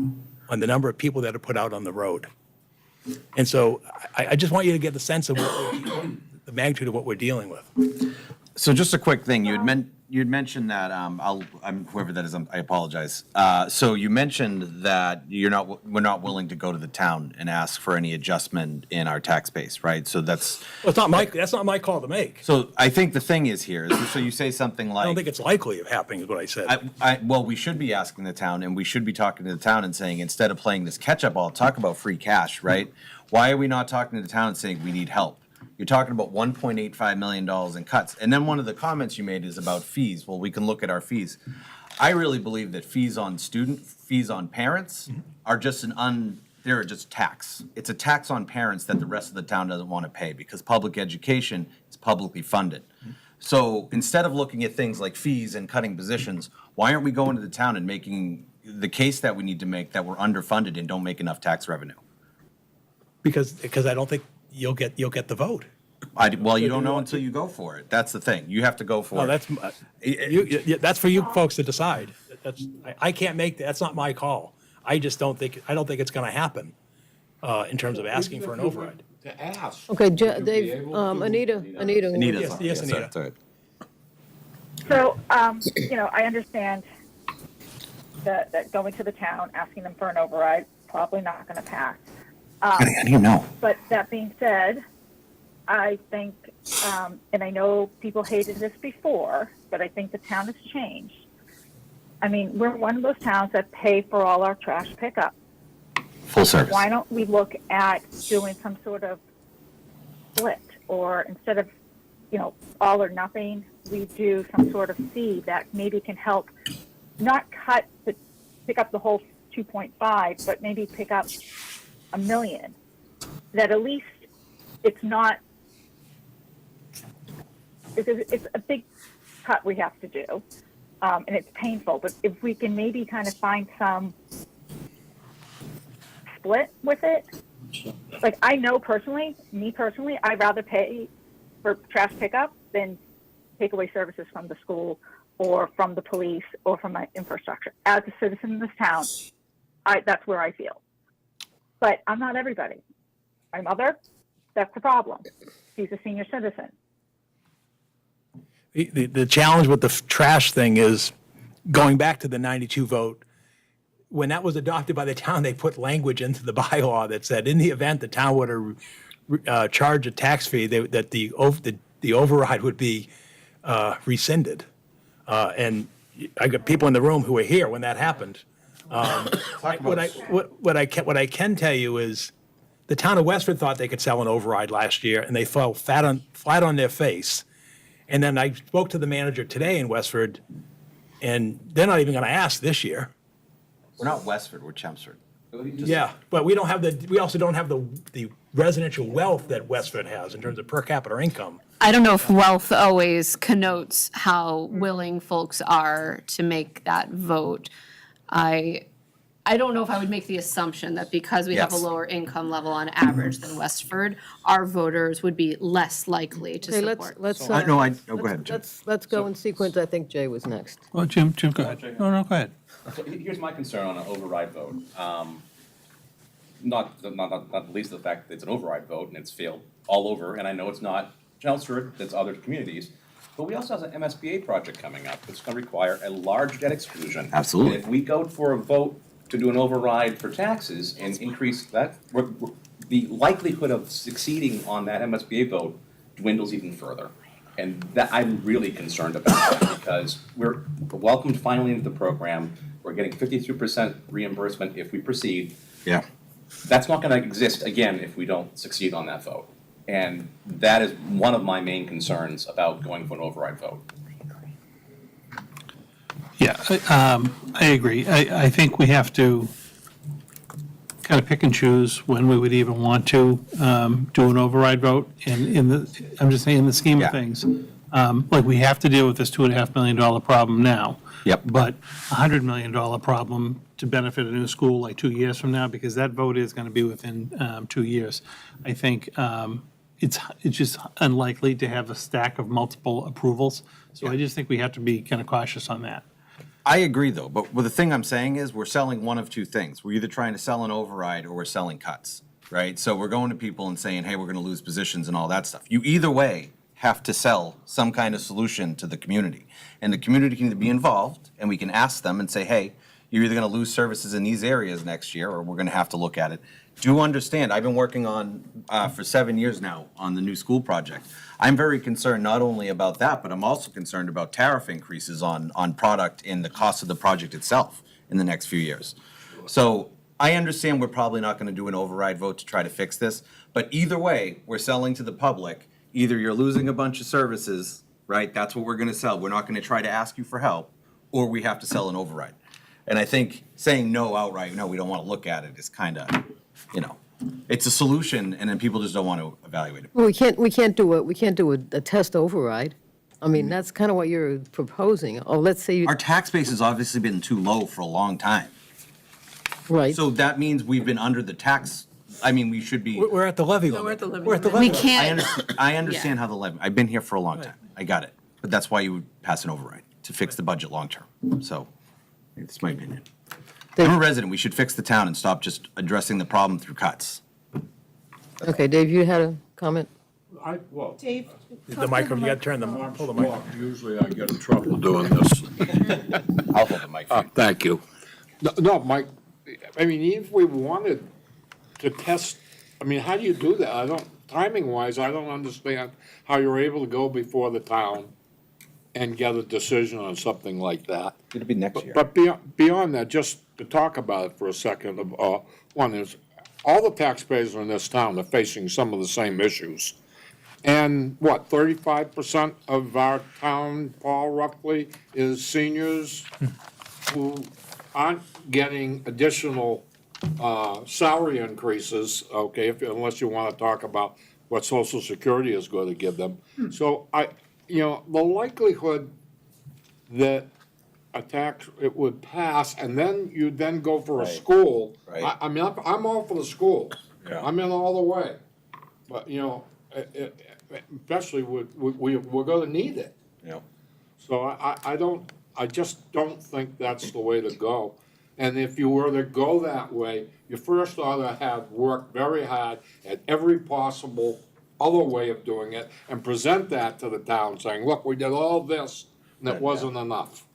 on the number of people that are put out on the road. And so I just want you to get the sense of the magnitude of what we're dealing with. So just a quick thing, you'd mentioned that I'm whoever that is. I apologize. So you mentioned that we're not willing to go to the town and ask for any adjustment in our tax base, right? So that's Well, that's not my call to make. So I think the thing is here. So you say something like, I don't think it's likely of happening, is what I said. well, we should be asking the town, and we should be talking to the town and saying, instead of playing this catch-up, I'll talk about free cash, right? Why are we not talking to the town and saying we need help? You're talking about $1.85 million in cuts. And then one of the comments you made is about fees. Well, we can look at our fees. I really believe that fees on parents are just they're just tax. It's a tax on parents that the rest of the town doesn't want to pay because public education is publicly funded. So instead of looking at things like fees and cutting positions, why aren't we going to the town and making the case that we need to make that we're underfunded and don't make enough tax revenue? Because I don't think you'll get the vote. Well, you don't know until you go for it. That's the thing. You have to go for it. That's for you folks to decide. I can't make that. That's not my call. I don't think it's going to happen in terms of asking for an override. To ask. Okay, would you be Dave, able to- Anita. Yes, Anita. Sorry. So, I understand that going to the town, asking them for an override, probably not going to pass. How do you know? But that being said, I think, and I know people hated this before, but I think the town has changed. I mean, we're one of those towns that pay for all our trash pickup. Full service. Why don't we look at doing some sort of split, or instead of all or nothing, we do some sort of fee that maybe can help not pick up the whole 2.5, but maybe pick up $1 million. That at least it's not, it's a big cut we have to do, and it's painful, but if we can maybe kind of find some split with it. Like, I know personally, I'd rather pay for trash pickup than take away services from the school or from the police or from my infrastructure. As a citizen in this town, that's where I feel. But I'm not everybody. My mother, that's the problem. She's a senior citizen. The challenge with the trash thing is, going back to the 92 vote, when that was adopted by the town, they put language into the bylaw that said, in the event the town were to charge a tax fee, that the override would be rescinded. And I got people in the room who were here when that happened. What I can tell you is, the town of Westford thought they could sell an override last year, and they fell flat on their face. And then I spoke to the manager today in Westford, and they're not even going to ask this year. We're not Westford, we're Chelmsford. Yeah, but we also don't have the residential wealth that Westford has in terms of per capita income. I don't know if wealth always connotes how willing folks are to make that vote. I don't know if I would make the assumption that because we have a Yes. lower income level on average than Westford, our voters would be less likely to Okay, support. let's, go ahead, Jim. let's go in sequence. I think Jay was next. Well, Jim, go ahead. No, go ahead. So here's my concern on an override vote. Not the least of the fact that it's an override vote and it's failed all over, and I know it's not Chelmsford, it's other communities. But we also have an MSBA project coming up that's going to require a large debt exclusion. Absolutely. And if we go for a vote to do an override for taxes and increase that, the likelihood of succeeding on that MSBA vote dwindles even further. And that I'm really concerned about that, because we're welcomed finally into the program. We're getting 52% reimbursement if we proceed. Yeah. That's not going to exist again if we don't succeed on that vote. And that is one of my main concerns about going for an override vote. Yeah, I agree. I think we have to kind of pick and choose when we would even want to do an override vote. And I'm just saying, in the scheme of things, like, we have to deal with this $2.5 million problem now. Yep. But $100 million problem to benefit a new school like 2 years from now, because that vote is going to be within 2 years. I think it's just unlikely to have a stack of multiple approvals. So I just think we have to be kind of cautious on that. I agree, though, but the thing I'm saying is, we're selling one of two things. We're either trying to sell an override or we're selling cuts, right? So we're going to people and saying, hey, we're going to lose positions and all that stuff. You either way have to sell some kind of solution to the community. And the community can either be involved, and we can ask them and say, hey, you're either going to lose services in these areas next year, or we're going to have to look at it. Do understand, I've been working on, for 7 years now, on the new school project. I'm very concerned not only about that, but I'm also concerned about tariff increases on product and the cost of the project itself in the next few years. So I understand we're probably not going to do an override vote to try to fix this, but either way, we're selling to the public. Either you're losing a bunch of services, right? That's what we're going to sell. We're not going to try to ask you for help, or we have to sell an override. And I think saying no outright, no, we don't want to look at it, is kind of, it's a solution, and then people just don't want to evaluate it. Well, we can't do a test override. I mean, that's kind of what you're proposing. Oh, let's say Our tax base has obviously been too low for a long time. right. So that means we've been under the tax, we should be. We're at the levy limit. we're at the levy We're at the limit. levy We limit. can't. I understand how the levy, I've been here for a long time. I got it. But that's why you would pass an override, to fix the budget long-term. So, that's my opinion. I'm a resident. We should fix the town and stop just addressing the problem through cuts. Okay, Dave, you had a comment? Dave? The micro, you got to turn the, pull the mic. Usually I get in trouble doing this. I'll hold the mic for you. Thank you. No, Mike, even if we wanted to test, how do you do that? Timing-wise, I don't understand how you're able to go before the town and get a decision on something like that. It'll be next year. But beyond that, just to talk about it for a second, one is, all the taxpayers in this town are facing some of the same issues. And what, 35% of our town, Paul, roughly, is seniors who aren't getting additional salary increases, okay, unless you want to talk about what Social Security is going to give them. So the likelihood that a tax, it would pass, and then you then go for a school. Right. I mean, I'm all for the school. Yeah. I'm in all the way. But, especially we're gonna need it. Yeah. So I just don't think that's the way to go. And if you were to go that way, you first ought to have worked very hard at every possible other way of doing it and present that to the town, saying, look, we did all this, and it wasn't enough.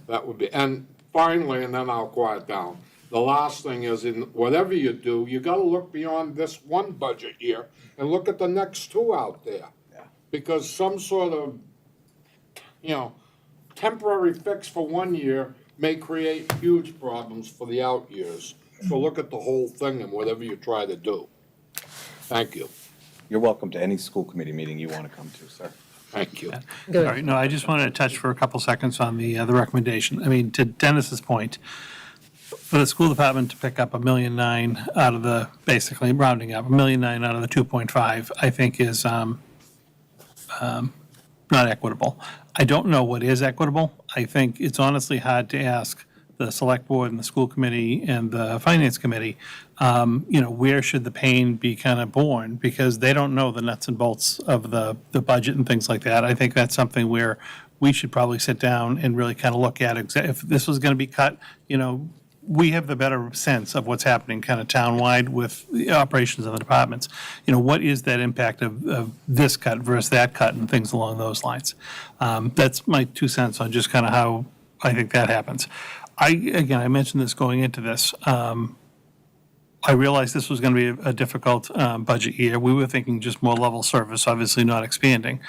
That would be, and finally, and then I'll quiet down. The last thing is, in whatever you do, you gotta look beyond this one budget year and look at the next two out there. Because some sort of, temporary fix for one year may create huge problems for the out years. So look at the whole thing and whatever you try to do. Thank you. You're welcome to any school committee meeting you want to come to, sir. Thank you. All right, no, I just wanted to touch for a couple seconds on the recommendation. I mean, to Dennis's point, for the school department to pick up $1.9 million out of the, basically rounding up, $1.9 million out of the 2.5, I think is not equitable. I don't know what is equitable. I think it's honestly hard to ask the select board and the school committee and the finance committee, where should the pain be kind of born? Because they don't know the nuts and bolts of the budget and things like that. I think that's something where we should probably sit down and really kind of look at if this was going to be cut, we have the better sense of what's happening kind of townwide with the operations of the departments. What is that impact of this cut versus that cut and things along those lines? That's my 2 cents on just kind of how I think that happens. I mentioned this going into this. I realized this was going to be a difficult budget year. We were thinking just more level service, obviously not expanding.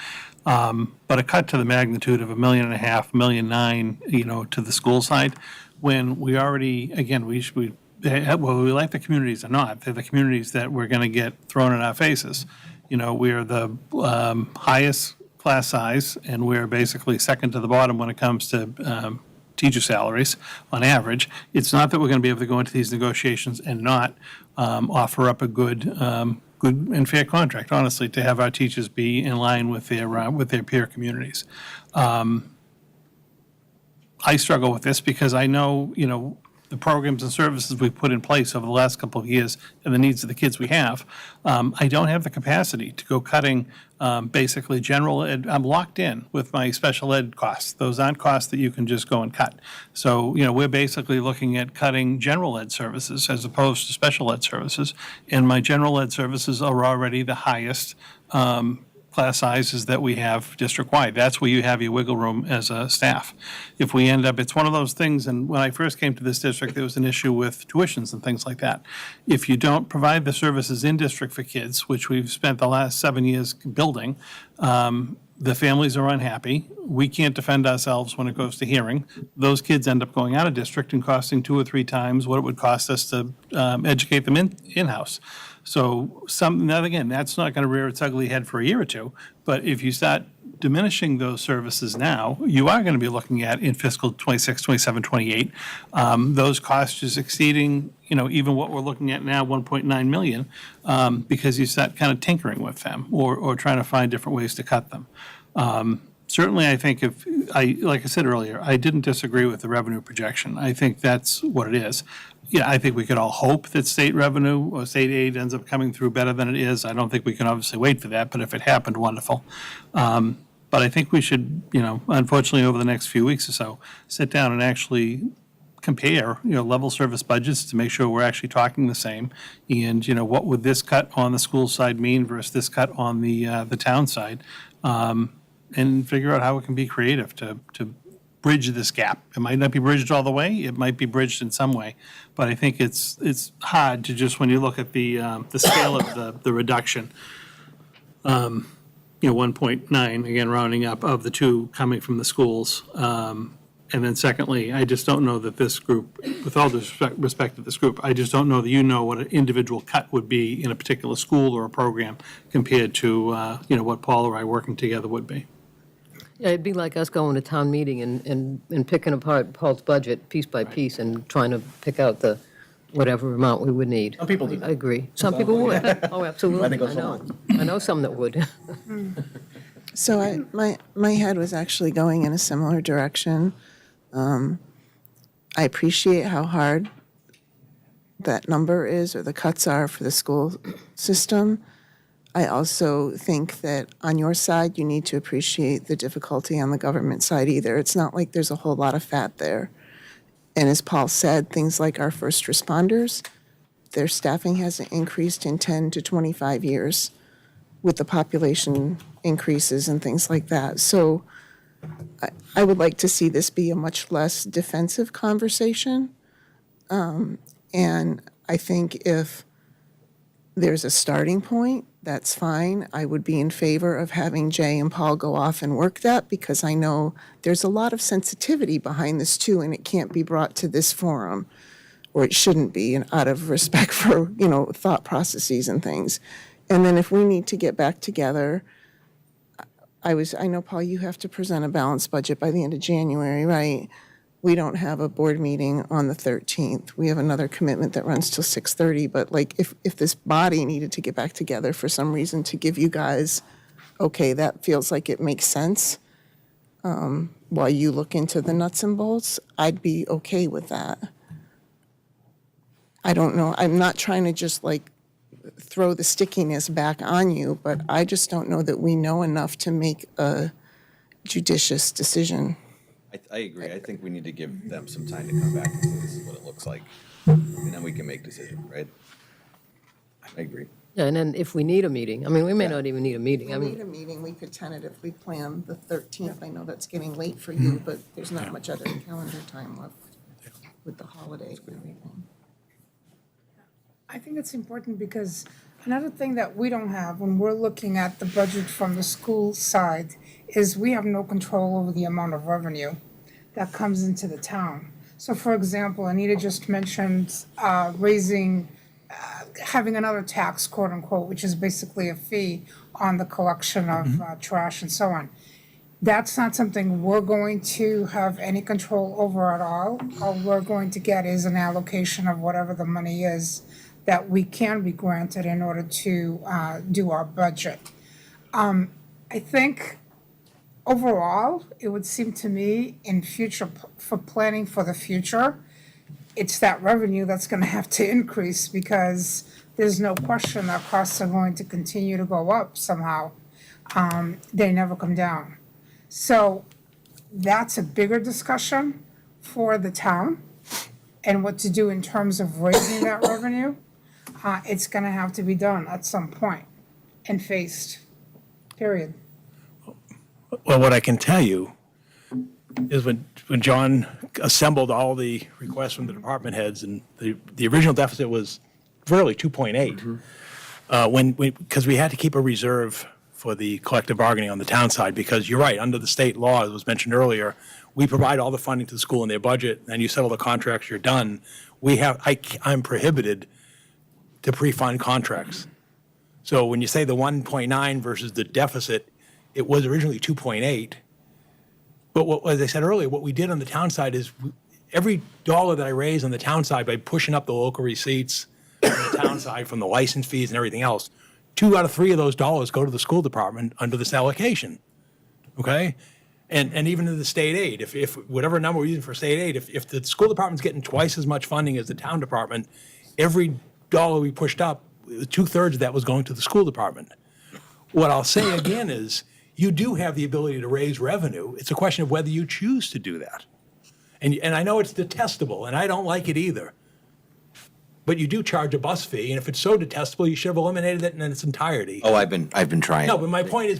But a cut to the magnitude of $1.5 million, $1.9 million, to the school side, when we already, again, we like the communities or not, they're the communities that we're going to get thrown in our faces. We are the highest class size, and we're basically second to the bottom when it comes to teacher salaries on average. It's not that we're going to be able to go into these negotiations and not offer up a good and fair contract, honestly, to have our teachers be in line with their peer communities. I struggle with this because I know, the programs and services we've put in place over the last couple of years and the needs of the kids we have. I don't have the capacity to go cutting basically general ed. I'm locked in with my special ed costs. Those aren't costs that you can just go and cut. So, we're basically looking at cutting general ed services as opposed to special ed services. And my general ed services are already the highest class sizes that we have district-wide. That's where you have your wiggle room as a staff. If we end up, it's one of those things, and when I first came to this district, there was an issue with tuitions and things like that. If you don't provide the services in district for kids, which we've spent the last 7 years building, the families are unhappy. We can't defend ourselves when it goes to hearing. Those kids end up going out of district and costing 2 or 3 times what it would cost us to educate them in-house. So now again, that's not going to rear its ugly head for a year or two, but if you start diminishing those services now, you are going to be looking at in fiscal 26, 27, 28, those costs is exceeding, even what we're looking at now, 1.9 million, because you start kind of tinkering with them or trying to find different ways to cut them. Certainly, I think like I said earlier, I didn't disagree with the revenue projection. I think that's what it is. I think we could all hope that state revenue or state aid ends up coming through better than it is. I don't think we can obviously wait for that, but if it happened, wonderful. But I think we should, unfortunately, over the next few weeks or so, sit down and actually compare, level service budgets to make sure we're actually talking the same. And, what would this cut on the school side mean versus this cut on the town side? And figure out how it can be creative to bridge this gap. It might not be bridged all the way. It might be bridged in some way. But I think it's hard to just, when you look at the scale of the reduction, 1.9, again, rounding up, of the 2 coming from the schools, And then secondly, I just don't know that this group, with all due respect to this group, I just don't know that you know what an individual cut would be in a particular school or a program compared to, what Paul or I working together would be. Yeah, it'd be like us going to town meeting and picking apart Paul's budget piece by piece and trying to pick out the whatever amount we would need. Some people do that. I agree. Some people would. Oh, absolutely. I think that's know. I know some that would. So my head was actually going in a similar direction. I appreciate how hard that number is or the cuts are for the school system. I also think that on your side, you need to appreciate the difficulty on the government side either. It's not like there's a whole lot of fat there. And as Paul said, things like our first responders, their staffing hasn't increased in 10 to 25 years with the population increases and things like that. So I would like to see this be a much less defensive conversation. And I think if there's a starting point, that's fine. I would be in favor of having Jay and Paul go off and work that because I know there's a lot of sensitivity behind this too, and it can't be brought to this forum, or it shouldn't be, and out of respect for, thought processes and things. And then if we need to get back together, I know, Paul, you have to present a balanced budget by the end of January, right? We don't have a board meeting on the 13th. We have another commitment that runs till 6:30, but if this body needed to get back together for some reason to give you guys, okay, that feels like it makes sense, while you look into the nuts and bolts, I'd be okay with that. I don't know, I'm not trying to just throw the stickiness back on you, but I just don't know that we know enough to make a judicious decision. I agree. I think we need to give them some time to come back and say this is what it looks like. And then we can make decisions, right? I agree. Yeah, and then if we need a meeting, I mean, we may not even need a meeting. I If we mean, need a meeting, we could tentatively plan the 13th. I know that's getting late for you, but there's not much other calendar time left with the holiday and everything. I think it's important because another thing that we don't have when we're looking at the budget from the school side is we have no control over the amount of revenue that comes into the town. So for example, Anita just mentioned having another tax, quote unquote, which is basically a fee on the collection of trash and so on. That's not something we're going to have any control over at all. All we're going to get is an allocation of whatever the money is that we can be granted in order to do our budget. I think overall, it would seem to me for planning for the future, it's that revenue that's gonna have to increase because there's no question that costs are going to continue to go up somehow. They never come down. So that's a bigger discussion for the town and what to do in terms of raising that revenue. It's gonna have to be done at some point and faced, period. Well, what I can tell you is when John assembled all the requests from the department heads, and the original deficit was really 2.8. Because we had to keep a reserve for the collective bargaining on the town side, because you're right, under the state law, as was mentioned earlier, we provide all the funding to the school in their budget, and you settle the contracts, you're done. I'm prohibited to pre-fund contracts. So when you say the 1.9 versus the deficit, it was originally 2.8. But as I said earlier, what we did on the town side is every dollar that I raise on the town side by pushing up the local receipts on the town side from the license fees and everything else, 2 out of 3 of those dollars go to the school department under this allocation, okay? And even to the state aid, if whatever number we're using for state aid, if the school department's getting twice as much funding as the town department, every dollar we pushed up, 2/3 of that was going to the school department. What I'll say again is, you do have the ability to raise revenue. It's a question of whether you choose to do that. And I know it's detestable, and I don't like it either. But you do charge a bus fee, and if it's so detestable, you should have eliminated it in its entirety. Oh, I've been trying. No, but my point is,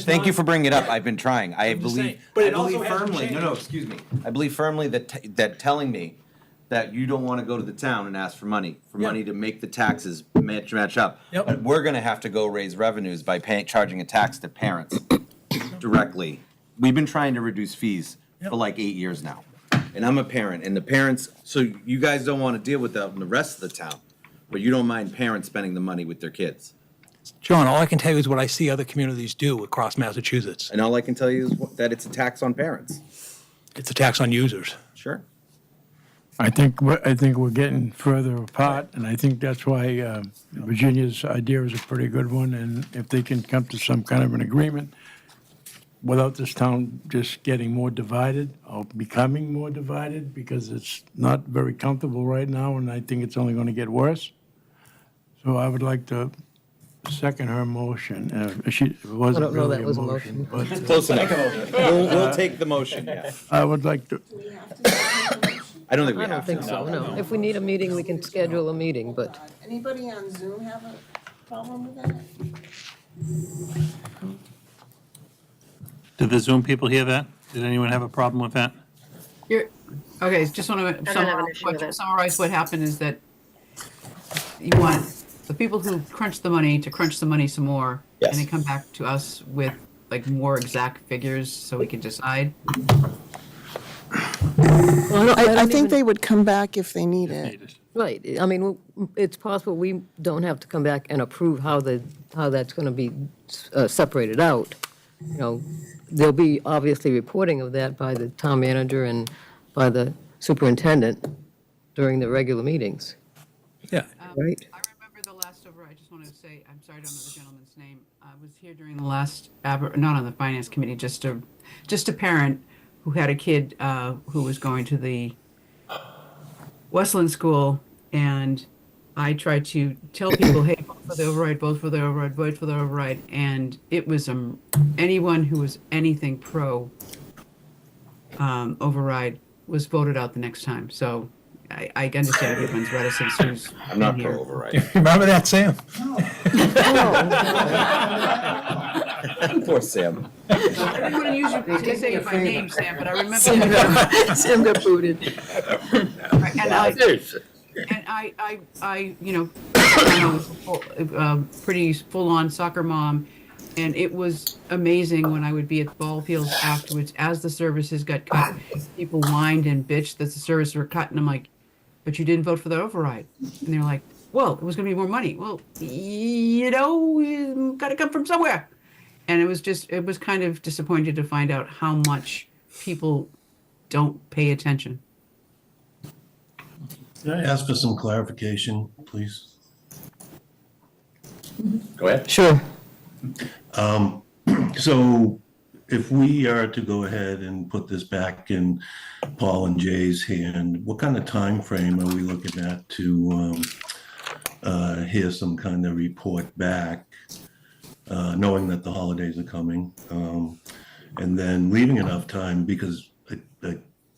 Thank you for bringing it up. I've been trying. I believe also hasn't firmly. changed. No, excuse me. I believe firmly that telling me that you don't want to go to the town and ask for money to make the taxes match up. Yep. But we're going to have to go raise revenues by charging a tax to parents directly. We've been trying to reduce fees for like 8 years now. And I'm a parent, and the parents, so you guys don't want to deal with the rest of the town, but you don't mind parents spending the money with their kids. John, all I can tell you is what I see other communities do across Massachusetts. And all I can tell you is that it's a tax on parents. It's a tax on users. Sure. I think we're getting further apart, and I think that's why Virginia's idea is a pretty good one, and if they can come to some kind of an agreement without this town just getting more divided or becoming more divided, because it's not very comfortable right now, and I think it's only going to get worse. So I would like to second her motion. It wasn't I don't know really that was a motion. but Close enough. We'll take the motion, yeah. I would like to. I don't think we I don't have to. think so, no. If we need a meeting, we can schedule a meeting, but Anybody on Zoom have a problem with that? Did the Zoom people hear that? Did anyone have a problem with that? Okay, just want I to don't have an issue with it. summarize what happened is that you want the people who crunch the money to crunch the money some more. Yes. And then come back to us with like more exact figures so we can decide. Well, no, I don't think even- they would come back if they need it. Right, I mean, it's possible we don't have to come back and approve how that's going to be separated out. You know, there'll be obviously reporting of that by the town manager and by the superintendent during the regular meetings. Yeah. Right? I remember the last override, I just wanted to say, I'm sorry, I don't know the gentleman's name. I was here during the last, not on the finance committee, just a parent who had a kid who was going to the Westland School, and I tried to tell people, hey, vote for the override, vote for the override, vote for the override, and it was anyone who was anything pro override was voted out the next time. So I understand everyone's reticence who's I'm not in here. pro override. Remember that, Sam? Poor Sam. I wouldn't usually say it by name, Sam, but I remember. Sam got booted. And I, you know, I'm a pretty full-on soccer mom, and it was amazing when I would be at ball fields afterwards, as the services got cut, people whined and bitched that the services were cut, and I'm like, but you didn't vote for the override. And they're like, well, it was gonna be more money. Well, you know, it's gotta come from somewhere. And it was kind of disappointing to find out how much people don't pay attention. Can I ask for some clarification, please? Go ahead. Sure. So if we are to go ahead and put this back in Paul and Jay's hand, what kind of time frame are we looking at to hear some kind of report back, knowing that the holidays are coming? And then leaving enough time, because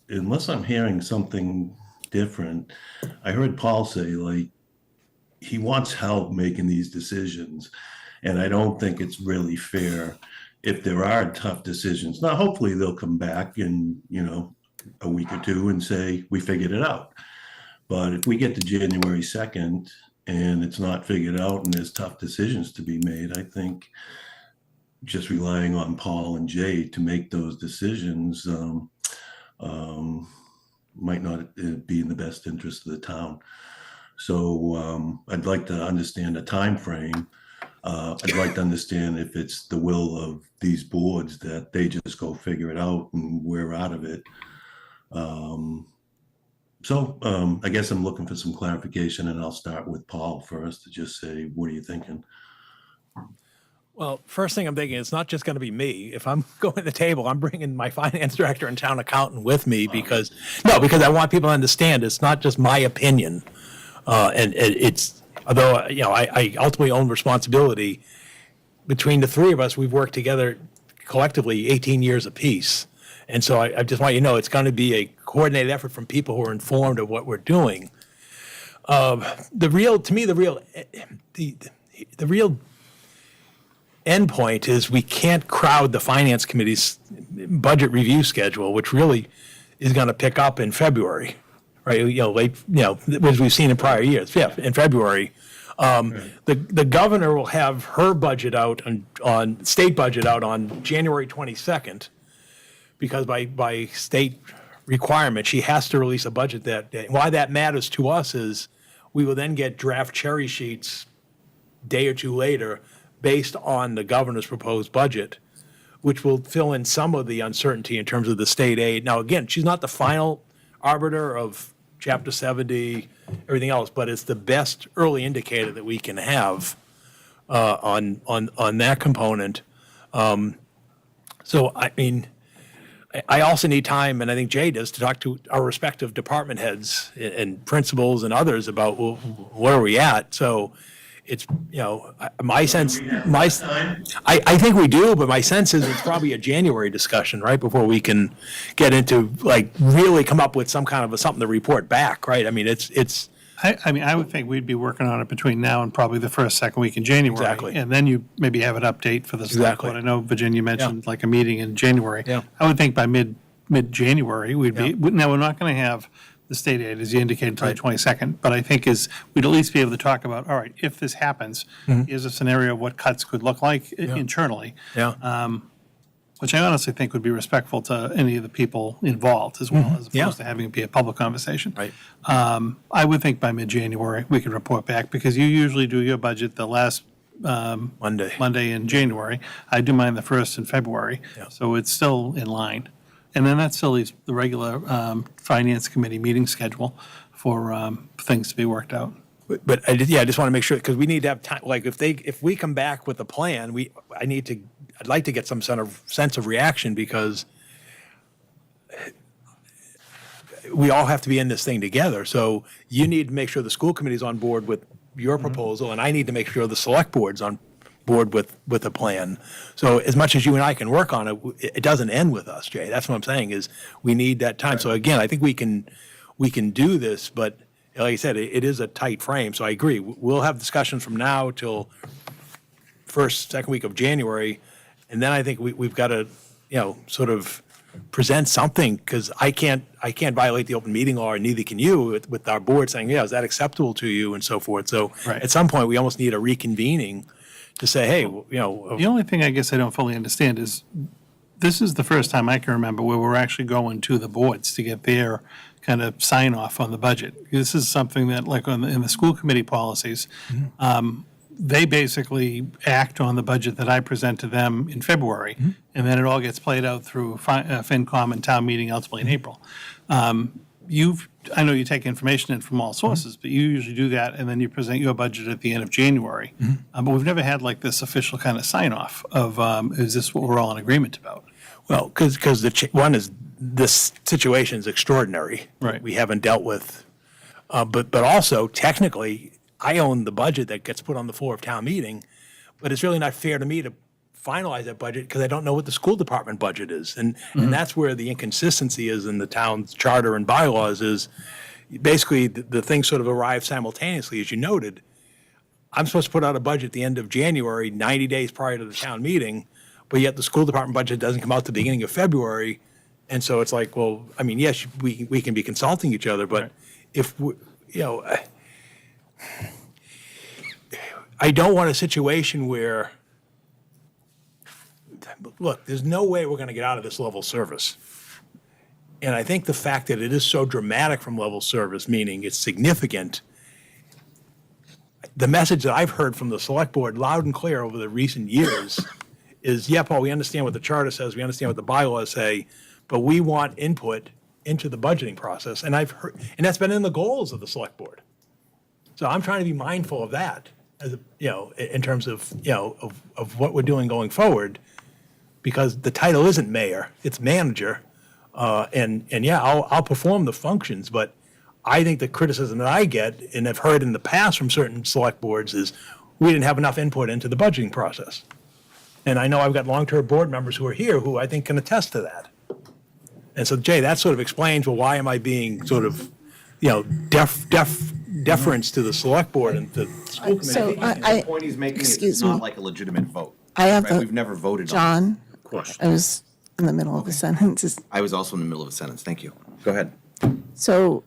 unless I'm hearing something different, I heard Paul say, like, he wants help making these decisions. And I don't think it's really fair if there are tough decisions. Now, hopefully they'll come back in, a week or two and say, we figured it out. But if we get to January 2nd and it's not figured out and there's tough decisions to be made, I think just relying on Paul and Jay to make those decisions might not be in the best interest of the town. So I'd like to understand a time frame. I'd like to understand if it's the will of these boards that they just go figure it out and we're out of it. So I guess I'm looking for some clarification, and I'll start with Paul first to just say, what are you thinking? Well, first thing I'm thinking, it's not just going to be me. If I'm going to the table, I'm bringing my finance director and town accountant with me because I want people to understand it's not just my opinion. And it's, although, I ultimately own responsibility, between the three of us, we've worked together collectively 18 years apiece. And so I just want you to know it's going to be a coordinated effort from people who are informed of what we're doing. The real end point is we can't crowd the finance committee's budget review schedule, which really is going to pick up in February, right? As we've seen in prior years. Yeah, in February. The governor will have her budget out on state budget out on January 22nd, because by state requirement, she has to release a budget that day. Why that matters to us is we will then get draft cherry sheets day or two later based on the governor's proposed budget, which will fill in some of the uncertainty in terms of the state aid. Now, again, she's not the final arbiter of Chapter 70, everything else, but it's the best early indicator that we can have on that component. So, I mean, I also need time, and I think Jay does, to talk to our respective department heads and principals and others about, well, where are we at? So it's, my sense, I think we do, but my sense is it's probably a January discussion, right, before we can get into, like, really come up with some kind of something to report back, right? I mean, it's. I would think we'd be working on it between now and probably the first, second week in January. Exactly. And then you maybe have an update for the select board. I know Virginia mentioned like a meeting in January. Yeah. I would think by mid-January, we'd be, now, we're not going to have the state aid, as you indicated, until the 22nd, but I think we'd at least be able to talk about, all right, if this happens, here's a scenario of what cuts could look like internally. Yeah. Which I honestly think would be respectful to any of the people involved as well, as opposed to having it be a public conversation. Right. I would think by mid-January, we can report back, because you usually do your budget the last Monday in January. I do mine the first in February, so it's still in line. And then that still leaves the regular Finance Committee meeting schedule for things to be worked out. But I just want to make sure, because we need to have time, like, if we come back with a plan, I'd like to get some sort of sense of reaction, because we all have to be in this thing together. So you need to make sure the school committee's on board with your proposal, and I need to make sure the select board's on board with a plan. So as much as you and I can work on it, it doesn't end with us, Jay. That's what I'm saying, is we need that time. So again, I think we can do this, but like I said, it is a tight frame. So I agree. We'll have discussions from now till second week of January. And then I think we've got to, sort of present something, because I can't violate the open meeting law, and neither can you, with our board saying, is that acceptable to you, and so forth. So at some point, we almost need a reconvening to say, hey, The only thing I guess I don't fully understand is, this is the first time I can remember where we're actually going to the boards to get their kind of sign off on the budget. This is something that, like in the school committee policies, they basically act on the budget that I present to them in February, and then it all gets played out through FinCom and town meeting ultimately in April. I know you take information in from all sources, but you usually do that, and then you present your budget at the end of January. But we've never had like this official kind of sign-off of, is this what we're all in agreement about? Well, because one is, this situation is extraordinary. Right. We haven't dealt with, but also technically, I own the budget that gets put on the floor of town meeting, but it's really not fair to me to finalize that budget, because I don't know what the school department budget is. And that's where the inconsistency is in the town's charter and bylaws, is basically the things sort of arrive simultaneously, as you noted. I'm supposed to put out a budget at the end of January, 90 days prior to the town meeting, but yet the school department budget doesn't come out at the beginning of February. And so it's like, well, I mean, yes, we can be consulting each other, but if we, I don't want a situation where, look, there's no way we're going to get out of this level service. And I think the fact that it is so dramatic from level service, meaning it's significant, the message that I've heard from the select board loud and clear over the recent years is, yeah, Paul, we understand what the charter says, we understand what the bylaws say, but we want input into the budgeting process. And I've heard, and that's been in the goals of the select board. So I'm trying to be mindful of that, as in terms of, of what we're doing going forward, because the title isn't mayor, it's manager. And yeah, I'll perform the functions, but I think the criticism that I get, and I've heard in the past from certain select boards, is we didn't have enough input into the budgeting process. And I know I've got long-term board members who are here who I think can attest to that. And so, Jay, that sort of explains, well, why am I being sort of, deference to the select board and to the school committee? So The point he's making is it's not like a legitimate vote. I have right? We've never voted on John, it. Question. I was in the middle of a sentence. I was also in the middle of a sentence. Thank you. Go ahead. So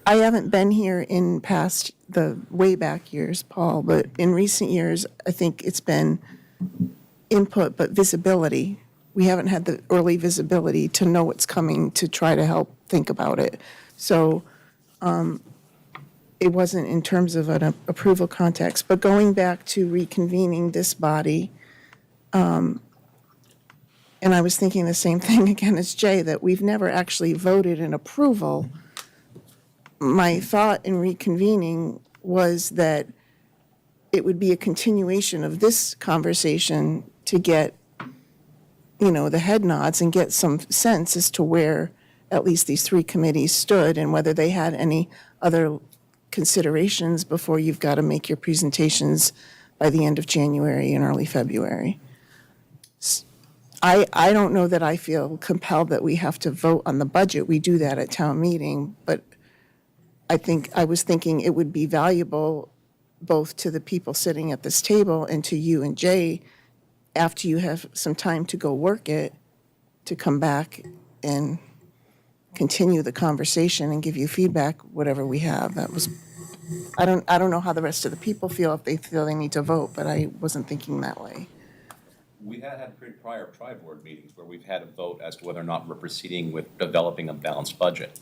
I haven't been here in past the way back years, Paul, but in recent years, I think it's been input, but visibility we haven't had the early visibility to know what's coming to try to help think about it. So it wasn't in terms of an approval context, but going back to reconvening this body, and I was thinking the same thing again as Jay, that we've never actually voted in approval. My thought in reconvening was that it would be a continuation of this conversation to get, the head nods and get some sense as to where at least these three committees stood and whether they had any other considerations before you've got to make your presentations by the end of January and early February. I don't know that I feel compelled that we have to vote on the budget. We do that at town meeting, but I was thinking it would be valuable both to the people sitting at this table and to you and Jay, after you have some time to go work it, to come back and continue the conversation and give you feedback, whatever we have. That was, I don't know how the rest of the people feel, if they feel they need to vote, but I wasn't thinking that way. We had prior tri-board meetings where we've had a vote as to whether or not we're proceeding with developing a balanced budget.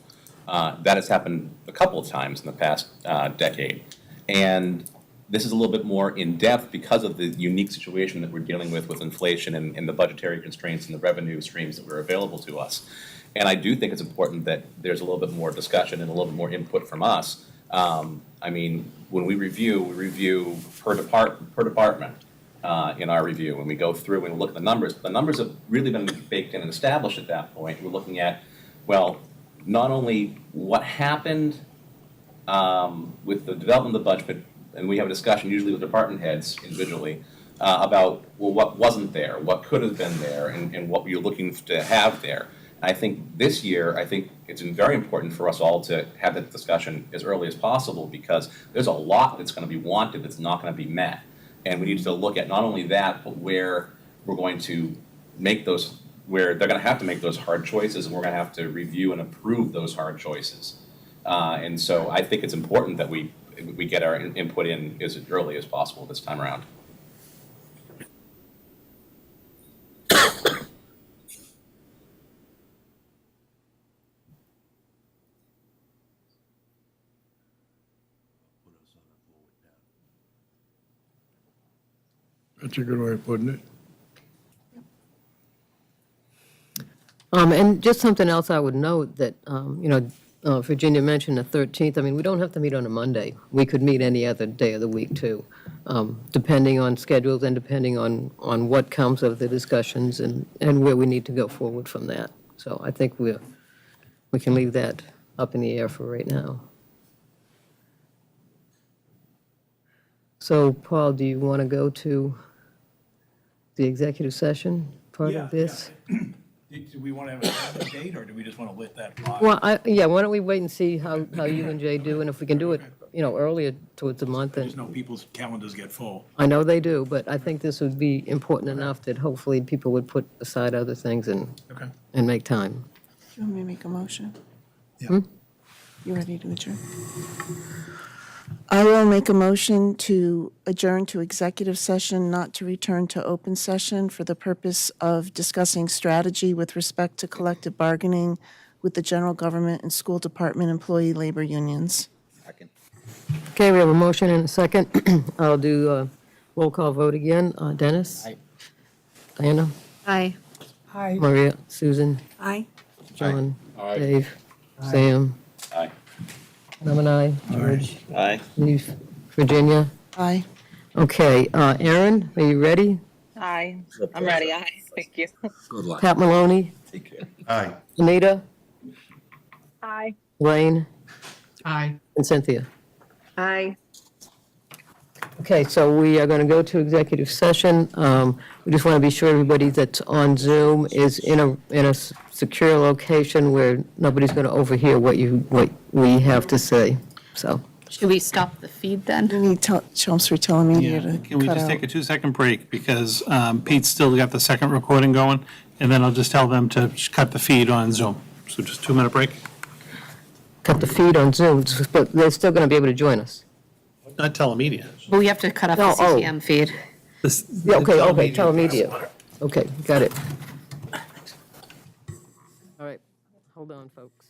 That has happened a couple of times in the past decade. And this is a little bit more in-depth because of the unique situation that we're dealing with inflation and the budgetary constraints and the revenue streams that were available to us. And I do think it's important that there's a little bit more discussion and a little bit more input from us. I mean, when we review per department in our review. When we go through and look at the numbers have really been baked in and established at that point. We're looking at, well, not only what happened with the development of the budget, and we have a discussion usually with department heads individually about, well, what wasn't there, what could have been there, and what you're looking to have there. I think this year, it's very important for us all to have that discussion as early as possible because there's a lot that's going to be wanted that's not going to be met. And we need to look at not only that, but where we're going to make those, where they're going to have to make those hard choices, and we're going to have to review and approve those hard choices. And so I think it's important that we get our input in as early as possible this time around. That's a good way of putting it. And just something else I would note that, Virginia mentioned the 13th. I mean, we don't have to meet on a Monday. We could meet any other day of the week, too, depending on schedules and depending on what comes of the discussions and where we need to go forward from that. So I think we can leave that up in the air for right now. So, Paul, do you want to go to the executive session part of this? Do we want to have a date, or do we just want to let that fly? Well, why don't we wait and see how you and Jay do, and if we can do it, earlier towards the month. I just know people's calendars get full. I know they do, but I think this would be important enough that hopefully people would put aside other things and make time. You want me to make a motion? Yeah. You ready to adjourn? I will make a motion to adjourn to executive session, not to return to open session for the purpose of discussing strategy with respect to collective bargaining with the general government and school department employee labor unions. Okay, we have a motion and a second. I'll do a roll call vote again. Dennis? Aye. Diana? Aye. Hi. Maria? Susan? Aye. John? Aye. Dave? Sam? Aye. And I'm an aye. George? Aye. Steve? Virginia? Aye. Okay, Aaron, are you ready? Aye, I'm ready. Aye, thank you. Good luck. Pat Maloney? Take care. Aye. Anita? Aye. Wayne? Aye. And Cynthia? Aye. Okay, so we are going to go to executive session. We just want to be sure everybody that's on Zoom is in a secure location where nobody's going to overhear what we have to say, so. Should we stop the feed then? We need Chelmsford telemedia to Can we cut just out. take a 2-second break, because Pete's still got the second recording going, and then I'll just tell them to cut the feed on Zoom. So just 2-minute break? Cut the feed on Zoom, but they're still going to be able to join us. Not telemedia. But we have to cut off the No, oh. CTM feed. Yeah, okay, telemedia. Okay, got it. hold on, folks.